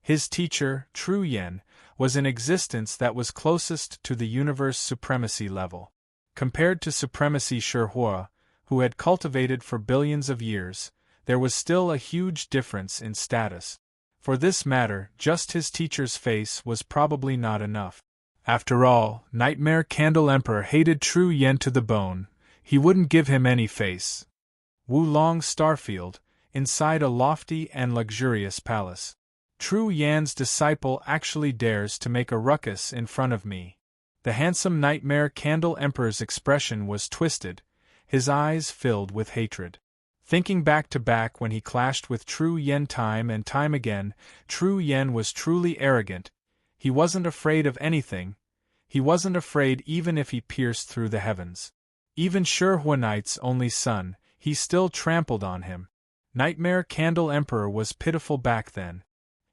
His teacher, Tru Yen, was an existence that was closest to the universe supremacy level. Compared to supremacy Shihua, who had cultivated for billions of years, there was still a huge difference in status. For this matter, just his teacher's face was probably not enough. After all, Nightmare Candle Emperor hated Tru Yen to the bone. He wouldn't give him any face. Wulong Starfield, inside a lofty and luxurious palace. Tru Yan's disciple actually dares to make a ruckus in front of me. The handsome Nightmare Candle Emperor's expression was twisted, his eyes filled with hatred. Thinking back to back when he clashed with Tru Yen time and time again, Tru Yen was truly arrogant. He wasn't afraid of anything. He wasn't afraid even if he pierced through the heavens. Even Shihua Knight's only son, he still trampled on him. Nightmare Candle Emperor was pitiful back then.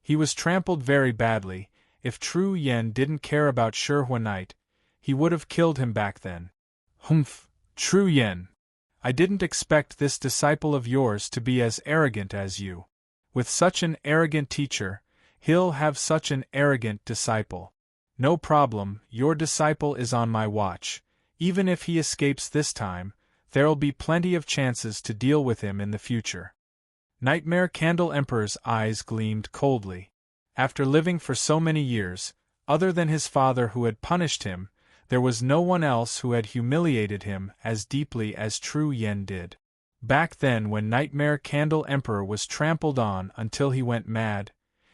He was trampled very badly. If Tru Yen didn't care about Shihua Knight, he would have killed him back then. Humph, Tru Yen. I didn't expect this disciple of yours to be as arrogant as you. With such an arrogant teacher, He'll have such an arrogant disciple. No problem, your disciple is on my watch. Even if he escapes this time, there'll be plenty of chances to deal with him in the future. Nightmare Candle Emperor's eyes gleamed coldly. After living for so many years, other than his father who had punished him, there was no one else who had humiliated him as deeply as Tru Yen did. Back then, when Nightmare Candle Emperor was trampled on until he went mad,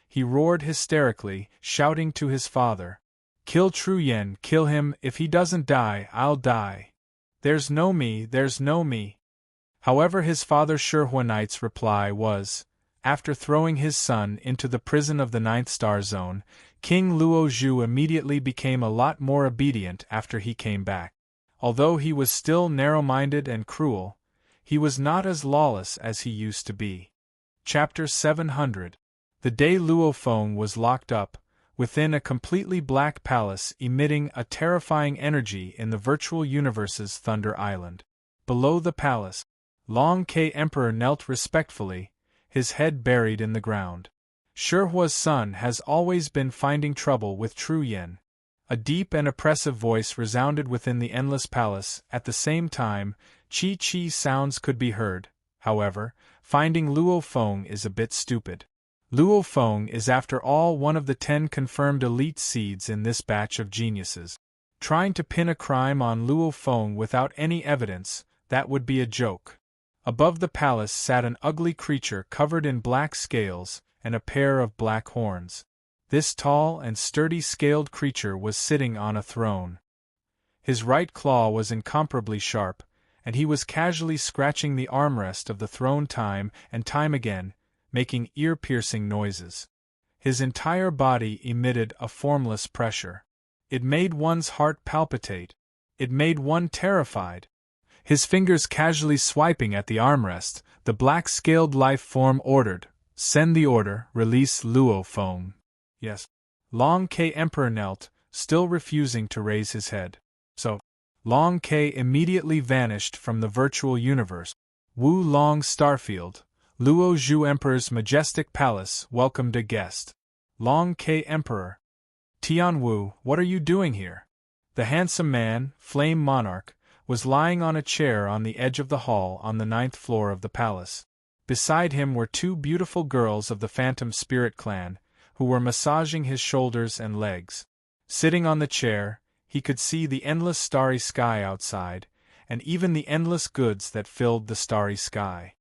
he roared hysterically, shouting to his father, "Kill Tru Yen, kill him, if he doesn't die, I'll die. There's no me, there's no me." However, his father Shihua Knight's reply was, after throwing his son into the prison of the 9th Star Zone, King Luo Zhu immediately became a lot more obedient after he came back. Although he was still narrow-minded and cruel, he was not as lawless as he used to be. Chapter 700. The day Luo Feng was locked up, within a completely black palace emitting a terrifying energy in the virtual universe's Thunder Island. Below the palace, Long Ke Emperor knelt respectfully, his head buried in the ground. Shihua's son has always been finding trouble with Tru Yen. A deep and oppressive voice resounded within the endless palace. At the same time, chi-chi sounds could be heard. However, finding Luo Feng is a bit stupid. Luo Feng is after all one of the 10 confirmed elite seeds in this batch of geniuses. Trying to pin a crime on Luo Feng without any evidence, that would be a joke. Above the palace sat an ugly creature covered in black scales and a pair of black horns. This tall and sturdy scaled creature was sitting on a throne. His right claw was incomparably sharp, and he was casually scratching the armrest of the throne time and time again, making ear-piercing noises. His entire body emitted a formless pressure. It made one's heart palpitate. It made one terrified. His fingers casually swiping at the armrest, the black-scaled life form ordered, "Send the order, release Luo Feng." Yes. Long Ke Emperor knelt, still refusing to raise his head. So, Long Ke immediately vanished from the virtual universe. Wu Long Starfield, Luo Zhu Emperor's majestic palace, welcomed a guest. Long Ke Emperor. Tian Wu, what are you doing here? The handsome man, Flame Monarch, was lying on a chair on the edge of the hall on the 9th floor of the palace. Beside him were 2 beautiful girls of the Phantom Spirit clan, who were massaging his shoulders and legs. Sitting on the chair, he could see the endless starry sky outside, and even the endless goods that filled the starry sky.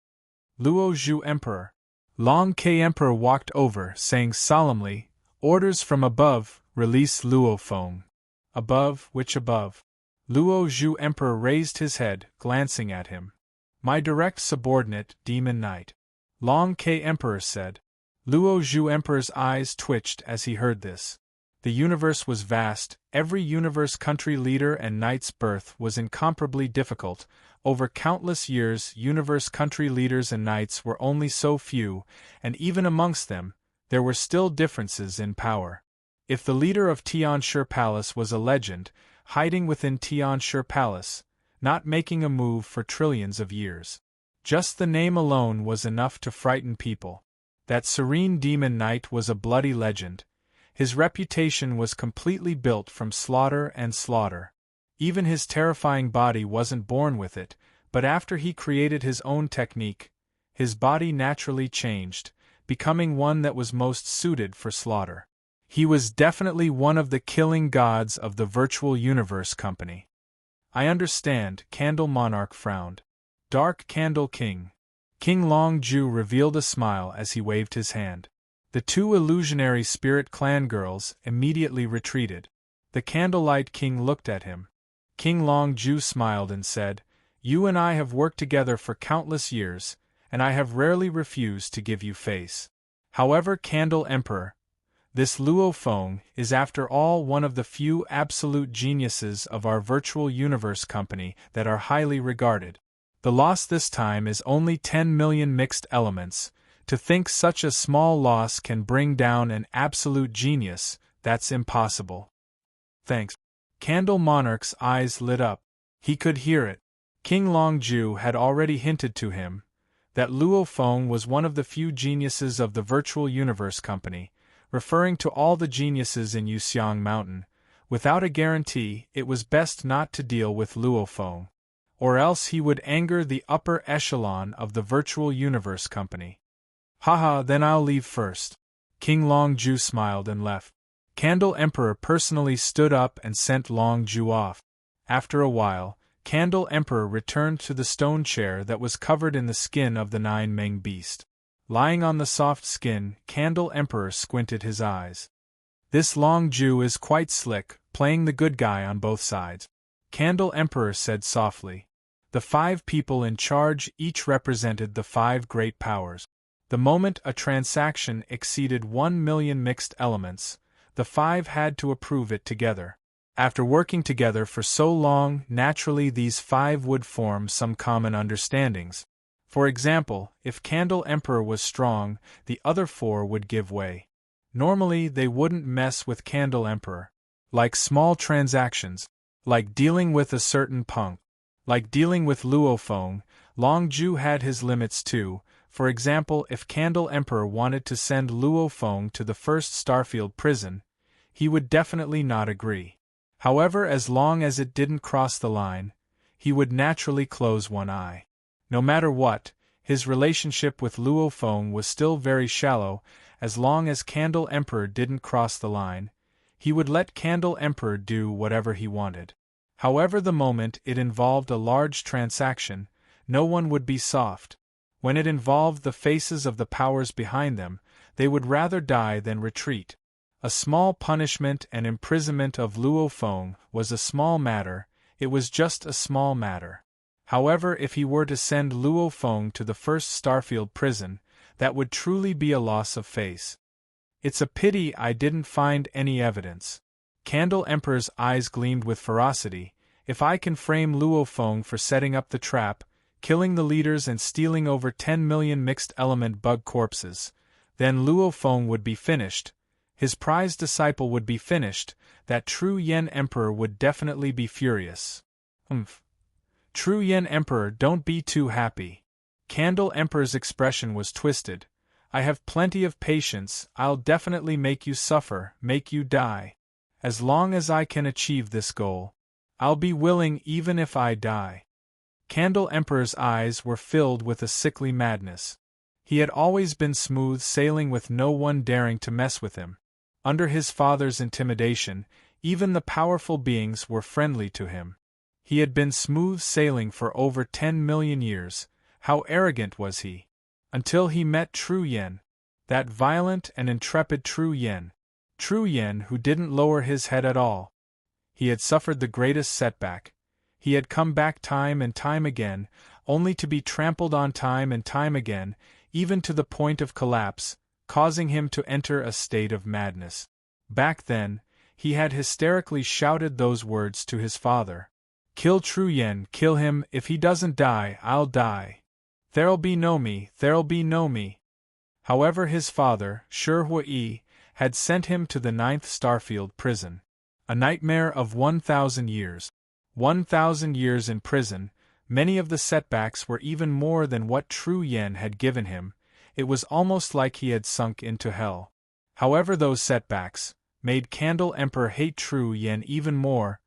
Luo Zhu Emperor. Long Ke Emperor walked over, saying solemnly, "Orders from above, release Luo Feng." Above, which above? Luo Zhu Emperor raised his head, glancing at him. "My direct subordinate, Demon Knight." Long Ke Emperor said. Luo Zhu Emperor's eyes twitched as he heard this. The universe was vast, every universe country leader and knight's birth was incomparably difficult. Over countless years, universe country leaders and knights were only so few, and even amongst them, there were still differences in power. If the leader of Tianshi Palace was a legend, hiding within Tianshi Palace, not making a move for trillions of years. Just the name alone was enough to frighten people. That Serene Demon Knight was a bloody legend. His reputation was completely built from slaughter and slaughter. Even his terrifying body wasn't born with it, but after he created his own technique, his body naturally changed, becoming one that was most suited for slaughter. He was definitely one of the killing gods of the Virtual Universe Company. "I understand," Candle Monarch frowned. "Dark Candle King." King Long Ju revealed a smile as he waved his hand. The 2 illusionary spirit clan girls immediately retreated. The Candlelight King looked at him. King Long Ju smiled and said, "You and I have worked together for countless years, and I have rarely refused to give you face. However, Candle Emperor, this Luo Feng is after all one of the few absolute geniuses of our Virtual Universe Company that are highly regarded. The loss this time is only 10 million mixed elements. To think such a small loss can bring down an absolute genius, that's impossible." "Thanks." Candle Monarch's eyes lit up. He could hear it. King Longju had already hinted to him that Luo Feng was one of the few geniuses of the Virtual Universe Company, referring to all the geniuses in Yuxiang Mountain. Without a guarantee, it was best not to deal with Luo Feng, or else he would anger the upper echelon of the Virtual Universe Company. Haha, then I'll leave first. King Longju smiled and left. Candle Emperor personally stood up and sent Longju off. After a while, Candle Emperor returned to the stone chair that was covered in the skin of the Nine Meng beast. Lying on the soft skin, Candle Emperor squinted his eyes. This Longju is quite slick, playing the good guy on both sides. Candle Emperor said softly. The 5 people in charge each represented the 5 great powers. The moment a transaction exceeded 1 million mixed elements, the 5 had to approve it together. After working together for so long, naturally these 5 would form some common understandings. For example, if Candle Emperor was strong, the other 4 would give way. Normally they wouldn't mess with Candle Emperor. Like small transactions, like dealing with a certain punk, like dealing with Luo Feng, Longju had his limits too. For example, if Candle Emperor wanted to send Luo Feng to the first Starfield prison, he would definitely not agree. However, as long as it didn't cross the line, he would naturally close one eye. No matter what, his relationship with Luo Feng was still very shallow. As long as Candle Emperor didn't cross the line, he would let Candle Emperor do whatever he wanted. However, the moment it involved a large transaction, no one would be soft. When it involved the faces of the powers behind them, they would rather die than retreat. A small punishment and imprisonment of Luo Feng was a small matter, it was just a small matter. However, if he were to send Luo Feng to the first Starfield prison, that would truly be a loss of face. It's a pity I didn't find any evidence. Candle Emperor's eyes gleamed with ferocity. If I can frame Luo Feng for setting up the trap, killing the leaders and stealing over 10 million mixed element bug corpses, then Luo Feng would be finished. His prized disciple would be finished. That True Yen Emperor would definitely be furious. True Yen Emperor, don't be too happy. Candle Emperor's expression was twisted. I have plenty of patience, I'll definitely make you suffer, make you die. As long as I can achieve this goal, I'll be willing even if I die. Candle Emperor's eyes were filled with a sickly madness. He had always been smooth sailing with no one daring to mess with him. Under his father's intimidation, even the powerful beings were friendly to him. He had been smooth sailing for over 10 million years. How arrogant was he? Until he met True Yen. That violent and intrepid True Yen. True Yen who didn't lower his head at all. He had suffered the greatest setback. He had come back time and time again, only to be trampled on time and time again, even to the point of collapse, causing him to enter a state of madness. Back then, he had hysterically shouted those words to his father. Kill True Yen, kill him, if he doesn't die, I'll die. There'll be no me, there'll be no me. However, his father, Shi Hui, had sent him to the 9th Starfield prison. A nightmare of 1,000 years. 1,000 years in prison, many of the setbacks were even more than what True Yen had given him. It was almost like he had sunk into hell. However, those setbacks made Candle Emperor hate True Yen even more.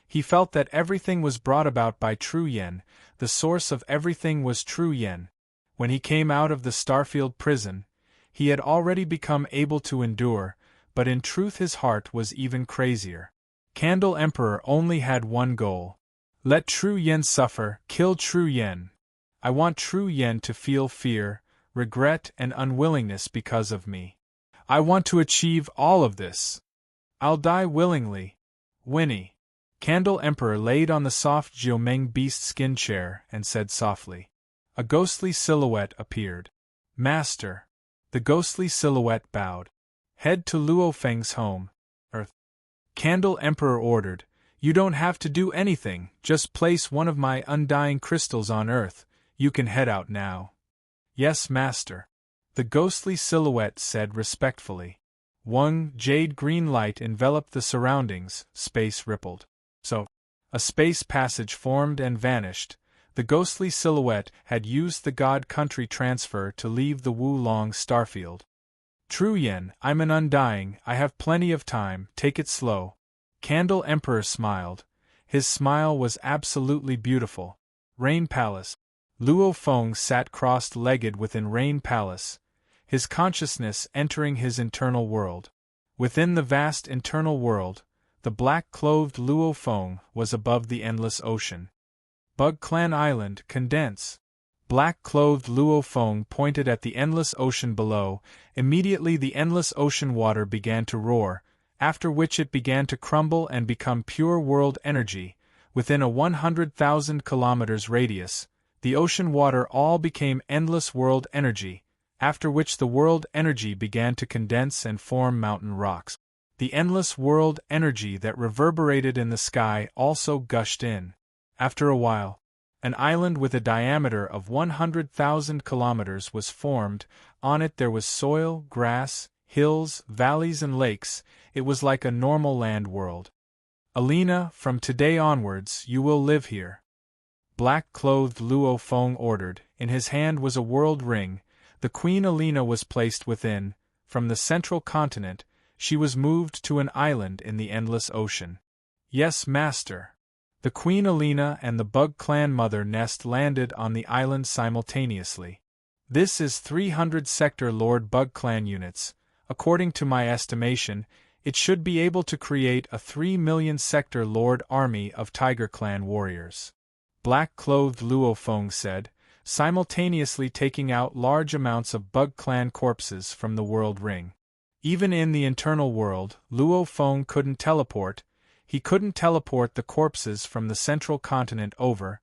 He felt that everything was brought about by True Yen, the source of everything was True Yen. When he came out of the Starfield prison, he had already become able to endure, but in truth his heart was even crazier. Candle Emperor only had one goal. Let True Yen suffer, kill True Yen. I want True Yen to feel fear, regret and unwillingness because of me. I want to achieve all of this. I'll die willingly. Winnie. Candle Emperor laid on the soft Jiumeng beast skin chair and said softly. A ghostly silhouette appeared. Master. The ghostly silhouette bowed. Head to Luo Feng's home, Earth. Candle Emperor ordered. You don't have to do anything, just place one of my undying crystals on Earth. You can head out now. Yes, Master. The ghostly silhouette said respectfully. One jade green light enveloped the surroundings, space rippled. So, a space passage formed and vanished. The ghostly silhouette had used the God Country transfer to leave the Wulong Starfield. True Yen, I'm an undying, I have plenty of time, take it slow. Candle Emperor smiled. His smile was absolutely beautiful. Rain Palace. Luo Feng sat crossed-legged within Rain Palace, his consciousness entering his internal world. Within the vast internal world, the black-clothed Luo Feng was above the endless ocean. Bug Clan Island, condense. Black-clothed Luo Feng pointed at the endless ocean below. Immediately the endless ocean water began to roar, after which it began to crumble and become pure world energy. Within a 100,000 kilometers radius, the ocean water all became endless world energy, after which the world energy began to condense and form mountain rocks. The endless world energy that reverberated in the sky also gushed in. After a while, an island with a diameter of 100,000 kilometers was formed. On it there was soil, grass, hills, valleys and lakes. It was like a normal land world. Alina, from today onwards you will live here. Black-clothed Luo Feng ordered. In his hand was a world ring. The Queen Alina was placed within. From the central continent, she was moved to an island in the endless ocean. Yes, master. The Queen Alina and the Bug Clan Mother Nest landed on the island simultaneously. This is 300 Sector Lord Bug Clan units. According to my estimation, it should be able to create a 3 million Sector Lord army of Tiger Clan warriors. Black-clothed Luo Feng said, simultaneously taking out large amounts of Bug Clan corpses from the world ring. Even in the internal world, Luo Feng couldn't teleport. He couldn't teleport the corpses from the central continent over.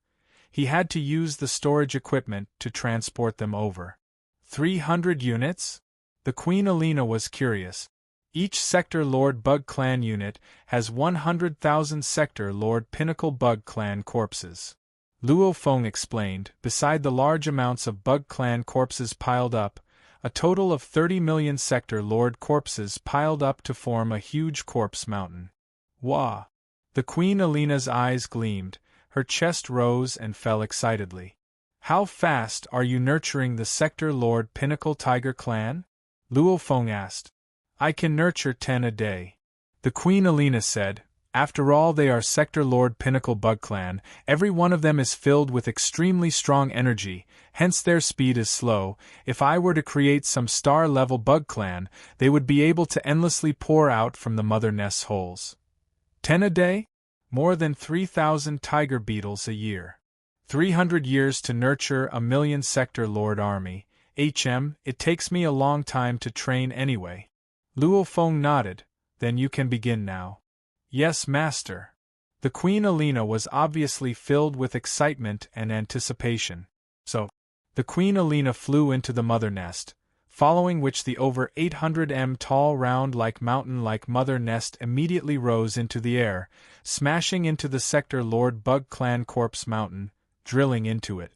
He had to use the storage equipment to transport them over. 300 units? The Queen Alina was curious. Each Sector Lord Bug Clan unit has 100,000 Sector Lord Pinnacle Bug Clan corpses. Luo Feng explained, beside the large amounts of Bug Clan corpses piled up, a total of 30 million Sector Lord corpses piled up to form a huge corpse mountain. Wah! The Queen Alina's eyes gleamed, her chest rose and fell excitedly. How fast are you nurturing the Sector Lord Pinnacle Tiger Clan? Luo Feng asked. I can nurture 10 a day. The Queen Alina said, after all they are Sector Lord Pinnacle Bug Clan, every one of them is filled with extremely strong energy, hence their speed is slow. If I were to create some star-level Bug Clan, they would be able to endlessly pour out from the mother nest's holes. 10 a day? More than 3,000 tiger beetles a year. 300 years to nurture a million Sector Lord army. It takes me a long time to train anyway. Luo Feng nodded. Then you can begin now. Yes, master. The Queen Alina was obviously filled with excitement and anticipation. So, the Queen Alina flew into the mother nest, following which the over 800 m tall round-like mountain-like mother nest immediately rose into the air, smashing into the Sector Lord Bug Clan Corpse Mountain, drilling into it.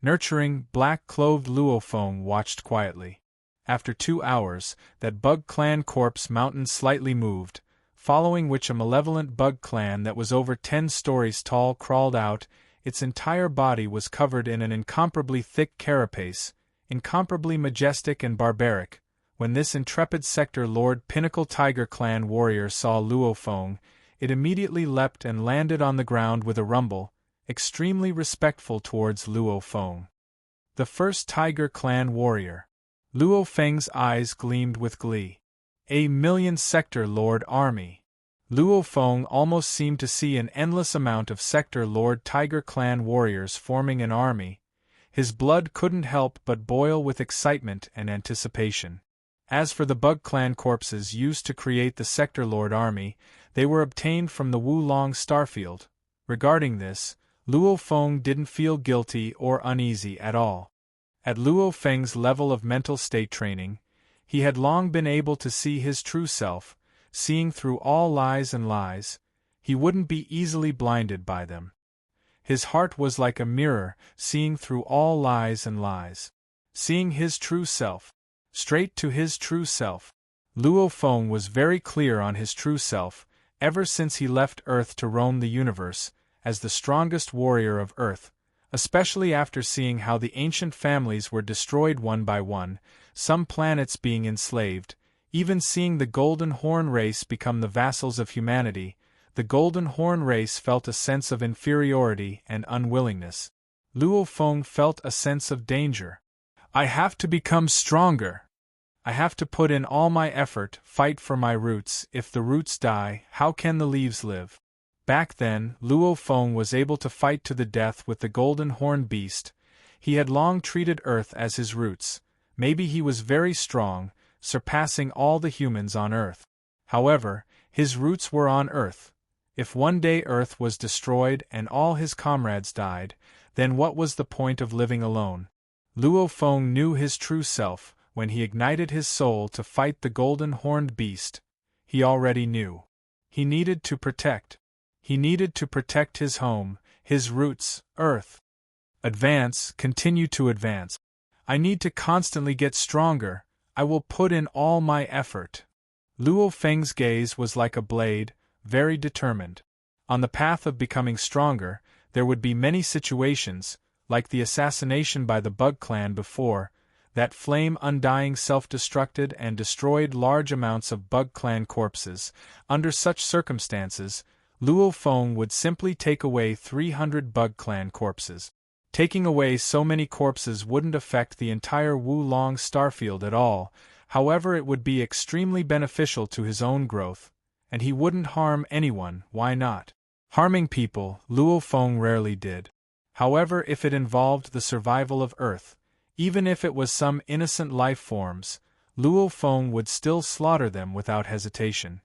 Nurturing, black-clothed Luo Feng watched quietly. After 2 hours, that Bug Clan Corpse Mountain slightly moved, following which a malevolent Bug Clan that was over 10 stories tall crawled out. Its entire body was covered in an incomparably thick carapace, incomparably majestic and barbaric. When this intrepid Sector Lord Pinnacle Tiger Clan warrior saw Luo Feng, it immediately leapt and landed on the ground with a rumble, extremely respectful towards Luo Feng. The first Tiger Clan warrior. Luo Feng's eyes gleamed with glee. A million Sector Lord army. Luo Feng almost seemed to see an endless amount of Sector Lord Tiger Clan warriors forming an army. His blood couldn't help but boil with excitement and anticipation. As for the Bug Clan corpses used to create the Sector Lord army, they were obtained from the Wulong starfield. Regarding this, Luo Feng didn't feel guilty or uneasy at all. At Luo Feng's level of mental state training, he had long been able to see his true self, seeing through all lies and lies. He wouldn't be easily blinded by them. His heart was like a mirror, seeing through all lies and lies. Seeing his true self. Straight to his true self. Luo Feng was very clear on his true self, ever since he left Earth to roam the universe, as the strongest warrior of Earth, especially after seeing how the ancient families were destroyed one by one, some planets being enslaved. Even seeing the Golden Horn race become the vassals of humanity, the Golden Horn race felt a sense of inferiority and unwillingness. Luo Feng felt a sense of danger. I have to become stronger. I have to put in all my effort, fight for my roots. If the roots die, how can the leaves live? Back then, Luo Feng was able to fight to the death with the Golden Horn beast. He had long treated Earth as his roots. Maybe he was very strong, surpassing all the humans on Earth. However, his roots were on Earth. If one day Earth was destroyed and all his comrades died, then what was the point of living alone? Luo Feng knew his true self. When he ignited his soul to fight the golden-horned beast, he already knew. He needed to protect. He needed to protect his home, his roots, Earth. Advance, continue to advance. I need to constantly get stronger. I will put in all my effort. Luo Feng's gaze was like a blade, very determined. On the path of becoming stronger, there would be many situations, like the assassination by the Bug Clan before. That flame undying self-destructed and destroyed large amounts of Bug Clan corpses. Under such circumstances, Luo Feng would simply take away 300 Bug Clan corpses. Taking away so many corpses wouldn't affect the entire Wulong starfield at all, however it would be extremely beneficial to his own growth, and he wouldn't harm anyone. Why not? Harming people, Luo Feng rarely did. However, if it involved the survival of Earth, even if it was some innocent life forms, Luo Feng would still slaughter them without hesitation.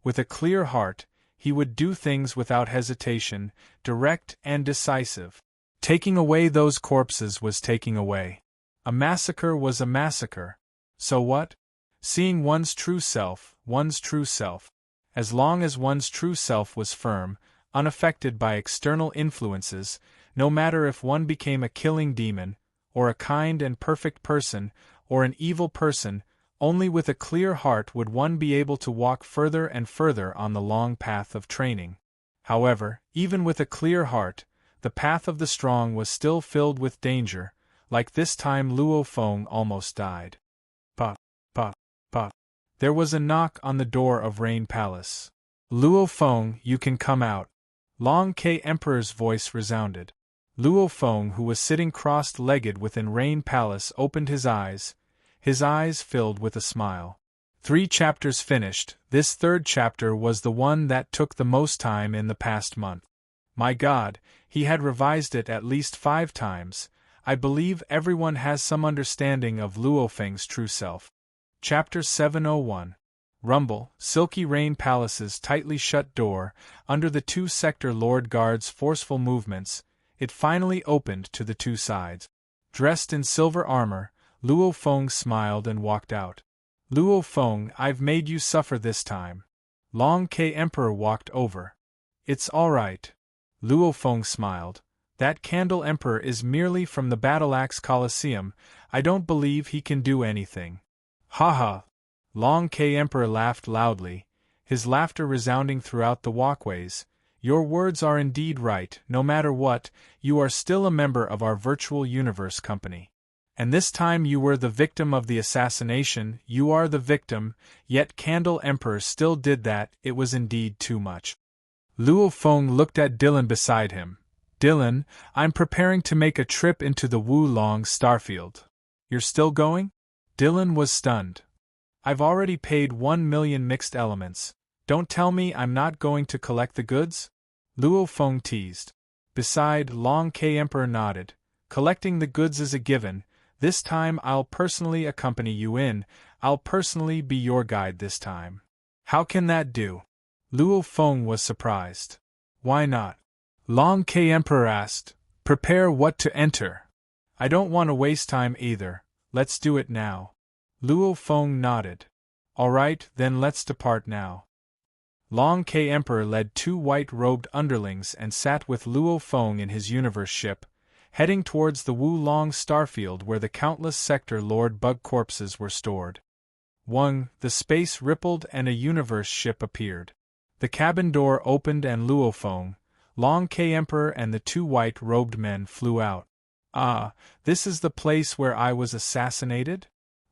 With a clear heart, he would do things without hesitation, direct and decisive. Taking away those corpses was taking away. A massacre was a massacre. So what? Seeing one's true self, one's true self. As long as one's true self was firm, unaffected by external influences, no matter if one became a killing demon, or a kind and perfect person, or an evil person, only with a clear heart would one be able to walk further and further on the long path of training. However, even with a clear heart, the path of the strong was still filled with danger. Like this time Luo Feng almost died. Pa, pa, pa. There was a knock on the door of Rain Palace. Luo Feng, you can come out. Long K Emperor's voice resounded. Luo Feng, who was sitting crossed-legged within Rain Palace, opened his eyes filled with a smile. 3 chapters finished. This 3rd chapter was the one that took the most time in the past month. My God, he had revised it at least 5 times. I believe everyone has some understanding of Luo Feng's true self. Chapter 701. Rumble, Silky Rain Palace's tightly shut door, under the 2 sector Lord Guard's forceful movements, it finally opened to the 2 sides. Dressed in silver armor, Luo Feng smiled and walked out. Luo Feng, I've made you suffer this time. Long K Emperor walked over. It's all right. Luo Feng smiled. That Candle Emperor is merely from the Battle Axe Colosseum. I don't believe he can do anything. Ha ha. Long K Emperor laughed loudly, his laughter resounding throughout the walkways. Your words are indeed right. No matter what, you are still a member of our virtual universe company. And this time you were the victim of the assassination. You are the victim, yet Candle Emperor still did that. It was indeed too much. Luo Feng looked at Dylan beside him. Dylan, I'm preparing to make a trip into the Wulong starfield. You're still going? Dylan was stunned. I've already paid 1 million mixed elements. Don't tell me I'm not going to collect the goods? Luo Feng teased. Beside, Long K Emperor nodded. Collecting the goods is a given. This time I'll personally accompany you in. I'll personally be your guide this time. How can that do? Luo Feng was surprised. Why not? Long K Emperor asked. Prepare what to enter. I don't want to waste time either. Let's do it now. Luo Feng nodded. All right, then let's depart now. Long K Emperor led 2 white-robed underlings and sat with Luo Feng in his universe ship, heading towards the Wulong starfield where the countless sector Lord Bug corpses were stored. The space rippled and a universe ship appeared. The cabin door opened and Luo Feng, Long K Emperor and the 2 white-robed men flew out. Ah, this is the place where I was assassinated?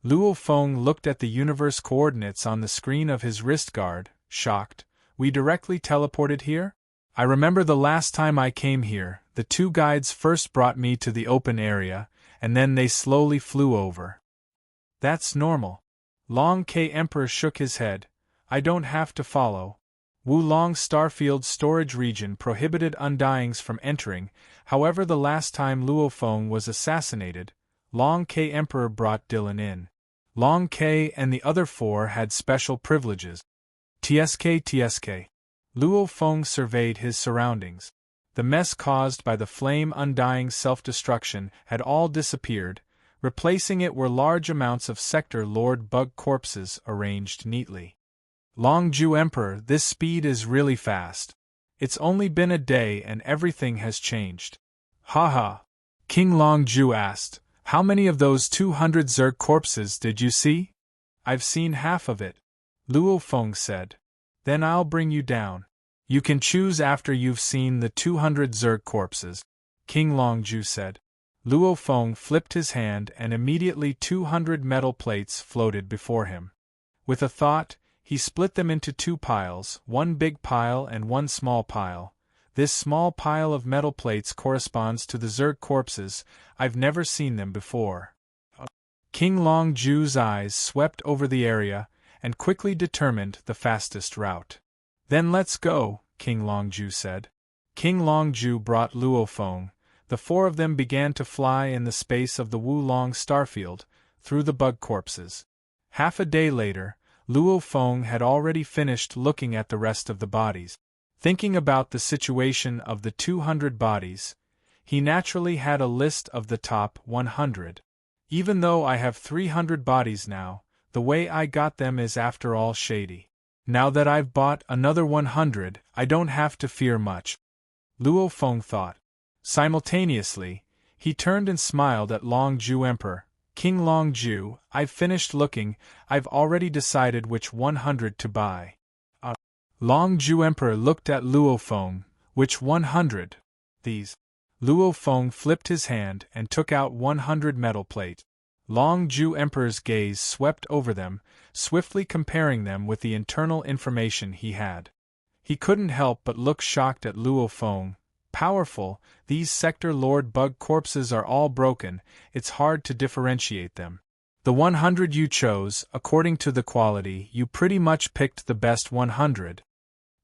Luo Feng looked at the universe coordinates on the screen of his wrist guard, shocked. We directly teleported here? I remember the last time I came here, the two guides first brought me to the open area, and then they slowly flew over. That's normal. Long K Emperor shook his head. I don't have to follow. Wulong Starfield storage region prohibited undyings from entering. However, the last time Luo Feng was assassinated, Long K Emperor brought Dylan in. Long K and the other four had special privileges. TSK. Luo Feng surveyed his surroundings. The mess caused by the flame undying self-destruction had all disappeared. Replacing it were large amounts of Sector Lord bug corpses arranged neatly. Long Ju Emperor, this speed is really fast. It's only been a day and everything has changed. Haha. King Long Ju asked, how many of those 200 Zerg corpses did you see? I've seen half of it. Luo Feng said. Then I'll bring you down. You can choose after you've seen the 200 Zerg corpses, King Long Ju said. Luo Feng flipped his hand and immediately 200 metal plates floated before him. With a thought, he split them into two piles, one big pile and one small pile. This small pile of metal plates corresponds to the Zerg corpses. I've never seen them before. King Long Ju's eyes swept over the area and quickly determined the fastest route. Then let's go, King Long Ju said. King Long Ju brought Luo Feng. The four of them began to fly in the space of the Wulong Starfield, through the bug corpses. Half a day later, Luo Feng had already finished looking at the rest of the bodies. Thinking about the situation of the 200 bodies, he naturally had a list of the top 100. Even though I have 300 bodies now, the way I got them is after all shady. Now that I've bought another 100, I don't have to fear much. Luo Feng thought. Simultaneously, he turned and smiled at Long Ju Emperor. King Long Ju, I've finished looking. I've already decided which 100 to buy. Long Ju Emperor looked at Luo Feng. Which 100? These. Luo Feng flipped his hand and took out 100 metal plate. Long Ju Emperor's gaze swept over them, swiftly comparing them with the internal information he had. He couldn't help but look shocked at Luo Feng. Powerful, these Sector Lord bug corpses are all broken, it's hard to differentiate them. The 100 you chose, according to the quality, you pretty much picked the best 100.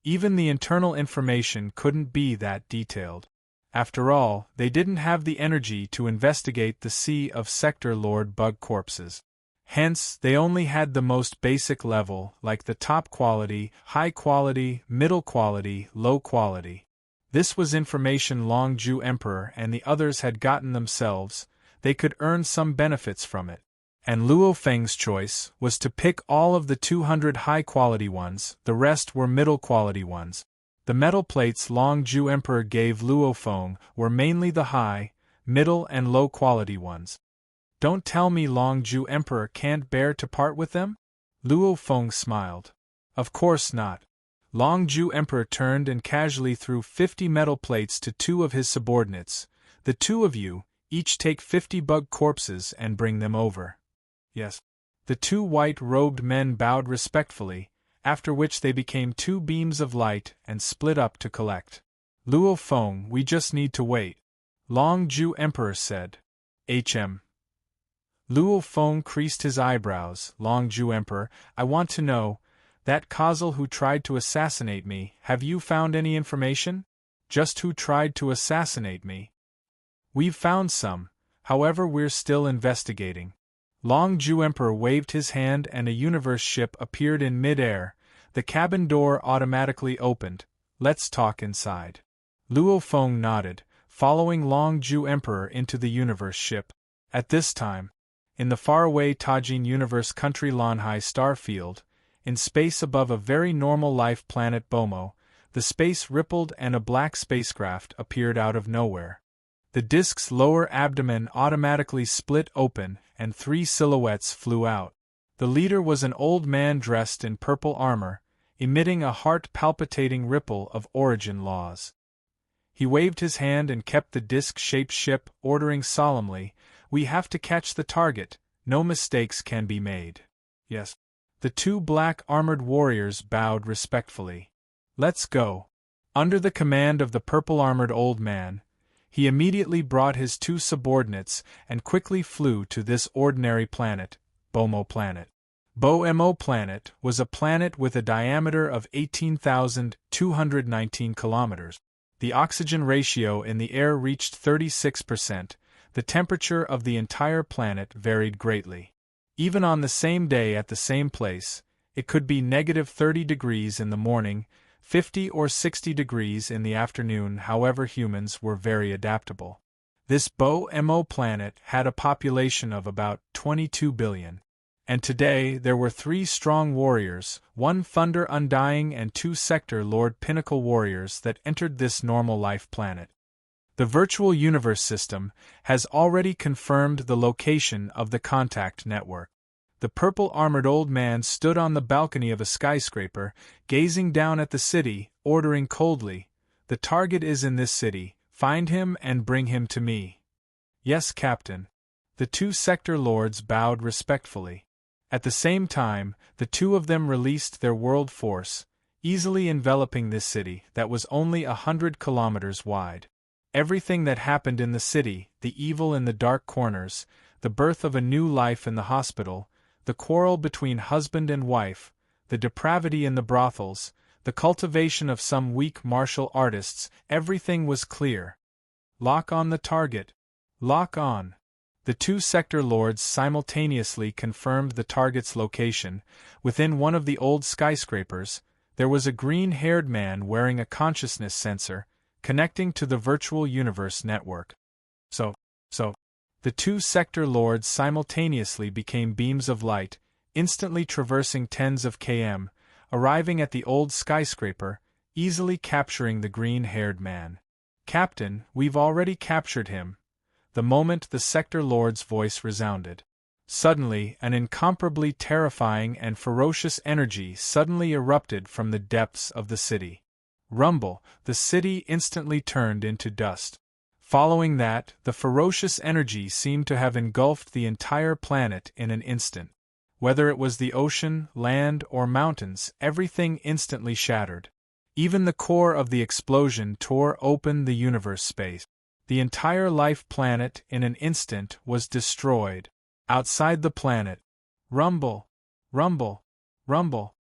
Even the internal information couldn't be that detailed. After all, they didn't have the energy to investigate the sea of Sector Lord bug corpses. Hence, they only had the most basic level, like the top quality, high quality, middle quality, low quality. This was information Long Ju Emperor and the others had gotten themselves. They could earn some benefits from it. And Luo Feng's choice was to pick all of the 200 high-quality ones, the rest were middle-quality ones. The metal plates Long Ju Emperor gave Luo Feng were mainly the high, middle and low-quality ones. Don't tell me Long Ju Emperor can't bear to part with them? Luo Feng smiled. Of course not. Long Ju Emperor turned and casually threw 50 metal plates to two of his subordinates. The two of you, each take 50 bug corpses and bring them over. Yes. The two white-robed men bowed respectfully, after which they became two beams of light and split up to collect. Luo Feng, we just need to wait. Long Ju Emperor said. HM. Luo Feng creased his eyebrows. Long Ju Emperor, I want to know, that Kazel who tried to assassinate me, have you found any information? Just who tried to assassinate me? We've found some, however we're still investigating. Long Ju Emperor waved his hand and a universe ship appeared in mid-air. The cabin door automatically opened. Let's talk inside. Luo Feng nodded, following Long Ju Emperor into the universe ship. At this time, in the faraway Tajin universe country Lanhai star field, in space above a very normal life planet Bomo, the space rippled and a black spacecraft appeared out of nowhere. The disk's lower abdomen automatically split open and 3 silhouettes flew out. The leader was an old man dressed in purple armor, emitting a heart-palpitating ripple of origin laws. He waved his hand and kept the disc-shaped ship, ordering solemnly, "We have to catch the target, No mistakes can be made. Yes. The two black armored warriors bowed respectfully. Let's go. Under the command of the purple-armored old man, he immediately brought his two subordinates and quickly flew to this ordinary planet, Bomo Planet. Bo-Mo Planet was a planet with a diameter of 18,219 kilometers. The oxygen ratio in the air reached 36%. The temperature of the entire planet varied greatly. Even on the same day at the same place, it could be -30 degrees in the morning, 50 or 60 degrees in the afternoon. However, humans were very adaptable. This Bo-Mo planet had a population of about 22 billion. And today there were 3 strong warriors, 1 Thunder Undying and 2 Sector Lord Pinnacle warriors that entered this normal life planet. The virtual universe system has already confirmed the location of the contact network. The purple-armored old man stood on the balcony of a skyscraper, gazing down at the city, ordering coldly, "The target is in this city, find him and bring him to me." "Yes, Captain." The 2 sector lords bowed respectfully. At the same time, the 2 of them released their world force, easily enveloping this city that was only 100 kilometers wide. Everything that happened in the city, the evil in the dark corners, the birth of a new life in the hospital, the quarrel between husband and wife, the depravity in the brothels, the cultivation of some weak martial artists, everything was clear. Lock on the target. Lock on. The 2 sector lords simultaneously confirmed the target's location. Within one of the old skyscrapers, there was a green-haired man wearing a consciousness sensor, connecting to the virtual universe network. So, the 2 sector lords simultaneously became beams of light, instantly traversing tens of km, arriving at the old skyscraper, easily capturing the green-haired man. "Captain, we've already captured him." The moment the sector lord's voice resounded, suddenly an incomparably terrifying and ferocious energy suddenly erupted from the depths of the city. Rumble, the city instantly turned into dust. Following that, the ferocious energy seemed to have engulfed the entire planet in an instant. Whether it was the ocean, land, or mountains, everything instantly shattered. Even the core of the explosion tore open the universe space. The entire life planet in an instant was destroyed. Outside the planet, rumble, rumble, rumble.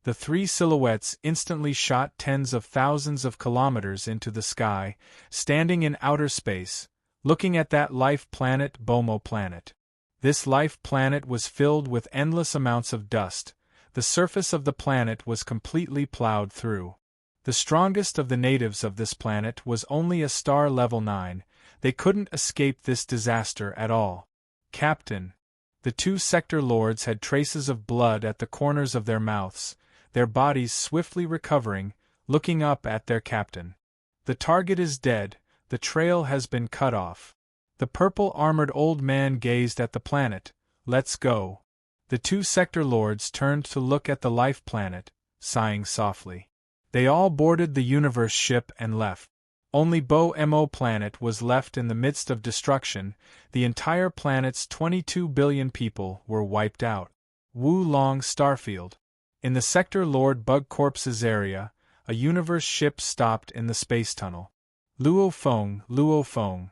The 3 silhouettes instantly shot tens of thousands of kilometers into the sky, standing in outer space, looking at that life planet, Bomo Planet. This life planet was filled with endless amounts of dust. The surface of the planet was completely plowed through. The strongest of the natives of this planet was only a star level 9. They couldn't escape this disaster at all. "Captain." The 2 sector lords had traces of blood at the corners of their mouths, their bodies swiftly recovering, looking up at their captain. "The target is dead, the trail has been cut off." The purple-armored old man gazed at the planet. "Let's go." The 2 sector lords turned to look at the life planet, sighing softly. They all boarded the universe ship and left. Only Bo-Mo Planet was left in the midst of destruction. The entire planet's 22 billion people were wiped out. Wu Long Starfield. In the Sector Lord Bug Corpse's area, a universe ship stopped in the space tunnel. Luo Feng, Luo Feng.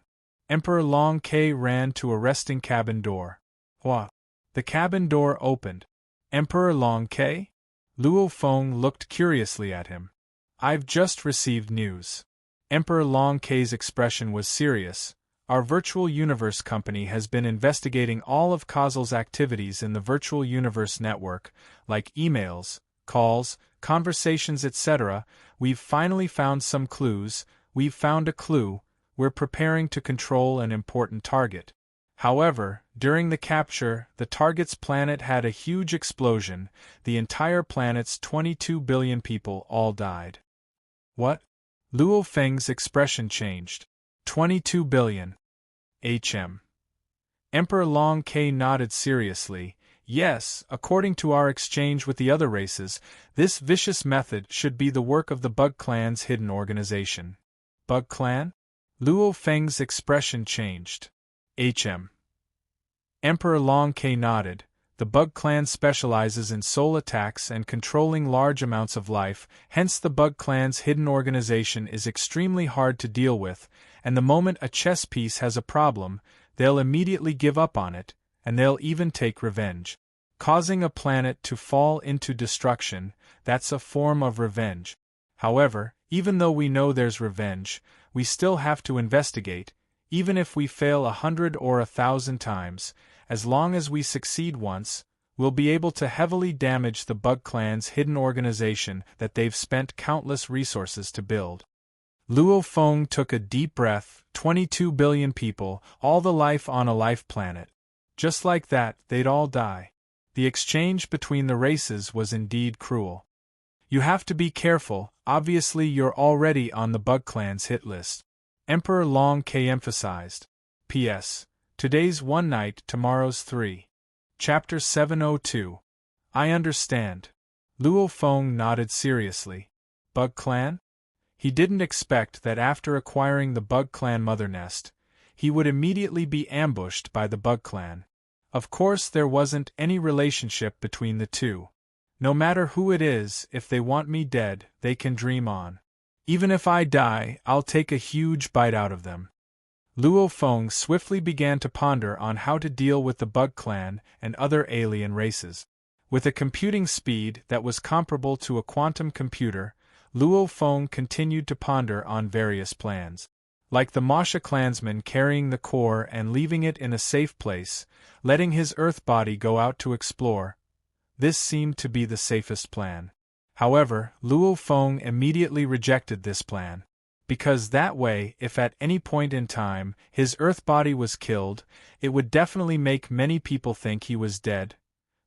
Emperor Long Ke ran to a resting cabin door. Hua. The cabin door opened. "Emperor Long Ke?" Luo Feng looked curiously at him. "I've just received news." Emperor Long Ke's expression was serious. "Our virtual universe company has been investigating all of Causal's activities in the virtual universe network, like emails, calls, conversations, etc. We've finally found some clues. We've found a clue. We're preparing to control an important target." However, during the capture, the target's planet had a huge explosion. The entire planet's 22 billion people all died. "What?" Luo Feng's expression changed. 22 billion. Emperor Long Ke nodded seriously. "Yes, according to our exchange with the other races, this vicious method should be the work of the Bug Clan's hidden organization." "Bug Clan?" Luo Feng's expression changed. Emperor Long K nodded. The Bug Clan specializes in soul attacks and controlling large amounts of life, hence the Bug Clan's hidden organization is extremely hard to deal with, and the moment a chess piece has a problem, they'll immediately give up on it, and they'll even take revenge. Causing a planet to fall into destruction, that's a form of revenge. However, even though we know there's revenge, we still have to investigate, even if we fail 100 or 1,000 times. As long as we succeed once, we'll be able to heavily damage the Bug Clan's hidden organization that they've spent countless resources to build. Luo Feng took a deep breath. 22 billion people, all the life on a life planet. Just like that, they'd all die. The exchange between the races was indeed cruel. You have to be careful, obviously you're already on the Bug Clan's hit list. Emperor Long K emphasized. P.S. Today's 1 night, tomorrow's 3. Chapter 702. I understand. Luo Feng nodded seriously. Bug Clan? He didn't expect that after acquiring the Bug Clan mother nest, he would immediately be ambushed by the Bug Clan. Of course there wasn't any relationship between the two. No matter who it is, if they want me dead, they can dream on. Even if I die, I'll take a huge bite out of them. Luo Feng swiftly began to ponder on how to deal with the Bug Clan and other alien races. With a computing speed that was comparable to a quantum computer, Luo Feng continued to ponder on various plans. Like the Masha clansman carrying the core and leaving it in a safe place, letting his Earth body go out to explore. This seemed to be the safest plan. However, Luo Feng immediately rejected this plan. Because that way, if at any point in time his Earth body was killed, it would definitely make many people think he was dead.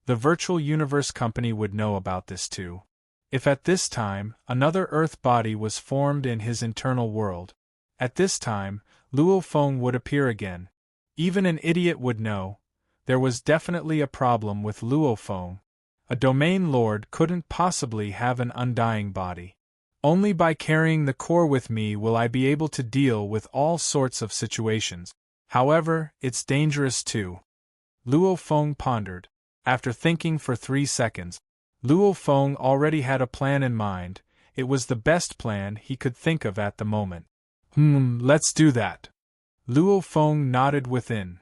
The Virtual Universe Company would know about this too. If at this time, another Earth body was formed in his internal world, at this time, Luo Feng would appear again. Even an idiot would know. There was definitely a problem with Luo Feng. A domain lord couldn't possibly have an undying body. Only by carrying the core with me will I be able to deal with all sorts of situations. However, it's dangerous too. Luo Feng pondered. After thinking for 3 seconds, Luo Feng already had a plan in mind. It was the best plan he could think of at the moment. Let's do that. Luo Feng nodded within.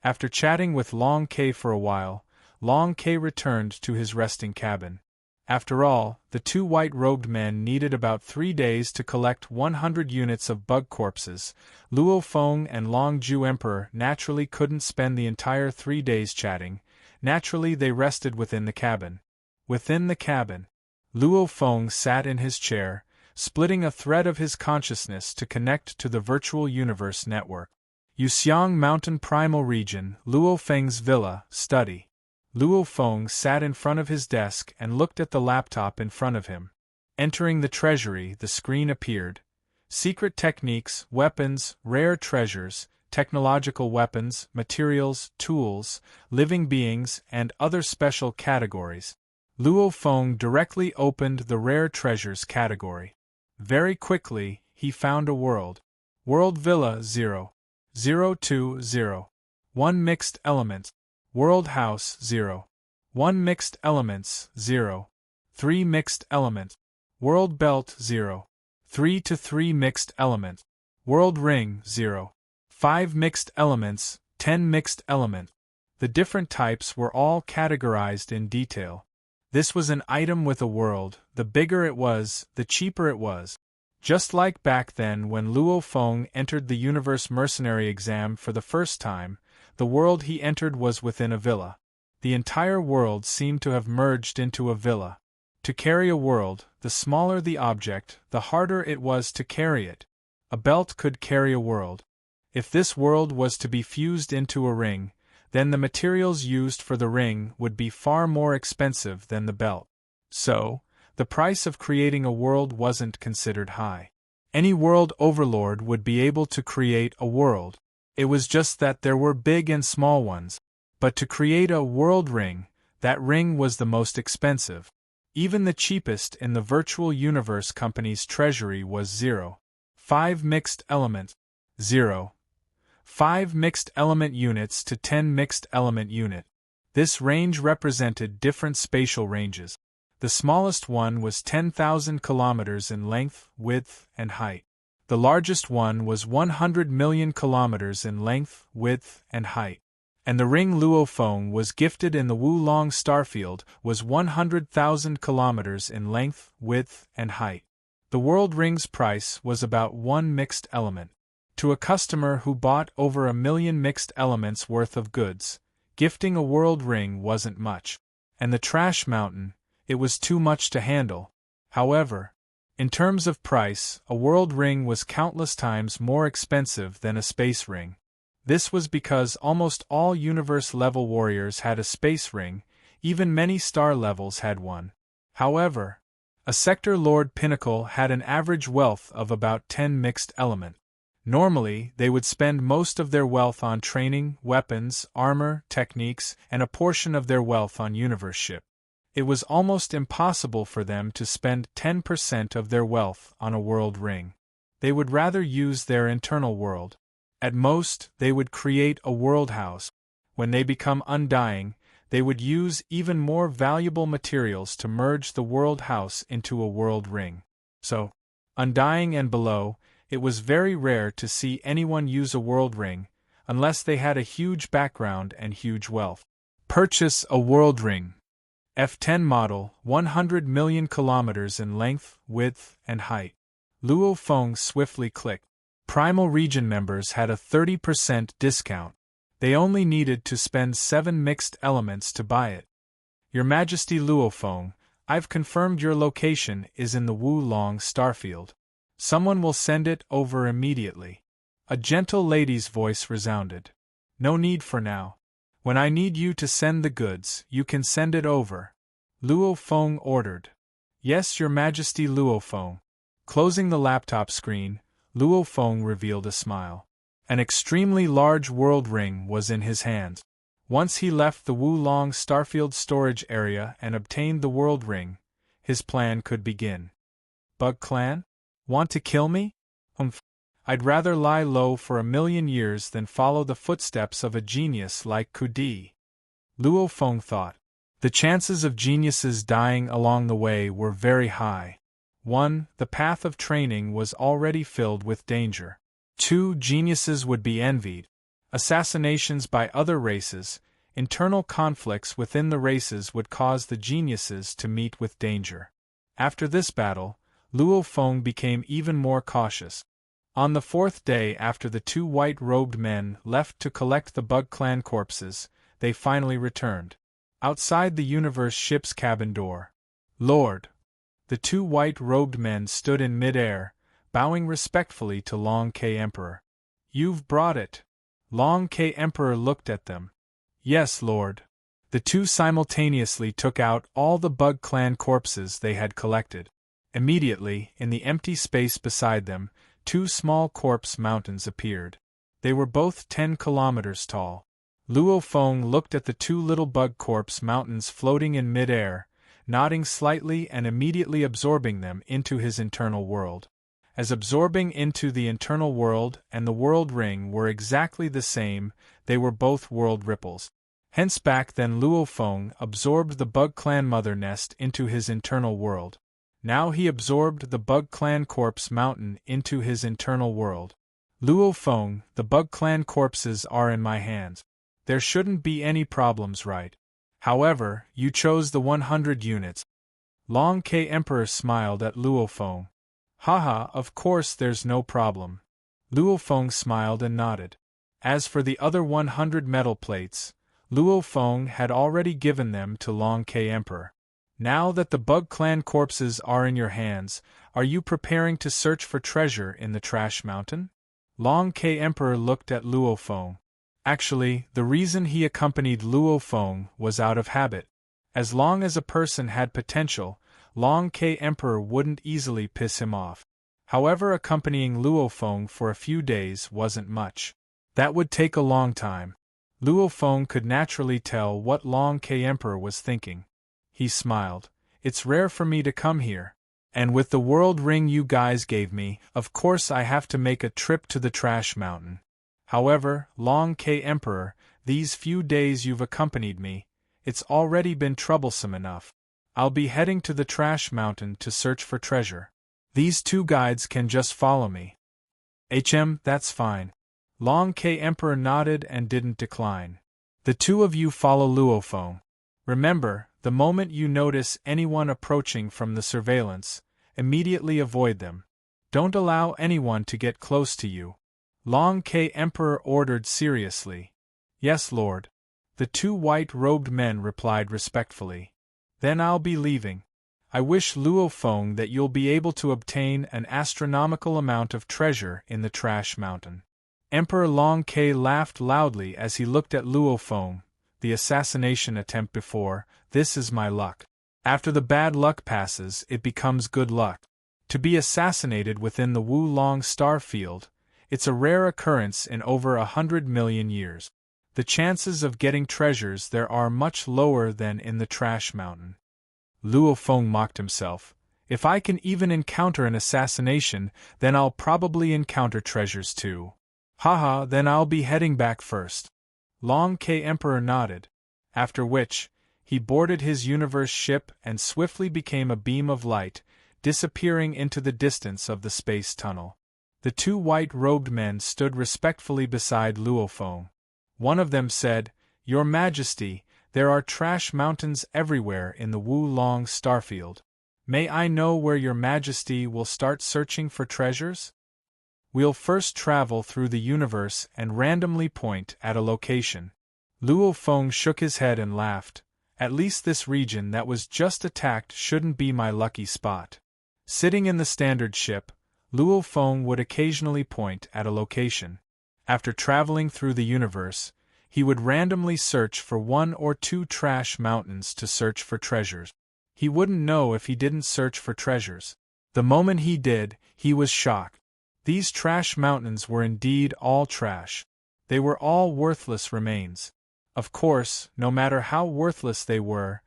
After chatting with Long K for a while, Long K returned to his resting cabin. After all, the 2 white-robed men needed about 3 days to collect 100 units of bug corpses. Luo Feng and Long Ju Emperor naturally couldn't spend the entire 3 days chatting. Naturally they rested within the cabin. Within the cabin, Luo Feng sat in his chair, splitting a thread of his consciousness to connect to the virtual universe network. Yuxiang Mountain Primal Region, Luo Feng's villa, study. Luo Feng sat in front of his desk and looked at the laptop in front of him. Entering the treasury, the screen appeared. Secret techniques, weapons, rare treasures, technological weapons, materials, tools, living beings, and other special categories. Luo Feng directly opened the rare treasures category. Very quickly, he found a world. World Villa 0. 020. 1 Mixed Elements. World House 0. 1 Mixed Elements 0. 3 Mixed Elements. World Belt 0. 3 to 3 Mixed Elements. World Ring 0. 5 Mixed Elements, 10 Mixed Elements. The different types were all categorized in detail. This was an item with a world. The bigger it was, the cheaper it was. Just like back then when Luo Feng entered the Universe Mercenary exam for the first time, the world he entered was within a villa. The entire world seemed to have merged into a villa. To carry a world, the smaller the object, the harder it was to carry it. A belt could carry a world. If this world was to be fused into a ring, then the materials used for the ring would be far more expensive than the belt. So, the price of creating a world wasn't considered high. Any world overlord would be able to create a world. It was just that there were big and small ones. But to create a world ring, that ring was the most expensive. Even the cheapest in the Virtual Universe Company's treasury was 0. 5 Mixed Elements. 0. 5 mixed element units to 10 mixed element unit. This range represented different spatial ranges. The smallest one was 10,000 kilometers in length, width, and height. The largest one was 100 million kilometers in length, width, and height. And the ring Luo Feng was gifted in the Wulong starfield was 100,000 kilometers in length, width, and height. The world ring's price was about 1 mixed element. To a customer who bought over 1 million mixed elements worth of goods, gifting a world ring wasn't much. And the trash mountain, it was too much to handle. However, in terms of price, a world ring was countless times more expensive than a space ring. This was because almost all universe-level warriors had a space ring, even many star levels had one. However, a sector lord pinnacle had an average wealth of about 10 mixed element. Normally, they would spend most of their wealth on training, weapons, armor, techniques, and a portion of their wealth on universe ship. It was almost impossible for them to spend 10% of their wealth on a world ring. They would rather use their internal world. At most, they would create a world house. When they become undying, they would use even more valuable materials to merge the world house into a world ring. So, undying and below, it was very rare to see anyone use a world ring, unless they had a huge background and huge wealth. Purchase a world ring. F10 model, 100 million kilometers in length, width, and height. Luo Feng swiftly clicked. Primal Region members had a 30% discount. They only needed to spend 7 mixed elements to buy it. Your Majesty Luo Feng, I've confirmed your location is in the Wulong starfield. Someone will send it over immediately. A gentle lady's voice resounded. No need for now. When I need you to send the goods, you can send it over. Luo Feng ordered. Yes, Your Majesty Luo Feng. Closing the laptop screen, Luo Feng revealed a smile. An extremely large world ring was in his hands. Once he left the Wulong starfield storage area and obtained the world ring, his plan could begin. Bug Clan? Want to kill me? I'd rather lie low for 1 million years than follow the footsteps of a genius like Kudi. Luo Feng thought. The chances of geniuses dying along the way were very high. 1. The path of training was already filled with danger. 2. Geniuses would be envied. Assassinations by other races, internal conflicts within the races would cause the geniuses to meet with danger. After this battle, Luo Feng became even more cautious. On the 4th day after the 2 white-robed men left to collect the Bug Clan corpses, they finally returned. Outside the universe ship's cabin door. Lord! The 2 white-robed men stood in mid-air, bowing respectfully to Long K Emperor. You've brought it. Long K Emperor looked at them. Yes, Lord. The 2 simultaneously took out all the Bug Clan corpses they had collected. Immediately, in the empty space beside them, 2 small corpse mountains appeared. They were both 10 kilometers tall. Luo Feng looked at the 2 little bug corpse mountains floating in mid-air, nodding slightly and immediately absorbing them into his internal world. As absorbing into the internal world and the world ring were exactly the same, they were both world ripples. Hence back then Luo Feng absorbed the Bug Clan mother nest into his internal world. Now he absorbed the Bug Clan corpse mountain into his internal world. Luo Feng, the Bug Clan corpses are in my hands. There shouldn't be any problems, right? However, you chose the 100 units. Long K Emperor smiled at Luo Feng. Haha, of course there's no problem. Luo Feng smiled and nodded. As for the other 100 metal plates, Luo Feng had already given them to Long K Emperor. Now that the Bug Clan corpses are in your hands, are you preparing to search for treasure in the Trash Mountain? Long K Emperor looked at Luo Feng. Actually, the reason he accompanied Luo Feng was out of habit. As long as a person had potential, Long K Emperor wouldn't easily piss him off. However, accompanying Luo Feng for a few days wasn't much. That would take a long time. Luo Feng could naturally tell what Long K Emperor was thinking. He smiled. It's rare for me to come here. And with the world ring you guys gave me, of course I have to make a trip to the Trash Mountain. However, Long K Emperor, these few days you've accompanied me, it's already been troublesome enough. I'll be heading to the Trash Mountain to search for treasure. These two guides can just follow me. That's fine. Long K Emperor nodded and didn't decline. The two of you follow Luofeng. Remember, the moment you notice anyone approaching from the surveillance, immediately avoid them. Don't allow anyone to get close to you. Long K Emperor ordered seriously. Yes, Lord. The two white-robed men replied respectfully. Then I'll be leaving. I wish Luofeng that you'll be able to obtain an astronomical amount of treasure in the Trash Mountain. Emperor Long K laughed loudly as he looked at Luofeng. The assassination attempt before, this is my luck. After the bad luck passes, it becomes good luck. To be assassinated within the Wulong star field, it's a rare occurrence in over 100 million years. The chances of getting treasures there are much lower than in the Trash Mountain. Luofeng mocked himself. If I can even encounter an assassination, then I'll probably encounter treasures too. Haha, then I'll be heading back first. Long K Emperor nodded, after which, he boarded his universe ship and swiftly became a beam of light, disappearing into the distance of the space tunnel. The two white-robed men stood respectfully beside Luofeng. One of them said, Your Majesty, there are trash mountains everywhere in the Wulong starfield. May I know where Your Majesty will start searching for treasures? We'll first travel through the universe and randomly point at a location. Luofeng shook his head and laughed. At least this region that was just attacked shouldn't be my lucky spot. Sitting in the standard ship, Luofeng would occasionally point at a location. After traveling through the universe, he would randomly search for one or two trash mountains to search for treasures. He wouldn't know if he didn't search for treasures. The moment he did, he was shocked. These trash mountains were indeed all trash. They were all worthless remains. Of course, no matter how worthless they were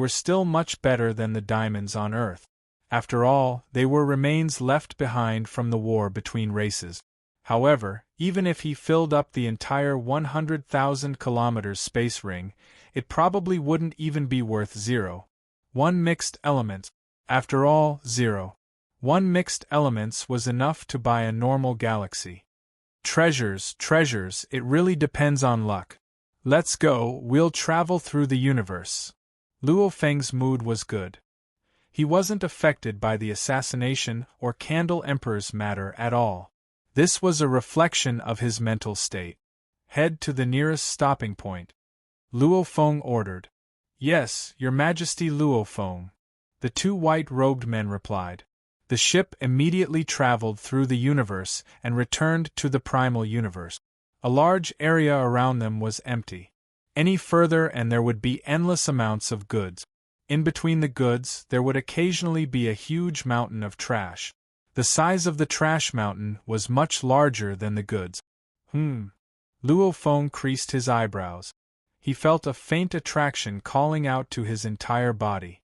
still much better than the diamonds on Earth. After all, they were remains left behind from the war between races. However, even if he filled up the entire 100,000 kilometers space ring, it probably wouldn't even be worth 0.1 mixed elements. After all, 0.1 mixed elements was enough to buy a normal galaxy. Treasures, it really depends on luck. Let's go, we'll travel through the universe. Luofeng's mood was good. He wasn't affected by the assassination or Candle Emperor's matter at all. This was a reflection of his mental state. Head to the nearest stopping point. Luofeng ordered. Yes, Your Majesty Luofeng. The two white-robed men replied. The ship immediately traveled through the universe and returned to the primal universe. A large area around them was empty. Any further and there would be endless amounts of goods. In between the goods, there would occasionally be a huge mountain of trash. The size of the trash mountain was much larger than the goods. Luofeng creased his eyebrows. He felt a faint attraction calling out to his entire body.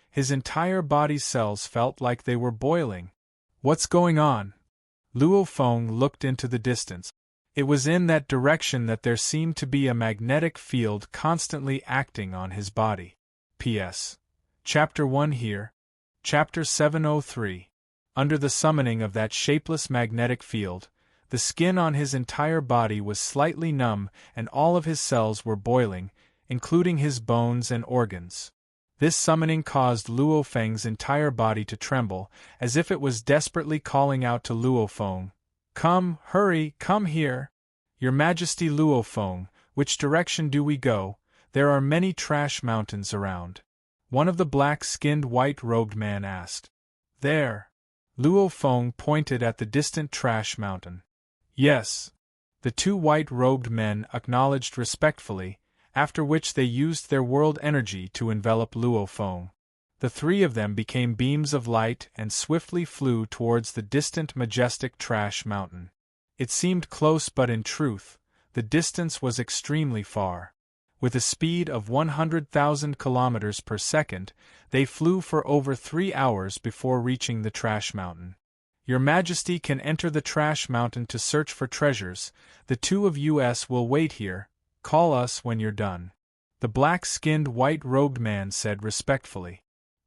His entire body's cells felt like they were boiling. What's going on? Luofeng looked into the distance. It was in that direction that there seemed to be a magnetic field constantly acting on his body. P.S. Chapter 1 here. Chapter 703. Under the summoning of that shapeless magnetic field, the skin on his entire body was slightly numb and all of his cells were boiling, including his bones and organs. This summoning caused Luofeng's entire body to tremble, as if it was desperately calling out to Luofeng. Come, hurry, come here. Your Majesty Luofeng, which direction do we go? There are many trash mountains around. One of the black-skinned white-robed men asked. There. Luofeng pointed at the distant trash mountain. Yes. The two white-robed men acknowledged respectfully, after which they used their world energy to envelop Luofeng. The three of them became beams of light and swiftly flew towards the distant majestic trash mountain. It seemed close, but in truth, the distance was extremely far. With a speed of 100,000 kilometers per second, they flew for over 3 hours before reaching the trash mountain. Your Majesty can enter the trash mountain to search for treasures. The two of us will wait here. Call us when you're done. The black-skinned, white-robed man said respectfully.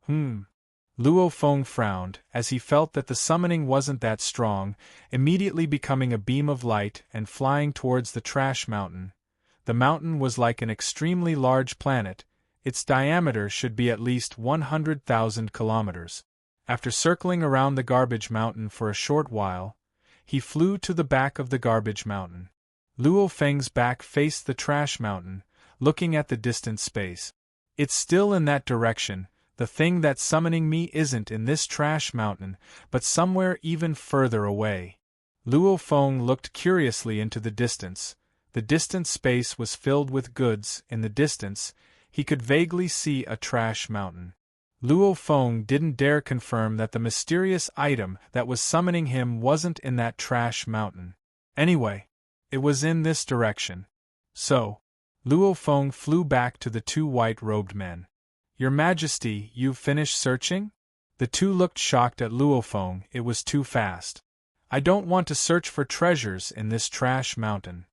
Luo Feng frowned, as he felt that the summoning wasn't that strong, immediately becoming a beam of light and flying towards the trash mountain. The mountain was like an extremely large planet. Its diameter should be at least 100,000 kilometers. After circling around the garbage mountain for a short while, he flew to the back of the garbage mountain. Luo Feng's back faced the trash mountain, looking at the distant space. It's still in that direction. The thing that's summoning me isn't in this trash mountain, but somewhere even further away. Luo Feng looked curiously into the distance. The distant space was filled with goods. In the distance, he could vaguely see a trash mountain. Luo Feng didn't dare confirm that the mysterious item that was summoning him wasn't in that trash mountain. Anyway, it was in this direction. So, Luo Feng flew back to the two white-robed men. Your Majesty, you've finished searching? The two looked shocked at Luo Feng. It was too fast. I don't want to search for treasures in this trash mountain.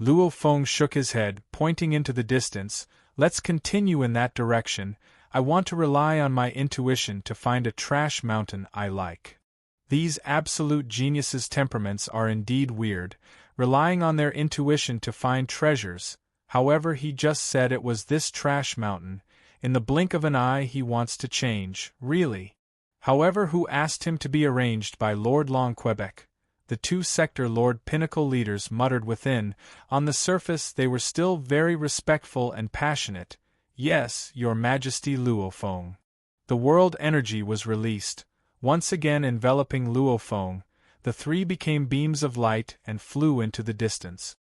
Luo Feng shook his head, pointing into the distance. Let's continue in that direction. I want to rely on my intuition to find a trash mountain I like. These absolute geniuses' temperaments are indeed weird, relying on their intuition to find treasures. However, he just said it was this trash mountain. In the blink of an eye he wants to change, really. However, who asked him to be arranged by Lord Longquebec? The two sector Lord Pinnacle leaders muttered within. On the surface they were still very respectful and passionate. Yes, Your Majesty. Luo Feng. The world energy was released, once again enveloping Luo Feng. The three became beams of light and flew into the distance.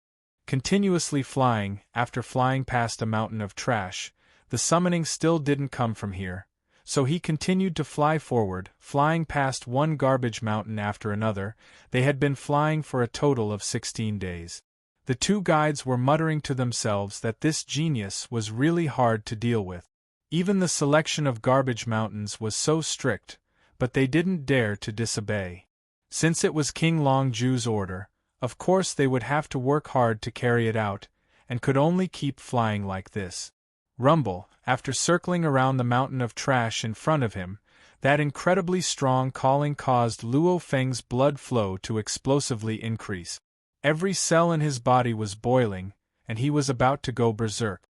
Continuously flying, after flying past a mountain of trash, the summoning still didn't come from here, so he continued to fly forward, flying past one garbage mountain after another. They had been flying for a total of 16 days. The two guides were muttering to themselves that this genius was really hard to deal with. Even the selection of garbage mountains was so strict, but they didn't dare to disobey. Since it was King Longju's order, of course they would have to work hard to carry it out, and could only keep flying like this. Rumble, after circling around the mountain of trash in front of him, that incredibly strong calling caused Luo Feng's blood flow to explosively increase. Every cell in his body was boiling, and he was about to go berserk.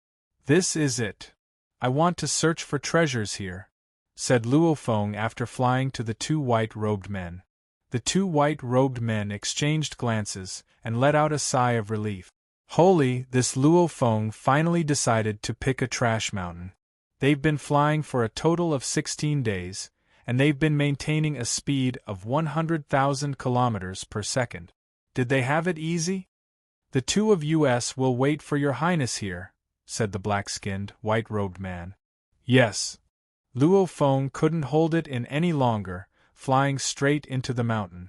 This is it. I want to search for treasures here, said Luo Feng after flying to the two white-robed men. The two white-robed men exchanged glances, and let out a sigh of relief. Holy, this Luo Feng finally decided to pick a trash mountain. They've been flying for a total of 16 days, and they've been maintaining a speed of 100,000 kilometers per second. Did they have it easy? The two of us will wait for your highness here, said the black-skinned, white-robed man. Yes. Luo Feng couldn't hold it in any longer, flying straight into the mountain.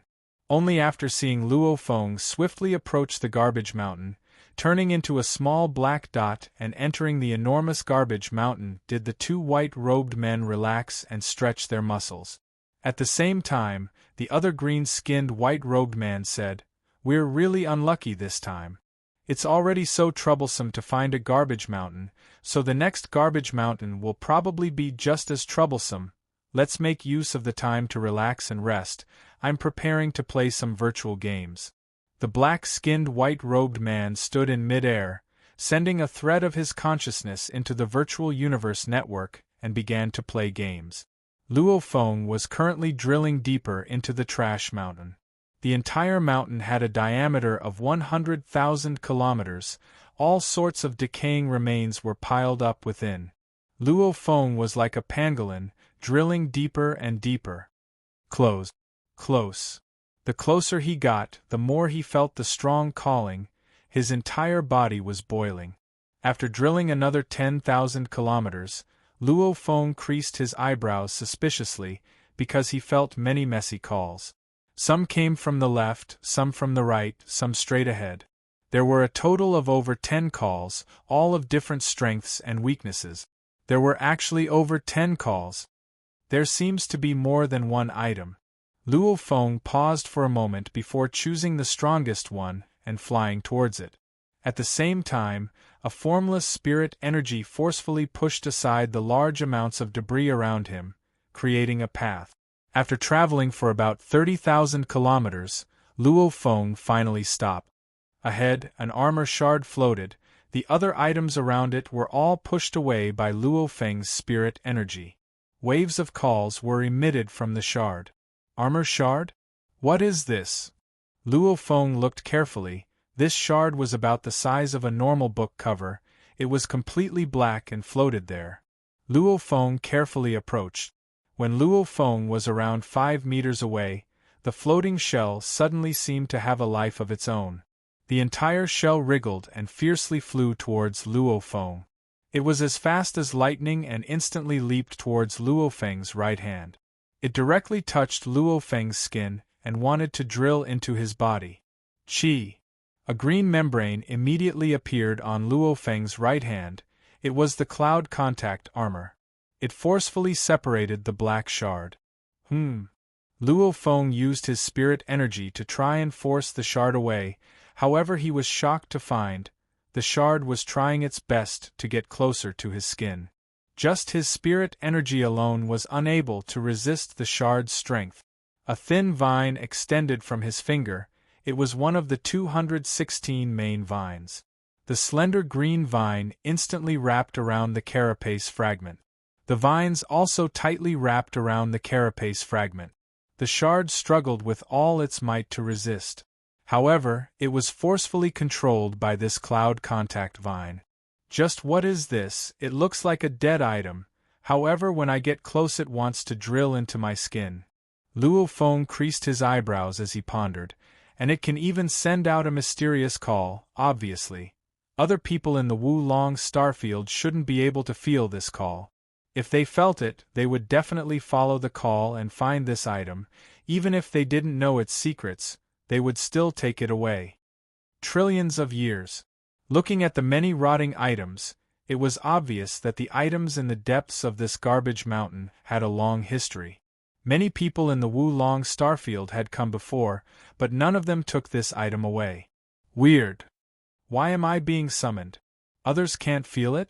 Only after seeing Luo Feng swiftly approach the garbage mountain, turning into a small black dot and entering the enormous garbage mountain, did the two white-robed men relax and stretch their muscles. At the same time, the other green-skinned white-robed man said, "We're really unlucky this time. It's already so troublesome to find a garbage mountain, so the next garbage mountain will probably be just as troublesome. Let's make use of the time to relax and rest. I'm preparing to play some virtual games." The black-skinned white-robed man stood in mid-air, sending a thread of his consciousness into the virtual universe network, and began to play games. Luo Feng was currently drilling deeper into the trash mountain. The entire mountain had a diameter of 100,000 kilometers. All sorts of decaying remains were piled up within. Luo Feng was like a pangolin, drilling deeper and deeper. Close. The closer he got, the more he felt the strong calling. His entire body was boiling. After drilling another 10,000 kilometers, Luo Feng creased his eyebrows suspiciously, because he felt many messy calls. Some came from the left, some from the right, some straight ahead. There were a total of over 10 calls, all of different strengths and weaknesses. There were actually over 10 calls. There seems to be more than one item. Luo Feng paused for a moment before choosing the strongest one and flying towards it. At the same time, a formless spirit energy forcefully pushed aside the large amounts of debris around him, creating a path. After traveling for about 30,000 kilometers, Luo Feng finally stopped. Ahead, an armor shard floated. The other items around it were all pushed away by Luo Feng's spirit energy. Waves of calls were emitted from the shard. Armor shard? What is this? Luo Feng looked carefully. This shard was about the size of a normal book cover. It was completely black and floated there. Luo Feng carefully approached. When Luo Feng was around 5 meters away, the floating shell suddenly seemed to have a life of its own. The entire shell wriggled and fiercely flew towards Luo Feng. It was as fast as lightning and instantly leaped towards Luo Feng's right hand. It directly touched Luo Feng's skin and wanted to drill into his body. Qi! A green membrane immediately appeared on Luo Feng's right hand. It was the cloud contact armor. It forcefully separated the black shard. Luo Feng used his spirit energy to try and force the shard away. However, he was shocked to find the shard was trying its best to get closer to his skin. Just his spirit energy alone was unable to resist the shard's strength. A thin vine extended from his finger. It was one of the 216 main vines. The slender green vine instantly wrapped around the carapace fragment. The vines also tightly wrapped around the carapace fragment. The shard struggled with all its might to resist. However, it was forcefully controlled by this cloud contact vine. Just what is this? It looks like a dead item. However, when I get close it wants to drill into my skin. Luo Feng creased his eyebrows as he pondered, and it can even send out a mysterious call, obviously. Other people in the Wulong starfield shouldn't be able to feel this call. If they felt it, they would definitely follow the call and find this item. Even if they didn't know its secrets, they would still take it away. Trillions of years. Looking at the many rotting items, it was obvious that the items in the depths of this garbage mountain had a long history. Many people in the Wulong starfield had come before, but none of them took this item away. Weird. Why am I being summoned? Others can't feel it?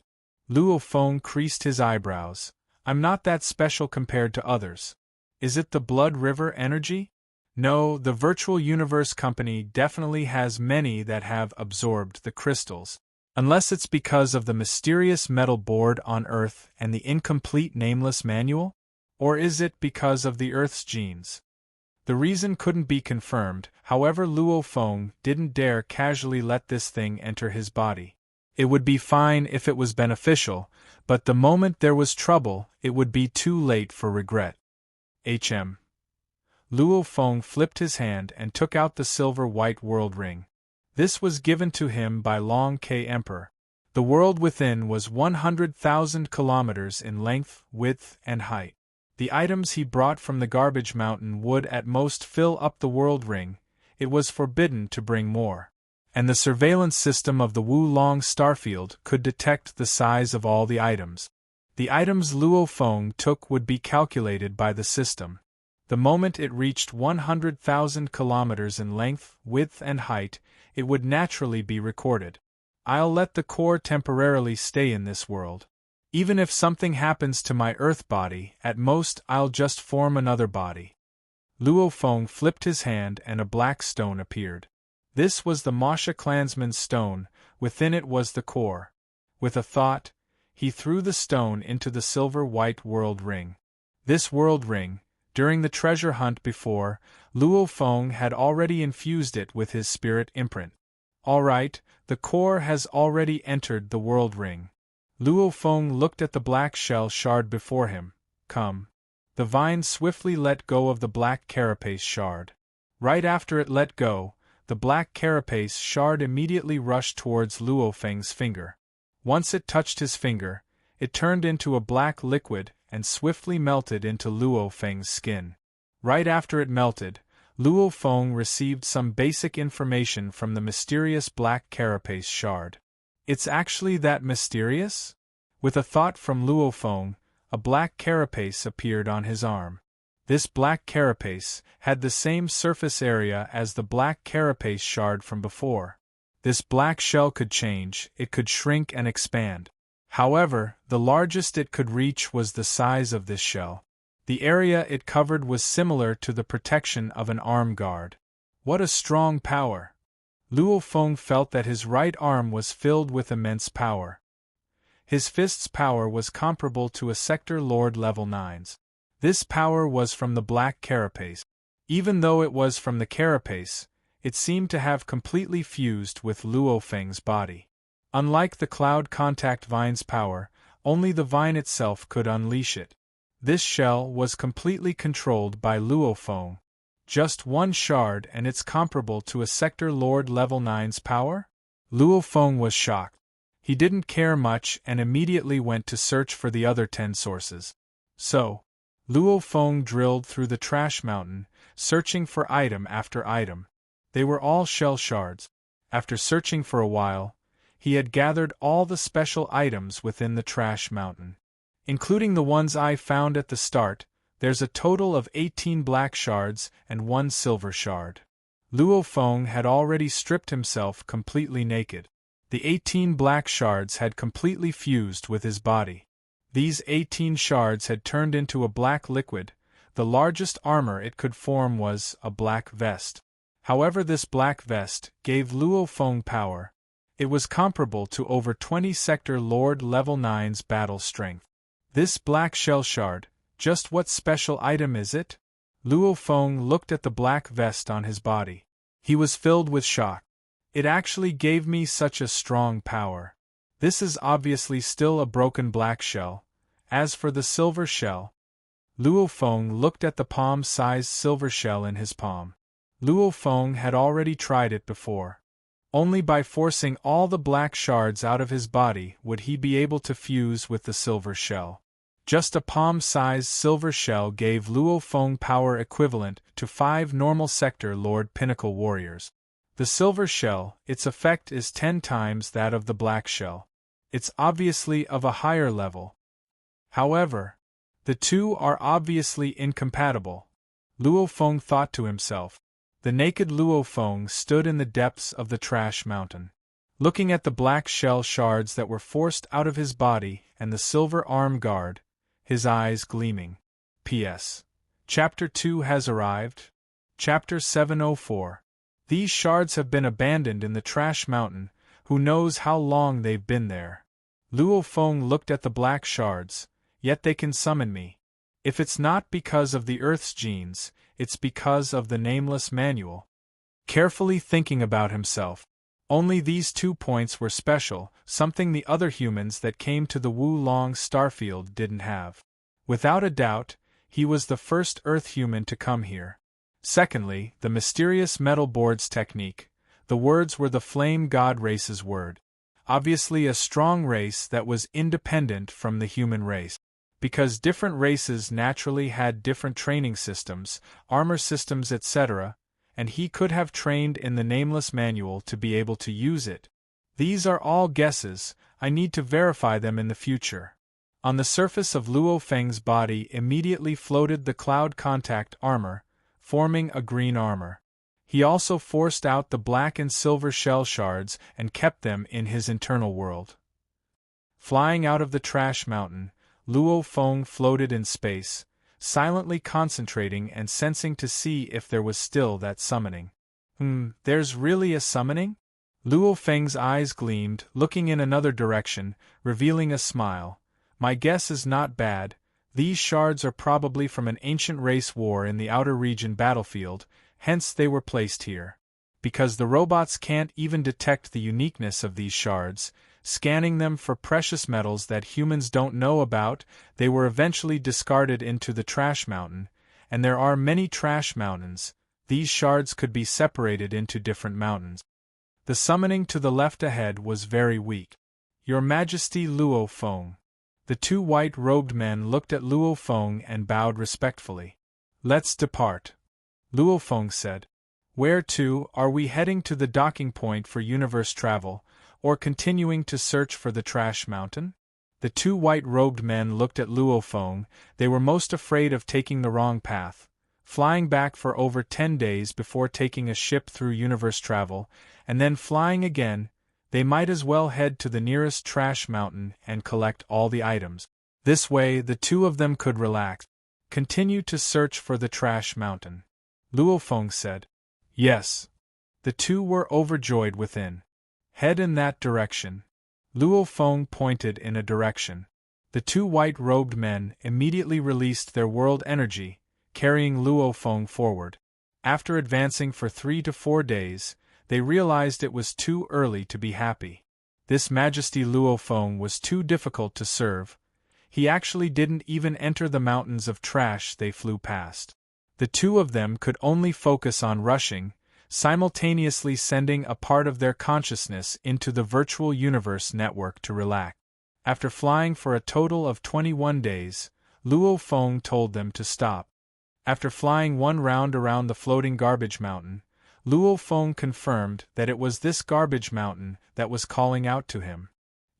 Luo Feng creased his eyebrows. I'm not that special compared to others. Is it the Blood River energy? No, the Virtual Universe Company definitely has many that have absorbed the crystals. Unless it's because of the mysterious metal board on Earth and the incomplete nameless manual? Or is it because of the Earth's genes? The reason couldn't be confirmed. However, Luo Feng didn't dare casually let this thing enter his body. It would be fine if it was beneficial, but the moment there was trouble, it would be too late for regret. Luo Feng flipped his hand and took out the silver-white world ring. This was given to him by Long Ke Emperor. The world within was 100,000 kilometers in length, width, and height. The items he brought from the garbage mountain would at most fill up the world ring. It was forbidden to bring more. And the surveillance system of the Wulong starfield could detect the size of all the items. The items Luo Feng took would be calculated by the system. The moment it reached 100,000 kilometers in length, width, and height, it would naturally be recorded. I'll let the core temporarily stay in this world. Even if something happens to my Earth body, at most I'll just form another body. Luo Feng flipped his hand and a black stone appeared. This was the Masha clansman's stone. Within it was the core. With a thought, he threw the stone into the silver-white world ring. This world ring, during the treasure hunt before, Luo Feng had already infused it with his spirit imprint. All right, the core has already entered the world ring. Luo Feng looked at the black shell shard before him. Come. The vine swiftly let go of the black carapace shard. Right after it let go, the black carapace shard immediately rushed towards Luo Feng's finger. Once it touched his finger, it turned into a black liquid and swiftly melted into Luo Feng's skin. Right after it melted, Luo Feng received some basic information from the mysterious black carapace shard. It's actually that mysterious? With a thought from Luo Feng, a black carapace appeared on his arm. This black carapace had the same surface area as the black carapace shard from before. This black shell could change, it could shrink and expand. However, the largest it could reach was the size of this shell. The area it covered was similar to the protection of an arm guard. What a strong power! Luo Feng felt that his right arm was filled with immense power. His fist's power was comparable to a Sector Lord level 9's. This power was from the black carapace. Even though it was from the carapace, it seemed to have completely fused with Luo Feng's body. Unlike the cloud contact vine's power, only the vine itself could unleash it. This shell was completely controlled by Luo Feng. Just one shard and it's comparable to a Sector Lord level 9's power? Luo Feng was shocked. He didn't care much and immediately went to search for the other 10 sources. So, Luo Feng drilled through the trash mountain, searching for item after item. They were all shell shards. After searching for a while, he had gathered all the special items within the trash mountain. Including the ones I found at the start, there's a total of 18 black shards and 1 silver shard. Luo Feng had already stripped himself completely naked. The 18 black shards had completely fused with his body. These 18 shards had turned into a black liquid. The largest armor it could form was a black vest. However, this black vest gave Luo Feng power. It was comparable to over 20 Sector Lord level 9's battle strength. This black shell shard, just what special item is it? Luo Feng looked at the black vest on his body. He was filled with shock. It actually gave me such a strong power. This is obviously still a broken black shell. As for the silver shell, Luo Feng looked at the palm-sized silver shell in his palm. Luo Feng had already tried it before. Only by forcing all the black shards out of his body would he be able to fuse with the silver shell. Just a palm-sized silver shell gave Luo Feng power equivalent to 5 normal Sector Lord Pinnacle warriors. The silver shell, its effect is 10 times that of the black shell. It's obviously of a higher level. However, the two are obviously incompatible. Luo Feng thought to himself. The naked Luo Feng stood in the depths of the trash mountain, looking at the black shell shards that were forced out of his body and the silver arm guard, his eyes gleaming. P.S. Chapter 2 has arrived. Chapter 704. These shards have been abandoned in the trash mountain, who knows how long they've been there. Luo Feng looked at the black shards, yet they can summon me. If it's not because of the Earth's genes, it's because of the nameless manual. Carefully thinking about himself, only these 2 points were special, something the other humans that came to the Wulong starfield didn't have. Without a doubt, he was the first Earth human to come here. Secondly, the mysterious metal boards technique. The words were the flame god race's word. Obviously a strong race that was independent from the human race. Because different races naturally had different training systems, armor systems, etc., and he could have trained in the nameless manual to be able to use it. These are all guesses, I need to verify them in the future. On the surface of Luo Feng's body immediately floated the cloud contact armor, forming a green armor. He also forced out the black and silver shell shards and kept them in his internal world. Flying out of the trash mountain, Luo Feng floated in space, silently concentrating and sensing to see if there was still that summoning. There's really a summoning? Luo Feng's eyes gleamed, looking in another direction, revealing a smile. My guess is not bad. These shards are probably from an ancient race war in the outer region battlefield, hence they were placed here. Because the robots can't even detect the uniqueness of these shards, scanning them for precious metals that humans don't know about, they were eventually discarded into the trash mountain, and there are many trash mountains. These shards could be separated into different mountains. The summoning to the left ahead was very weak. Your Majesty Luo Feng. The 2 white-robed men looked at Luo Feng and bowed respectfully. Let's depart. Luo Feng said. Where to? Are we heading to the docking point for universe travel, or continuing to search for the trash mountain? The two white-robed men looked at Luo Feng. They were most afraid of taking the wrong path, flying back for over 10 days before taking a ship through universe travel, and then flying again. They might as well head to the nearest trash mountain and collect all the items. This way the two of them could relax. Continue to search for the trash mountain, Luo Feng said. Yes. The two were overjoyed within. Head in that direction. Luo Feng pointed in a direction. The two white-robed men immediately released their world energy, carrying Luo Feng forward. After advancing for 3 to 4 days, they realized it was too early to be happy. This Majesty Luo Feng was too difficult to serve. He actually didn't even enter the mountains of trash they flew past. The two of them could only focus on rushing, simultaneously sending a part of their consciousness into the virtual universe network to relax. After flying for a total of 21 days, Luo Feng told them to stop. After flying one round around the floating garbage mountain, Luo Feng confirmed that it was this garbage mountain that was calling out to him.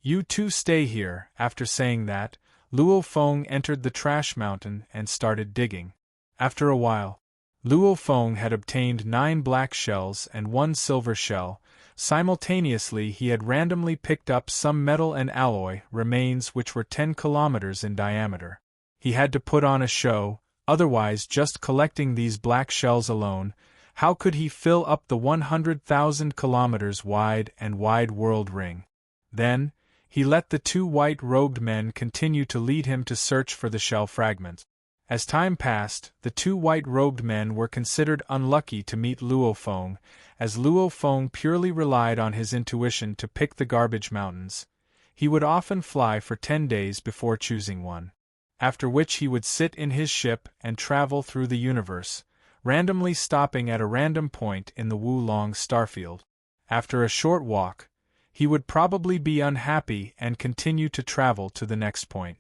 You two stay here. After saying that, Luo Feng entered the trash mountain and started digging. After a while, Luo Feng had obtained 9 black shells and 1 silver shell. Simultaneously he had randomly picked up some metal and alloy remains which were 10 kilometers in diameter. He had to put on a show, otherwise just collecting these black shells alone, how could he fill up the 100,000 kilometers wide and wide world ring? Then, he let the two white-robed men continue to lead him to search for the shell fragments. As time passed, the two white-robed men were considered unlucky to meet Luo Feng, as Luo Feng purely relied on his intuition to pick the garbage mountains. He would often fly for 10 days before choosing one, after which he would sit in his ship and travel through the universe, randomly stopping at a random point in the Wulong starfield. After a short walk, he would probably be unhappy and continue to travel to the next point.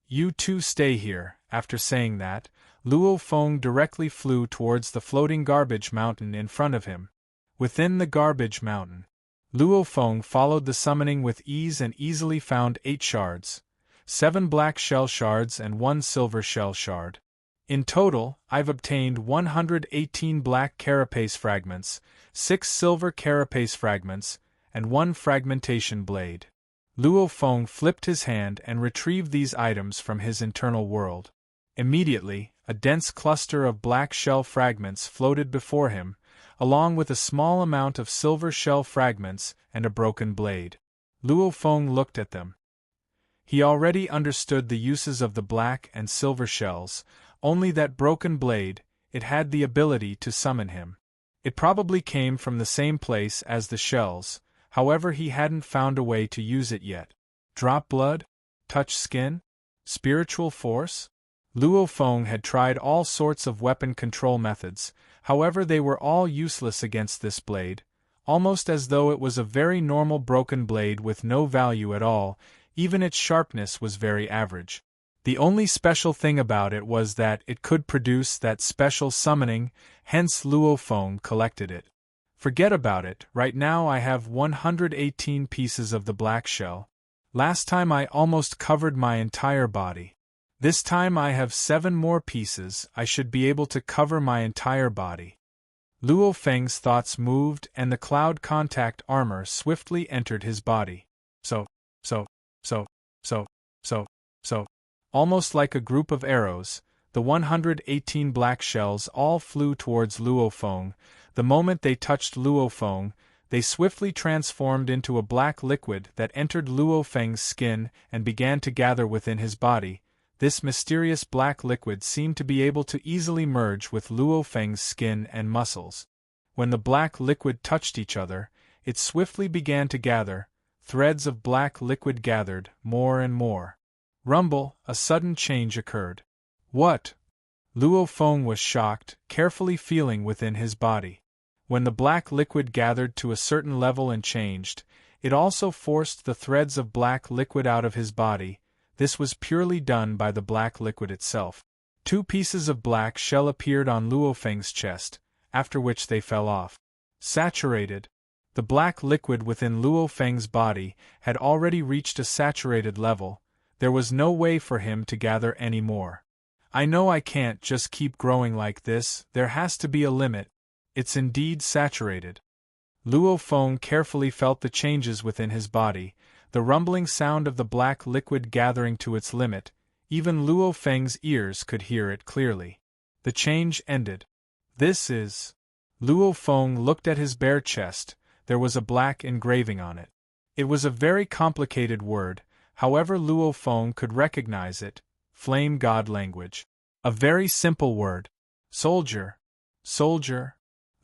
You two stay here. After saying that, Luo Feng directly flew towards the floating garbage mountain in front of him. Within the garbage mountain, Luo Feng followed the summoning with ease and easily found 8 shards, 7 black shell shards and 1 silver shell shard. In total, I've obtained 118 black carapace fragments, 6 silver carapace fragments, and 1 fragmentation blade. Luo Feng flipped his hand and retrieved these items from his internal world. Immediately, a dense cluster of black shell fragments floated before him, along with a small amount of silver shell fragments and a broken blade. Luo Feng looked at them. He already understood the uses of the black and silver shells, only that broken blade, it had the ability to summon him. It probably came from the same place as the shells, however he hadn't found a way to use it yet. Drop blood? Touch skin? Spiritual force? Luo Feng had tried all sorts of weapon control methods, however they were all useless against this blade, almost as though it was a very normal broken blade with no value at all. Even its sharpness was very average. The only special thing about it was that it could produce that special summoning, hence Luo Feng collected it. Forget about it, right now I have 118 pieces of the black shell. Last time I almost covered my entire body. This time I have 7 more pieces. I should be able to cover my entire body. Luo Feng's thoughts moved and the cloud contact armor swiftly entered his body. So. Almost like a group of arrows, the 118 black shells all flew towards Luo Feng. The moment they touched Luo Feng, they swiftly transformed into a black liquid that entered Luo Feng's skin and began to gather within his body. This mysterious black liquid seemed to be able to easily merge with Luo Feng's skin and muscles. When the black liquid touched each other, it swiftly began to gather. Threads of black liquid gathered, more and more. Rumble, a sudden change occurred. What? Luo Feng was shocked, carefully feeling within his body. When the black liquid gathered to a certain level and changed, it also forced the threads of black liquid out of his body. This was purely done by the black liquid itself. 2 pieces of black shell appeared on Luo Feng's chest, after which they fell off. Saturated. The black liquid within Luo Feng's body had already reached a saturated level. There was no way for him to gather any more. I know I can't just keep growing like this, there has to be a limit. It's indeed saturated. Luo Feng carefully felt the changes within his body, the rumbling sound of the black liquid gathering to its limit. Even Luo Feng's ears could hear it clearly. The change ended. This is... Luo Feng looked at his bare chest. There was a black engraving on it. It was a very complicated word, however Luo Feng could recognize it. Flame God language. A very simple word. Soldier. Soldier.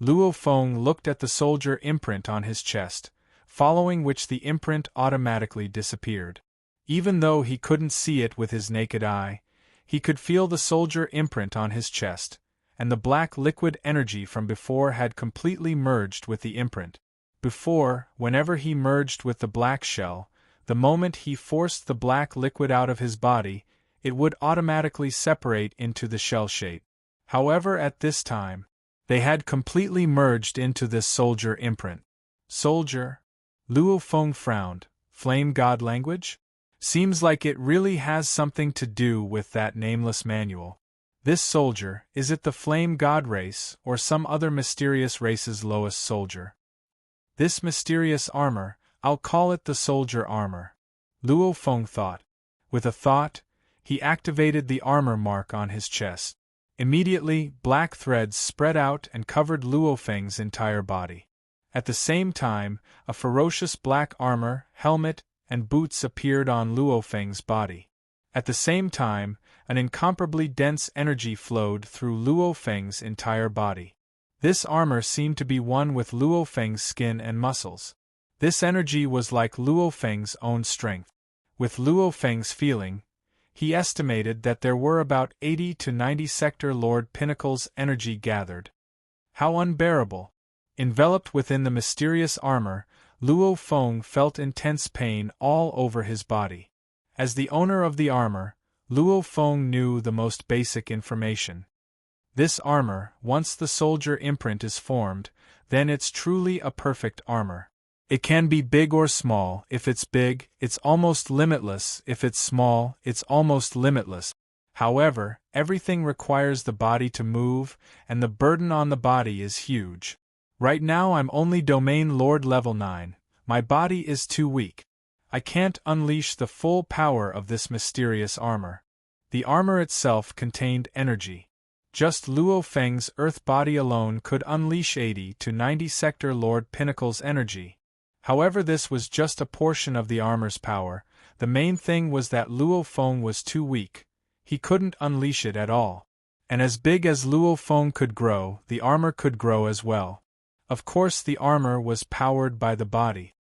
Luo Feng looked at the soldier imprint on his chest, following which the imprint automatically disappeared. Even though he couldn't see it with his naked eye, he could feel the soldier imprint on his chest, and the black liquid energy from before had completely merged with the imprint. Before, whenever he merged with the black shell, the moment he forced the black liquid out of his body, it would automatically separate into the shell shape. However, at this time, they had completely merged into this soldier imprint. Soldier? Luo Feng frowned. Flame God language? Seems like it really has something to do with that nameless manual. This soldier, is it the Flame God race, or some other mysterious race's lowest soldier? This mysterious armor, I'll call it the soldier armor. Luo Feng thought. With a thought, he activated the armor mark on his chest. Immediately, black threads spread out and covered Luo Feng's entire body. At the same time, a ferocious black armor, helmet, and boots appeared on Luo Feng's body. At the same time, an incomparably dense energy flowed through Luo Feng's entire body. This armor seemed to be one with Luo Feng's skin and muscles. This energy was like Luo Feng's own strength. With Luo Feng's feeling, he estimated that there were about 80 to 90 Sector Lord Pinnacles energy gathered. How unbearable! Enveloped within the mysterious armor, Luo Feng felt intense pain all over his body. As the owner of the armor, Luo Feng knew the most basic information. This armor, once the soldier imprint is formed, then it's truly a perfect armor. It can be big or small. If it's big, it's almost limitless. If it's small, it's almost limitless. However, everything requires the body to move, and the burden on the body is huge. Right now I'm only Domain Lord level 9. My body is too weak. I can't unleash the full power of this mysterious armor. The armor itself contained energy. Just Luo Feng's earth body alone could unleash 80 to 90 Sector Lord Pinnacles energy. However, this was just a portion of the armor's power. The main thing was that Luo Feng was too weak. He couldn't unleash it at all. And as big as Luo Feng could grow, the armor could grow as well. Of course, the armor was powered by the body.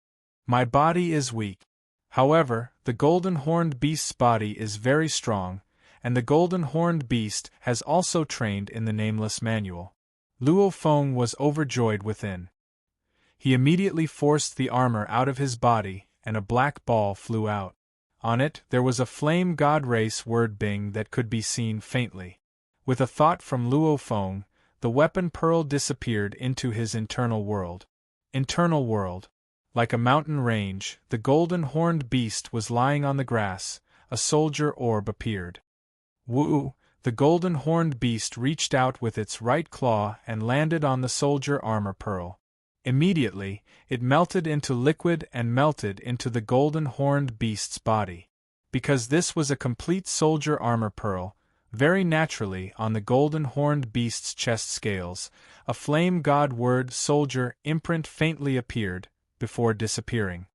My body is weak. However, the golden horned beast's body is very strong, and the golden horned beast has also trained in the nameless manual. Luo Feng was overjoyed within. He immediately forced the armor out of his body, and a black ball flew out. On it, there was a Flame God race word Bing that could be seen faintly. With a thought from Luo Feng, the weapon pearl disappeared into his internal world. Internal world. Like a mountain range, the golden horned beast was lying on the grass. A soldier orb appeared. Woo! The golden horned beast reached out with its right claw and landed on the soldier armor pearl. Immediately, it melted into liquid and melted into the golden horned beast's body. Because this was a complete soldier armor pearl, very naturally on the golden horned beast's chest scales, a Flame God word soldier imprint faintly appeared, before disappearing.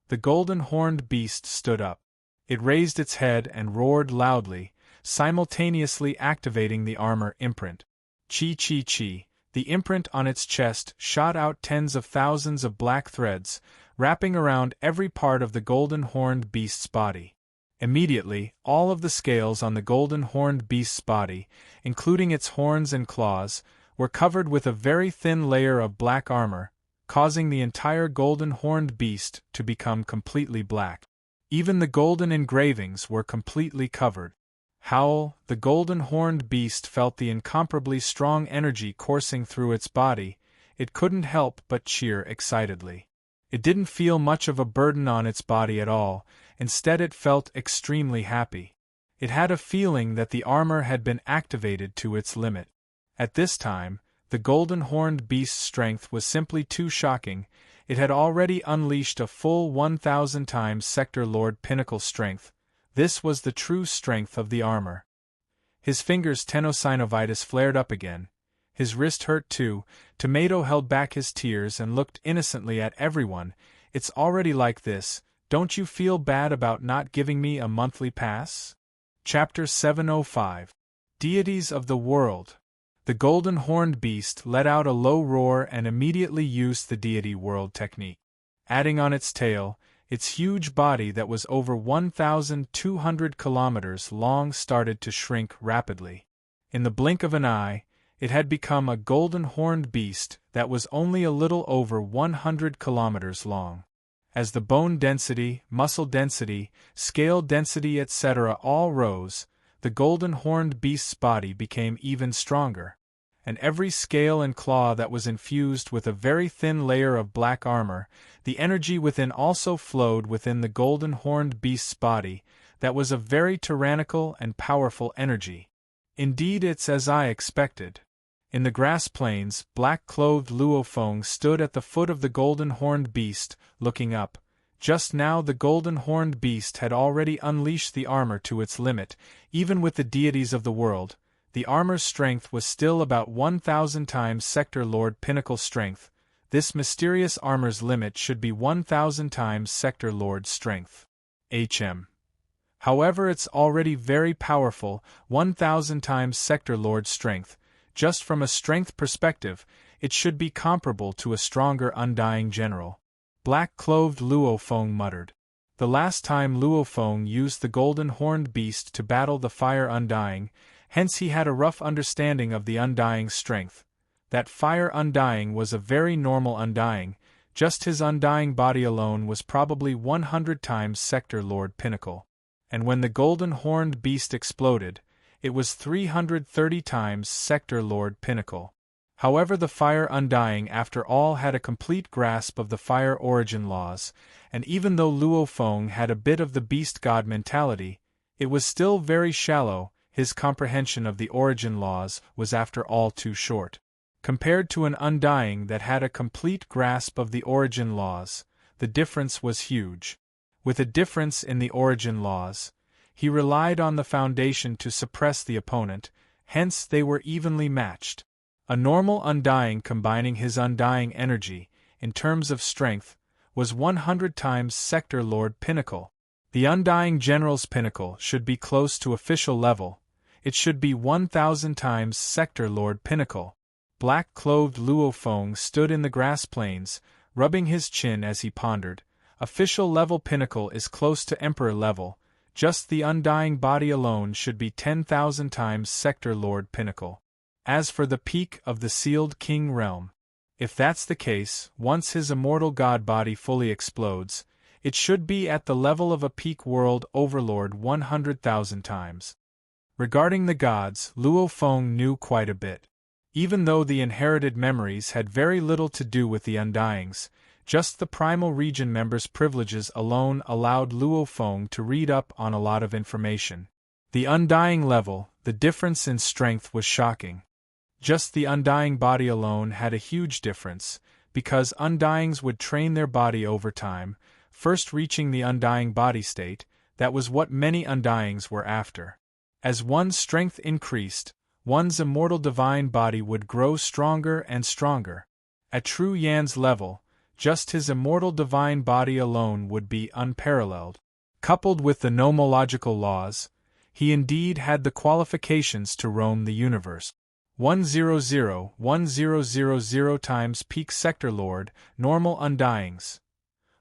The golden horned beast stood up. It raised its head and roared loudly, simultaneously activating the armor imprint. Chi chi chi. The imprint on its chest shot out tens of thousands of black threads, wrapping around every part of the golden horned beast's body. Immediately, all of the scales on the golden horned beast's body, including its horns and claws, were covered with a very thin layer of black armor, causing the entire golden horned beast to become completely black. Even the golden engravings were completely covered. Howl, the golden horned beast felt the incomparably strong energy coursing through its body. It couldn't help but cheer excitedly. It didn't feel much of a burden on its body at all, instead it felt extremely happy. It had a feeling that the armor had been activated to its limit. At this time, the golden horned beast's strength was simply too shocking. It had already unleashed a full 1,000 times Sector Lord Pinnacle strength. This was the true strength of the armor. His fingers' tenosynovitis flared up again. His wrist hurt too. Tomato held back his tears and looked innocently at everyone. It's already like this. Don't you feel bad about not giving me a monthly pass? Chapter 705. Deities of the World. The golden horned beast let out a low roar and immediately used the deity world technique. Adding on its tail, its huge body that was over 1,200 kilometers long started to shrink rapidly. In the blink of an eye, it had become a golden horned beast that was only a little over 100 kilometers long. As the bone density, muscle density, scale density etc. all rose, the golden horned beast's body became even stronger. And every scale and claw that was infused with a very thin layer of black armor, the energy within also flowed within the golden horned beast's body. That was a very tyrannical and powerful energy. Indeed, it's as I expected. In the grass plains, black-clothed Luofeng stood at the foot of the golden horned beast, looking up. Just now the golden horned beast had already unleashed the armor to its limit. Even with the deities of the world, the armor's strength was still about 1,000 times Sector Lord Pinnacle strength. This mysterious armor's limit should be 1,000 times Sector Lord's strength. However, it's already very powerful, 1,000 times Sector Lord's strength. Just from a strength perspective, it should be comparable to a stronger Undying General. Black-clothed Luofeng muttered. The last time Luofeng used the golden horned beast to battle the fire Undying, hence he had a rough understanding of the Undying's strength. That fire Undying was a very normal Undying, just his Undying body alone was probably 100 times Sector Lord Pinnacle. And when the golden horned beast exploded, it was 330 times Sector Lord Pinnacle. However, the fire Undying after all had a complete grasp of the fire origin laws, and even though Luofeng had a bit of the beast god mentality, it was still very shallow. His comprehension of the origin laws was after all too short. Compared to an Undying that had a complete grasp of the origin laws, the difference was huge. With a difference in the origin laws, he relied on the foundation to suppress the opponent, hence they were evenly matched. A normal Undying combining his Undying energy, in terms of strength, was 100 times Sector Lord Pinnacle. The Undying General's Pinnacle should be close to official level. It should be 1,000 times Sector Lord Pinnacle. Black-clothed Luofeng stood in the grass plains, rubbing his chin as he pondered. Official level Pinnacle is close to Emperor level. Just the Undying body alone should be 10,000 times Sector Lord Pinnacle. As for the peak of the sealed king realm, if that's the case, once his immortal god body fully explodes, it should be at the level of a peak world overlord 100,000 times. Regarding the gods, Luofeng knew quite a bit. Even though the inherited memories had very little to do with the Undyings, just the Primal Region members' privileges alone allowed Luofeng to read up on a lot of information. The Undying level, the difference in strength was shocking. Just the Undying body alone had a huge difference, because Undyings would train their body over time, first reaching the Undying body state. That was what many Undyings were after. As one's strength increased, one's immortal divine body would grow stronger and stronger. At True Yan's level, just his immortal divine body alone would be unparalleled. Coupled with the nomological laws, he indeed had the qualifications to roam the universe. 100,1000 times peak Sector Lord, normal Undyings.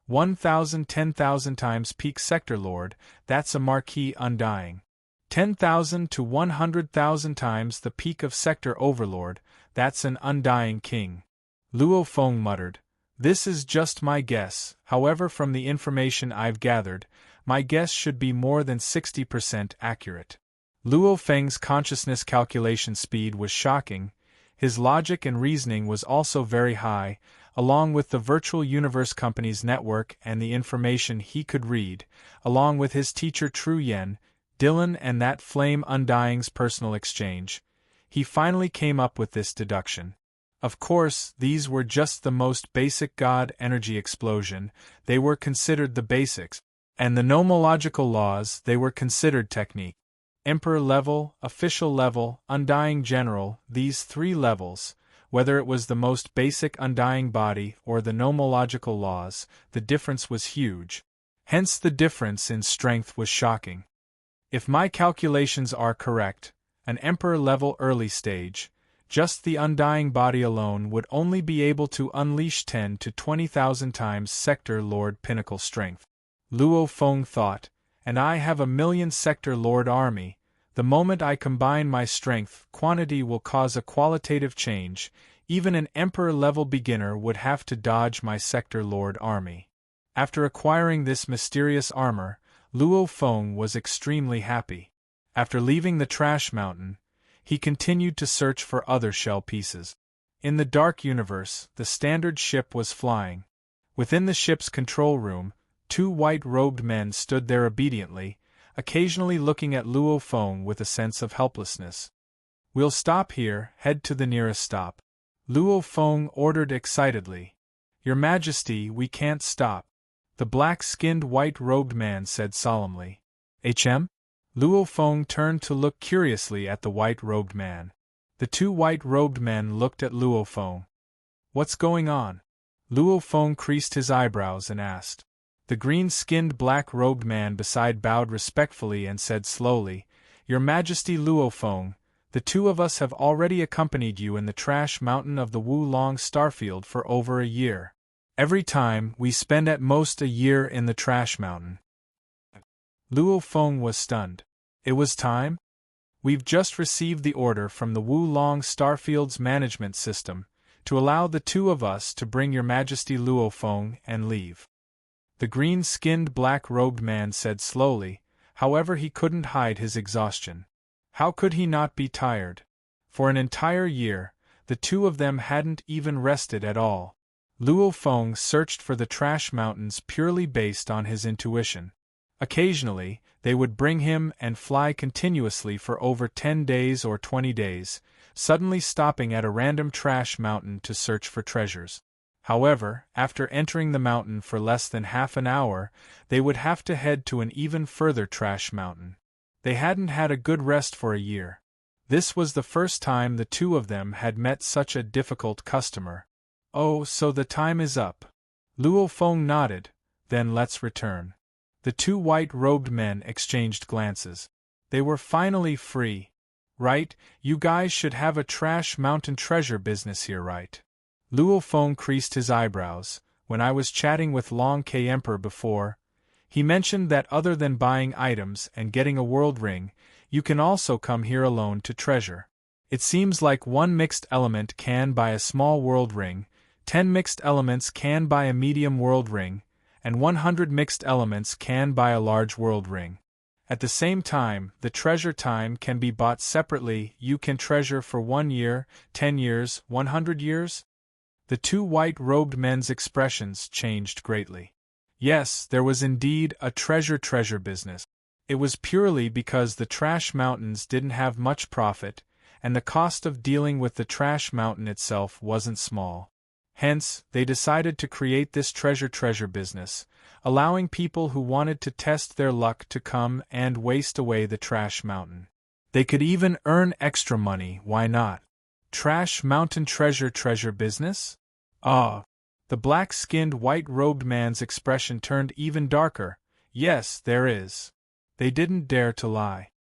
1,000 10,000 times peak Sector Lord, that's a marquee Undying. 10,000 to 100,000 times the peak of Sector Overlord, that's an Undying king. Luofeng muttered, "This is just my guess, however from the information I've gathered, my guess should be more than 60% accurate." Luofeng's consciousness calculation speed was shocking, his logic and reasoning was also very high. along with the virtual universe company's network and the information he could read, along with his teacher Tru Yen, Dylan and that flame undying's personal exchange, he finally came up with this deduction. Of course, these were just the most basic God energy explosion, they were considered the basics, and the nomological laws, they were considered technique. Emperor level, official level, undying general, these three levels, whether it was the most basic undying body or the nomological laws, the difference was huge. Hence the difference in strength was shocking. If my calculations are correct, an Emperor level early stage, just the undying body alone would only be able to unleash 10 to 20,000 times Sector Lord pinnacle strength. Luo Feng thought, and I have 1,000,000 Sector Lord army. The moment I combine my strength, quantity will cause a qualitative change. Even an Emperor-level beginner would have to dodge my Sector Lord army. After acquiring this mysterious armor, Luo Feng was extremely happy. After leaving the trash mountain, he continued to search for other shell pieces. In the dark universe, the standard ship was flying. Within the ship's control room, 2 white-robed men stood there obediently, occasionally looking at Luo Feng with a sense of helplessness. "We'll stop here, head to the nearest stop," Luo Feng ordered excitedly. "Your Majesty, we can't stop," the black-skinned white-robed man said solemnly. "HM?" Luo Feng turned to look curiously at the white-robed man. The 2 white-robed men looked at Luo Feng. "What's going on?" Luo Feng creased his eyebrows and asked. The green-skinned black-robed man beside bowed respectfully and said slowly, "Your Majesty Luo Feng, the 2 of us have already accompanied you in the trash mountain of the Wulong Starfield for over a year. Every time, we spend at most a year in the trash mountain." Luo Feng was stunned. "It was time? We've just received the order from the Wulong Starfield's management system to allow the 2 of us to bring Your Majesty Luo Feng and leave." The green-skinned black-robed man said slowly, however he couldn't hide his exhaustion. How could he not be tired? For an entire year, the 2 of them hadn't even rested at all. Luo Feng searched for the trash mountains purely based on his intuition. Occasionally, they would bring him and fly continuously for over 10 days or 20 days, suddenly stopping at a random trash mountain to search for treasures. However, after entering the mountain for less than half an hour, they would have to head to an even further trash mountain. They hadn't had a good rest for a year. This was the first time the 2 of them had met such a difficult customer. "Oh, so the time is up." Luo Feng nodded. "Then let's return." The 2 white-robed men exchanged glances. They were finally free. "Right, you guys should have a trash mountain treasure business here, right?" Luo Feng creased his eyebrows. "When I was chatting with Long K Emperor before, he mentioned that other than buying items and getting a world ring, you can also come here alone to treasure. It seems like 1 mixed element can buy a small world ring, 10 mixed elements can buy a medium world ring, and 100 mixed elements can buy a large world ring. At the same time, the treasure time can be bought separately. You can treasure for 1 year, 10 years, 100 years? The 2 white-robed men's expressions changed greatly. Yes, there was indeed a treasure business. It was purely because the trash mountains didn't have much profit, and the cost of dealing with the trash mountain itself wasn't small. Hence, they decided to create this treasure business, allowing people who wanted to test their luck to come and waste away the trash mountain. They could even earn extra money, why not? Trash mountain treasure business? Ah! The black-skinned white-robed man's expression turned even darker. "Yes, there is." They didn't dare to lie.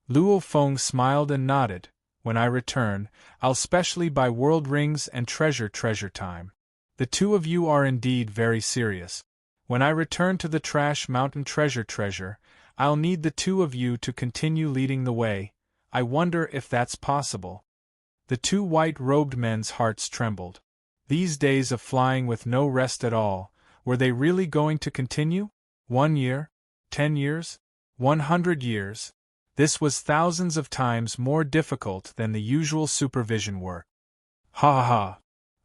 Luo Feng smiled and nodded. "When I return, I'll specially buy world rings and treasure time. The 2 of you are indeed very serious. When I return to the trash mountain treasure, I'll need the 2 of you to continue leading the way. I wonder if that's possible." The 2 white-robed men's hearts trembled. These days of flying with no rest at all, were they really going to continue? 1 year? 10 years? 100 years? This was thousands of times more difficult than the usual supervision work. "Ha ha ha!"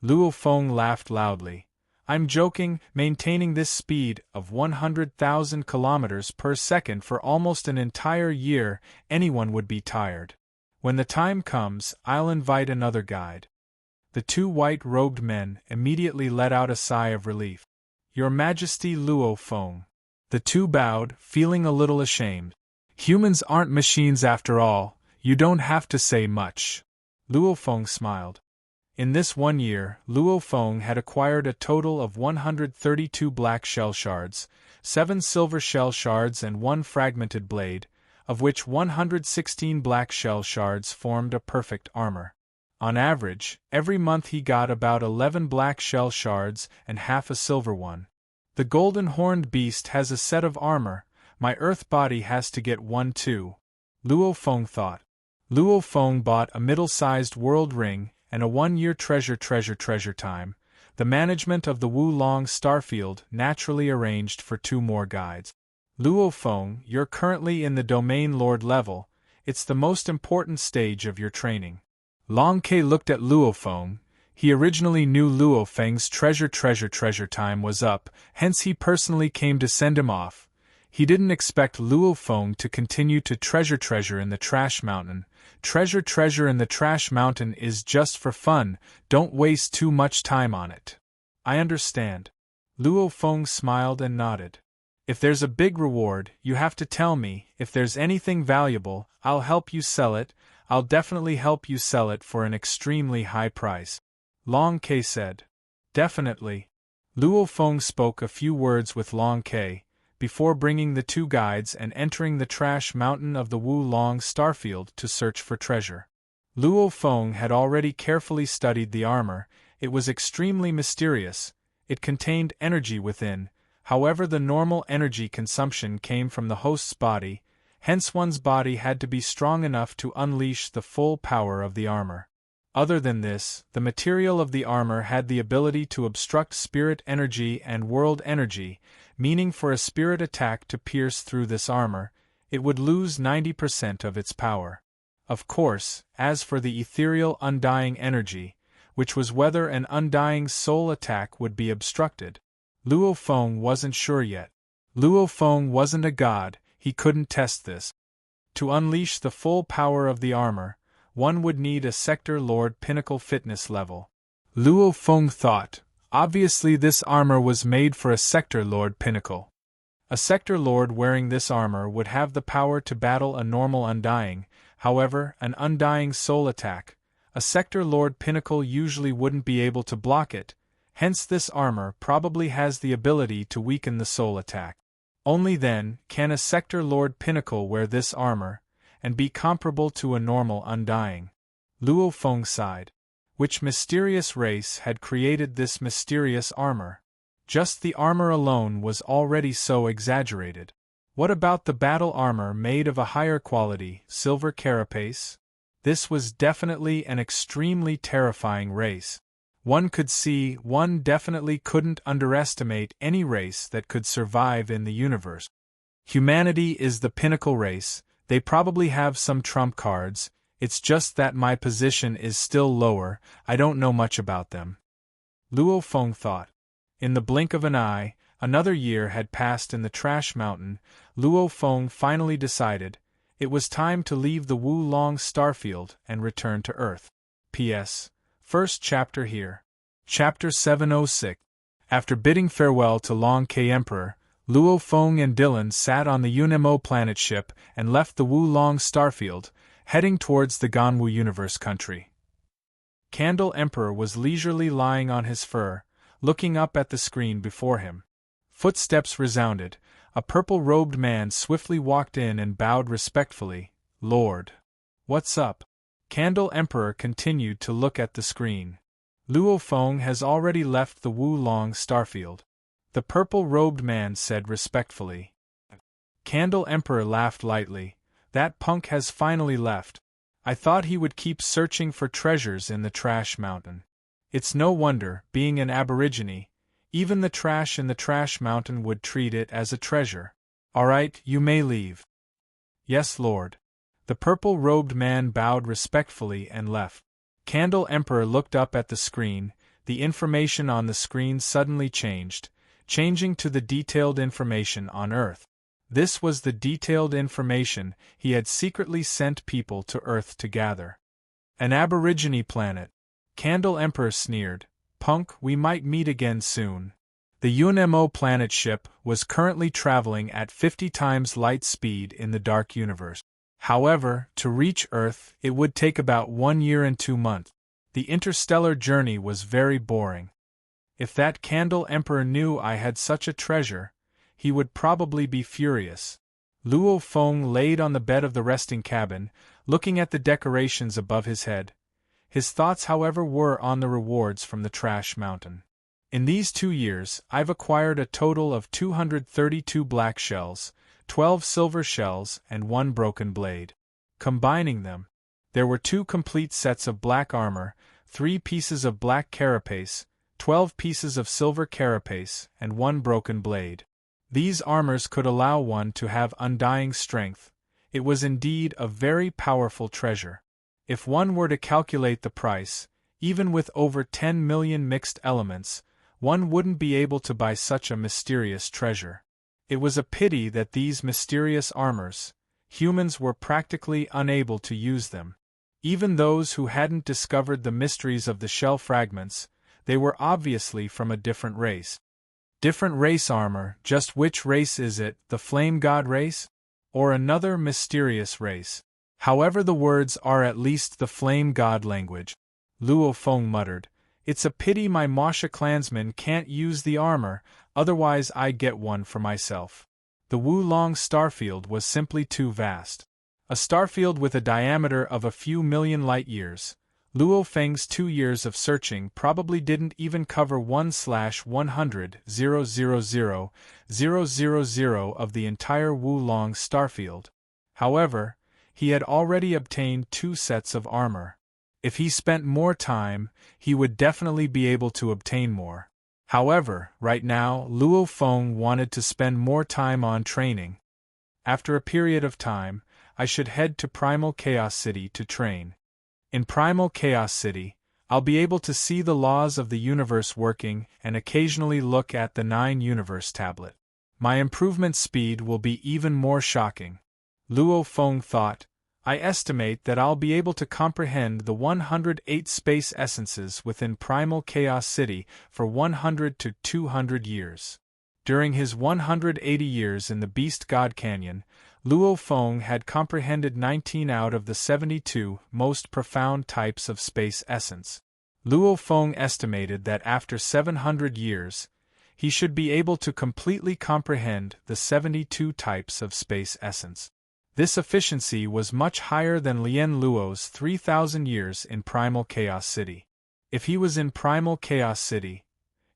Luo Feng laughed loudly. I'm joking, maintaining this speed of 100,000 kilometers per second for almost an entire year, anyone would be tired. When the time comes, I'll invite another guide. The two white-robed men immediately let out a sigh of relief. Your Majesty Luo Feng. The two bowed, feeling a little ashamed. Humans aren't machines after all, you don't have to say much. Luo Feng smiled. In this 1 year, Luo Feng had acquired a total of 132 black shell shards, 7 silver shell shards and 1 fragmented blade, of which 116 black shell shards formed a perfect armor. On average, every month he got about 11 black shell shards and half a silver one. The golden horned beast has a set of armor, my earth body has to get one too. Luo Feng thought. Luo Feng bought a middle-sized world ring and a 1-year treasure time. The management of the Wulong starfield naturally arranged for 2 more guides. Luo Feng, you're currently in the domain lord level, it's the most important stage of your training. Long Ke looked at Luo Feng. He originally knew Luo Feng's treasure time was up, hence he personally came to send him off. He didn't expect Luo Feng to continue to treasure in the Trash Mountain. Treasure in the Trash Mountain is just for fun, don't waste too much time on it. I understand. Luo Feng smiled and nodded. If there's a big reward, you have to tell me. If there's anything valuable, I'll help you sell it. I'll definitely help you sell it for an extremely high price. Long Ke said. Definitely. Luo Feng spoke a few words with Long Ke before bringing the 2 guides and entering the Trash Mountain of the Wulong starfield to search for treasure. Luo Feng had already carefully studied the armor. It was extremely mysterious. It contained energy within, however the normal energy consumption came from the host's body, hence one's body had to be strong enough to unleash the full power of the armor. Other than this, the material of the armor had the ability to obstruct spirit energy and world energy, meaning for a spirit attack to pierce through this armor, it would lose 90% of its power. Of course, as for the ethereal undying energy, which was whether an undying soul attack would be obstructed, Luo Feng wasn't sure yet. Luo Feng wasn't a god, he couldn't test this. To unleash the full power of the armor, one would need a Sector Lord Pinnacle fitness level. Luo Feng thought, obviously this armor was made for a Sector Lord Pinnacle. A Sector Lord wearing this armor would have the power to battle a normal Undying, however, an Undying soul attack, a Sector Lord Pinnacle usually wouldn't be able to block it, hence this armor probably has the ability to weaken the soul attack. Only then can a Sector Lord Pinnacle wear this armor, and be comparable to a normal Undying. Luo Feng sighed. Which mysterious race had created this mysterious armor? Just the armor alone was already so exaggerated. What about the battle armor made of a higher quality, silver carapace? This was definitely an extremely terrifying race. One definitely couldn't underestimate any race that could survive in the universe. Humanity is the pinnacle race. They probably have some trump cards, it's just that my position is still lower, I don't know much about them. Luo Feng thought. In the blink of an eye, another year had passed in the Trash Mountain. Luo Feng finally decided it was time to leave the Wulong starfield and return to Earth. P.S. First chapter here. Chapter 706. After bidding farewell to Long Ke Emperor, Luo Feng and Dylan sat on the Unmo planet ship and left the Wulong starfield, heading towards the Ganwu universe country. Candle Emperor was leisurely lying on his fur, looking up at the screen before him. Footsteps resounded. A purple-robed man swiftly walked in and bowed respectfully. Lord. What's up? Candle Emperor continued to look at the screen. Luo Feng has already left the Wulong starfield. The purple-robed man said respectfully. Candle Emperor laughed lightly. That punk has finally left. I thought he would keep searching for treasures in the Trash Mountain. It's no wonder, being an aborigine, even the trash in the Trash Mountain would treat it as a treasure. All right, you may leave. Yes, Lord. The purple-robed man bowed respectfully and left. Candle Emperor looked up at the screen, the information on the screen suddenly changed, changing to the detailed information on Earth. This was the detailed information he had secretly sent people to Earth to gather. An Aborigine planet. Candle Emperor sneered. Punk, we might meet again soon. The UNMO planet ship was currently traveling at 50 times light speed in the dark universe. However, to reach Earth, it would take about 1 year and 2 months. The interstellar journey was very boring. If that Candle Emperor knew I had such a treasure, he would probably be furious. Luo Feng laid on the bed of the resting cabin, looking at the decorations above his head. His thoughts, however, were on the rewards from the trash mountain. In these 2 years, I've acquired a total of 232 black shells, 12 silver shells, and 1 broken blade. Combining them, there were 2 complete sets of black armor, 3 pieces of black carapace, 12 pieces of silver carapace, and 1 broken blade. These armors could allow one to have undying strength. It was indeed a very powerful treasure. If one were to calculate the price, even with over 10 million mixed elements, one wouldn't be able to buy such a mysterious treasure. It was a pity that these mysterious armors, humans were practically unable to use them. Even those who hadn't discovered the mysteries of the shell fragments, they were obviously from a different race. Different race armor, just which race is it, the Flame God race? Or another mysterious race? However, the words are at least the Flame God language. Luo Feng muttered, "It's a pity my Masha clansmen can't use the armor, otherwise I'd get one for myself." The Wulong starfield was simply too vast. A starfield with a diameter of a few million light-years. Luo Feng's 2 years of searching probably didn't even cover 1/100,000,000 of the entire Wulong starfield. However, he had already obtained 2 sets of armor. If he spent more time, he would definitely be able to obtain more. However, right now, Luo Feng wanted to spend more time on training. After a period of time, I should head to Primal Chaos City to train. In Primal Chaos City, I'll be able to see the laws of the universe working and occasionally look at the 9 Universe tablet. My improvement speed will be even more shocking. Luo Feng thought, I estimate that I'll be able to comprehend the 108 space essences within Primal Chaos City for 100 to 200 years. During his 180 years in the Beast God Canyon, Luo Feng had comprehended 19 out of the 72 most profound types of space essence. Luo Feng estimated that after 700 years, he should be able to completely comprehend the 72 types of space essence. This efficiency was much higher than Lien Luo's 3,000 years in Primal Chaos City. If he was in Primal Chaos City,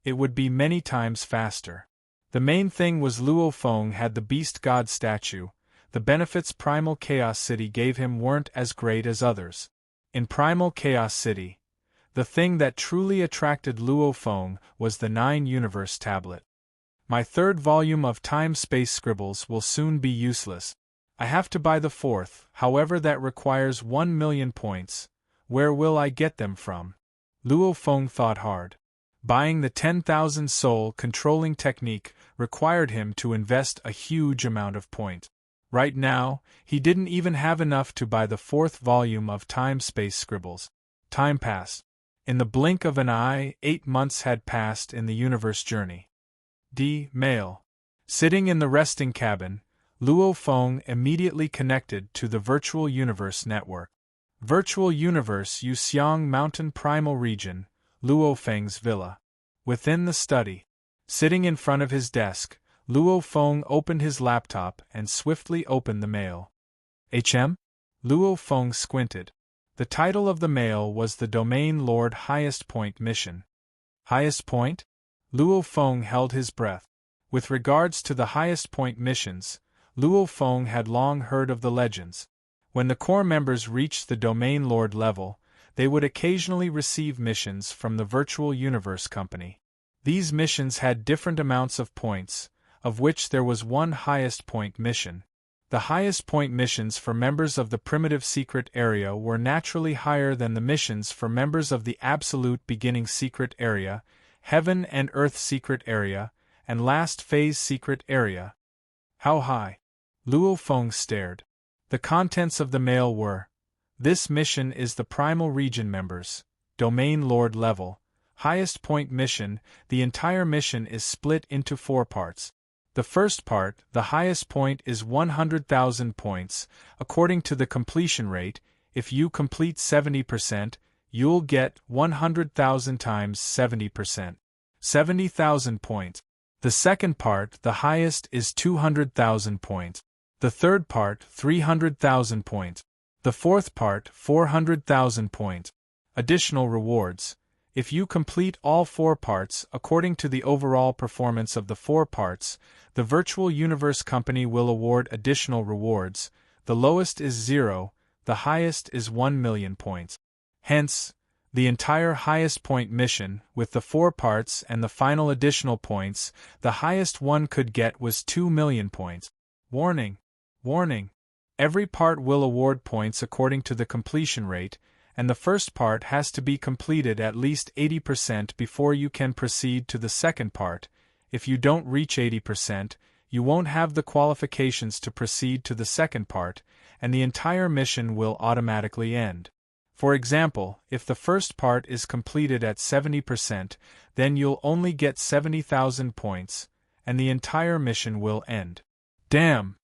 it would be many times faster. The main thing was Luo Feng had the Beast God statue. The benefits Primal Chaos City gave him weren't as great as others. In Primal Chaos City, the thing that truly attracted Luo Feng was the 9 Universe tablet. My 3rd volume of time-space scribbles will soon be useless. I have to buy the 4th, however that requires 1 million points. Where will I get them from? Luo Feng thought hard. Buying the 10,000 soul controlling technique required him to invest a huge amount of points. Right now, he didn't even have enough to buy the 4th volume of time-space scribbles. Time passed. In the blink of an eye, 8 months had passed in the universe journey. Mail. Sitting in the resting cabin, Luo Feng immediately connected to the Virtual Universe network. Virtual Universe Yuxiang Mountain Primal Region, Luo Feng's villa. Within the study. Sitting in front of his desk, Luo Feng opened his laptop and swiftly opened the mail. HM? Luo Feng squinted. The title of the mail was the Domain Lord Highest Point Mission. Highest Point? Luo Feng held his breath. With regards to the Highest Point missions, Luo Feng had long heard of the legends. When the core members reached the Domain Lord level, they would occasionally receive missions from the Virtual Universe Company. These missions had different amounts of points, of which there was one highest point mission. The highest point missions for members of the primitive secret area were naturally higher than the missions for members of the absolute beginning secret area, heaven and earth secret area, and last phase secret area. How high? Luo Feng stared. The contents of the mail were: this mission is the primal region members, domain lord level, highest point mission. The entire mission is split into 4 parts. The first part, the highest point, is 100,000 points. According to the completion rate, if you complete 70%, you'll get 100,000 times 70%. 70,000 points. The second part, the highest, is 200,000 points. The third part, 300,000 points. The fourth part, 400,000 points. Additional rewards. If you complete all 4 parts according to the overall performance of the 4 parts, the Virtual Universe Company will award additional rewards. The lowest is 0, the highest is 1 million points. Hence, the entire highest point mission, with the 4 parts and the final additional points, the highest one could get was 2 million points. Warning! Warning! Every part will award points according to the completion rate, and the first part has to be completed at least 80% before you can proceed to the second part. If you don't reach 80%, you won't have the qualifications to proceed to the second part, and the entire mission will automatically end. For example, if the first part is completed at 70%, then you'll only get 70,000 points, and the entire mission will end. Damn!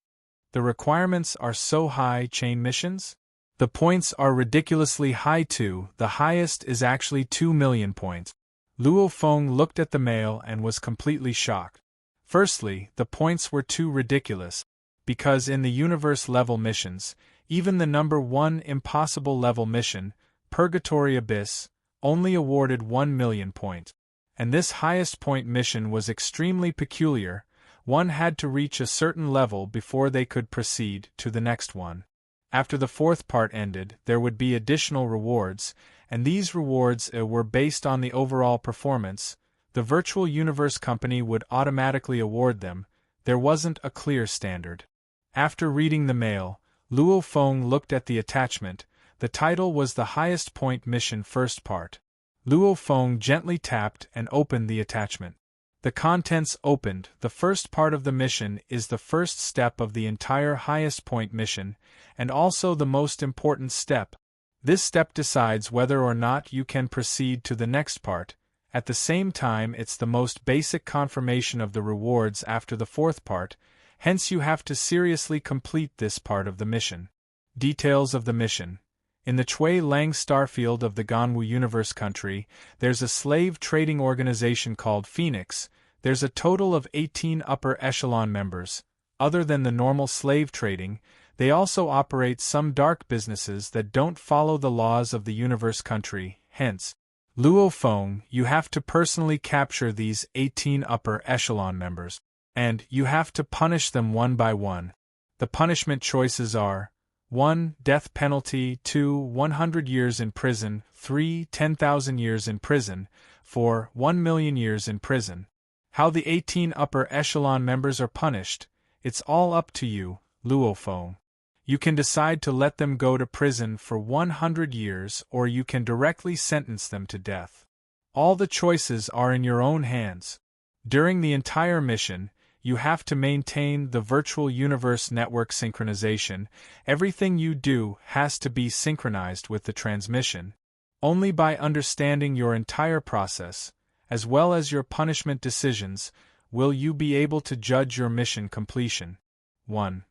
The requirements are so high. Chain missions? The points are ridiculously high too. The highest is actually 2 million points. Luo Feng looked at the mail and was completely shocked. Firstly, the points were too ridiculous, because in the universe level missions, even the number 1 impossible level mission, Purgatory Abyss, only awarded 1 million points. And this highest point mission was extremely peculiar. One had to reach a certain level before they could proceed to the next one. After the 4th part ended, there would be additional rewards, and these rewards were based on the overall performance. The Virtual Universe Company would automatically award them. There wasn't a clear standard. After reading the mail, Luo Feng looked at the attachment. The title was the highest point mission first part. Luo Feng gently tapped and opened the attachment. The contents opened. The first part of the mission is the first step of the entire highest point mission, and also the most important step. This step decides whether or not you can proceed to the next part. At the same time, it's the most basic confirmation of the rewards after the 4th part, hence you have to seriously complete this part of the mission. Details of the mission. In the Chui Lang starfield of the Ganwu Universe Country, there's a slave trading organization called Phoenix. There's a total of 18 upper echelon members. Other than the normal slave trading, they also operate some dark businesses that don't follow the laws of the Universe Country. Hence, Luo Feng, you have to personally capture these 18 upper echelon members, and you have to punish them one by one. The punishment choices are: 1. Death penalty, 2. 100 years in prison, 3. 10,000 years in prison, 4. 1 million years in prison. How the 18 upper echelon members are punished, it's all up to you, Luo Feng. You can decide to let them go to prison for 100 years, or you can directly sentence them to death. All the choices are in your own hands. During the entire mission, you have to maintain the virtual universe network synchronization. Everything you do has to be synchronized with the transmission. Only by understanding your entire process, as well as your punishment decisions, will you be able to judge your mission completion. 1.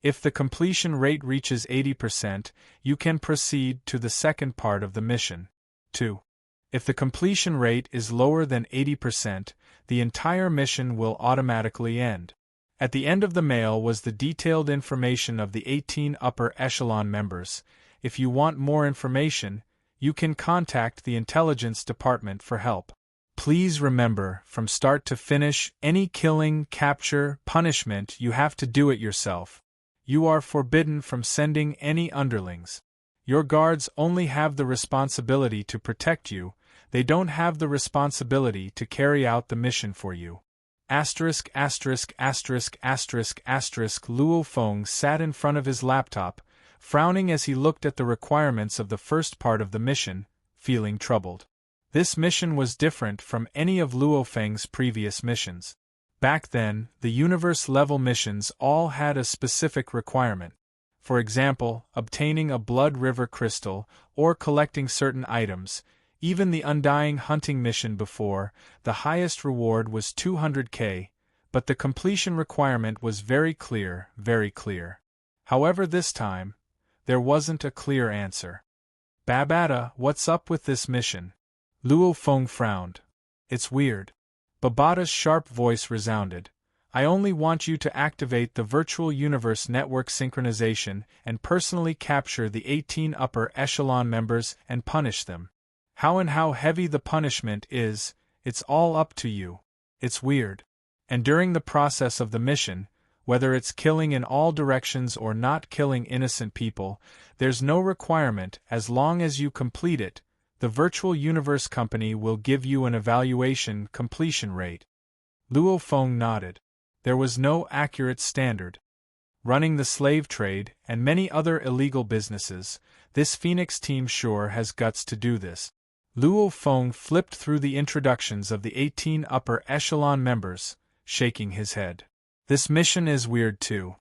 If the completion rate reaches 80%, you can proceed to the second part of the mission. 2. If the completion rate is lower than 80%, the entire mission will automatically end. At the end of the mail was the detailed information of the 18 upper echelon members. If you want more information, you can contact the intelligence department for help. Please remember, from start to finish, any killing, capture, punishment, you have to do it yourself. You are forbidden from sending any underlings. Your guards only have the responsibility to protect you. They don't have the responsibility to carry out the mission for you. Asterisk asterisk asterisk asterisk asterisk Luo Feng sat in front of his laptop, frowning as he looked at the requirements of the first part of the mission, feeling troubled. This mission was different from any of Luo Feng's previous missions. Back then, the universe-level missions all had a specific requirement. For example, obtaining a blood river crystal, or collecting certain items. Even the Undying Hunting mission before, the highest reward was 200k, but the completion requirement was very clear, very clear. However, this time, there wasn't a clear answer. Babata, what's up with this mission? Luo Feng frowned. It's weird. Babata's sharp voice resounded. I only want you to activate the Virtual Universe Network synchronization and personally capture the 18 upper echelon members and punish them. How and how heavy the punishment is, it's all up to you. It's weird. And during the process of the mission, whether it's killing in all directions or not killing innocent people, there's no requirement. As long as you complete it, the Virtual Universe Company will give you an evaluation completion rate. Luo Feng nodded. There was no accurate standard. Running the slave trade and many other illegal businesses, this Phoenix team sure has guts to do this. Luo Feng flipped through the introductions of the 18 upper echelon members, shaking his head. This mission is weird too.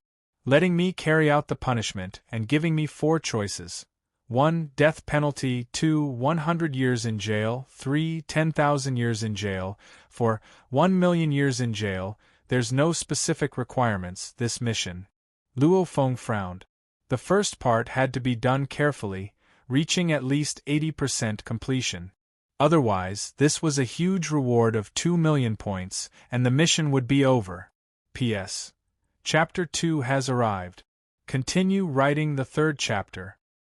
Letting me carry out the punishment and giving me 4 choices. 1. Death penalty. 2. 100 years in jail. 3. 10,000 years in jail. 4. 1 million years in jail. There's no specific requirements, this mission. Luo Feng frowned. The first part had to be done carefully, reaching at least 80% completion. Otherwise, this was a huge reward of 2 million points, and the mission would be over. P.S. Chapter 2 has arrived. Continue writing the 3rd chapter.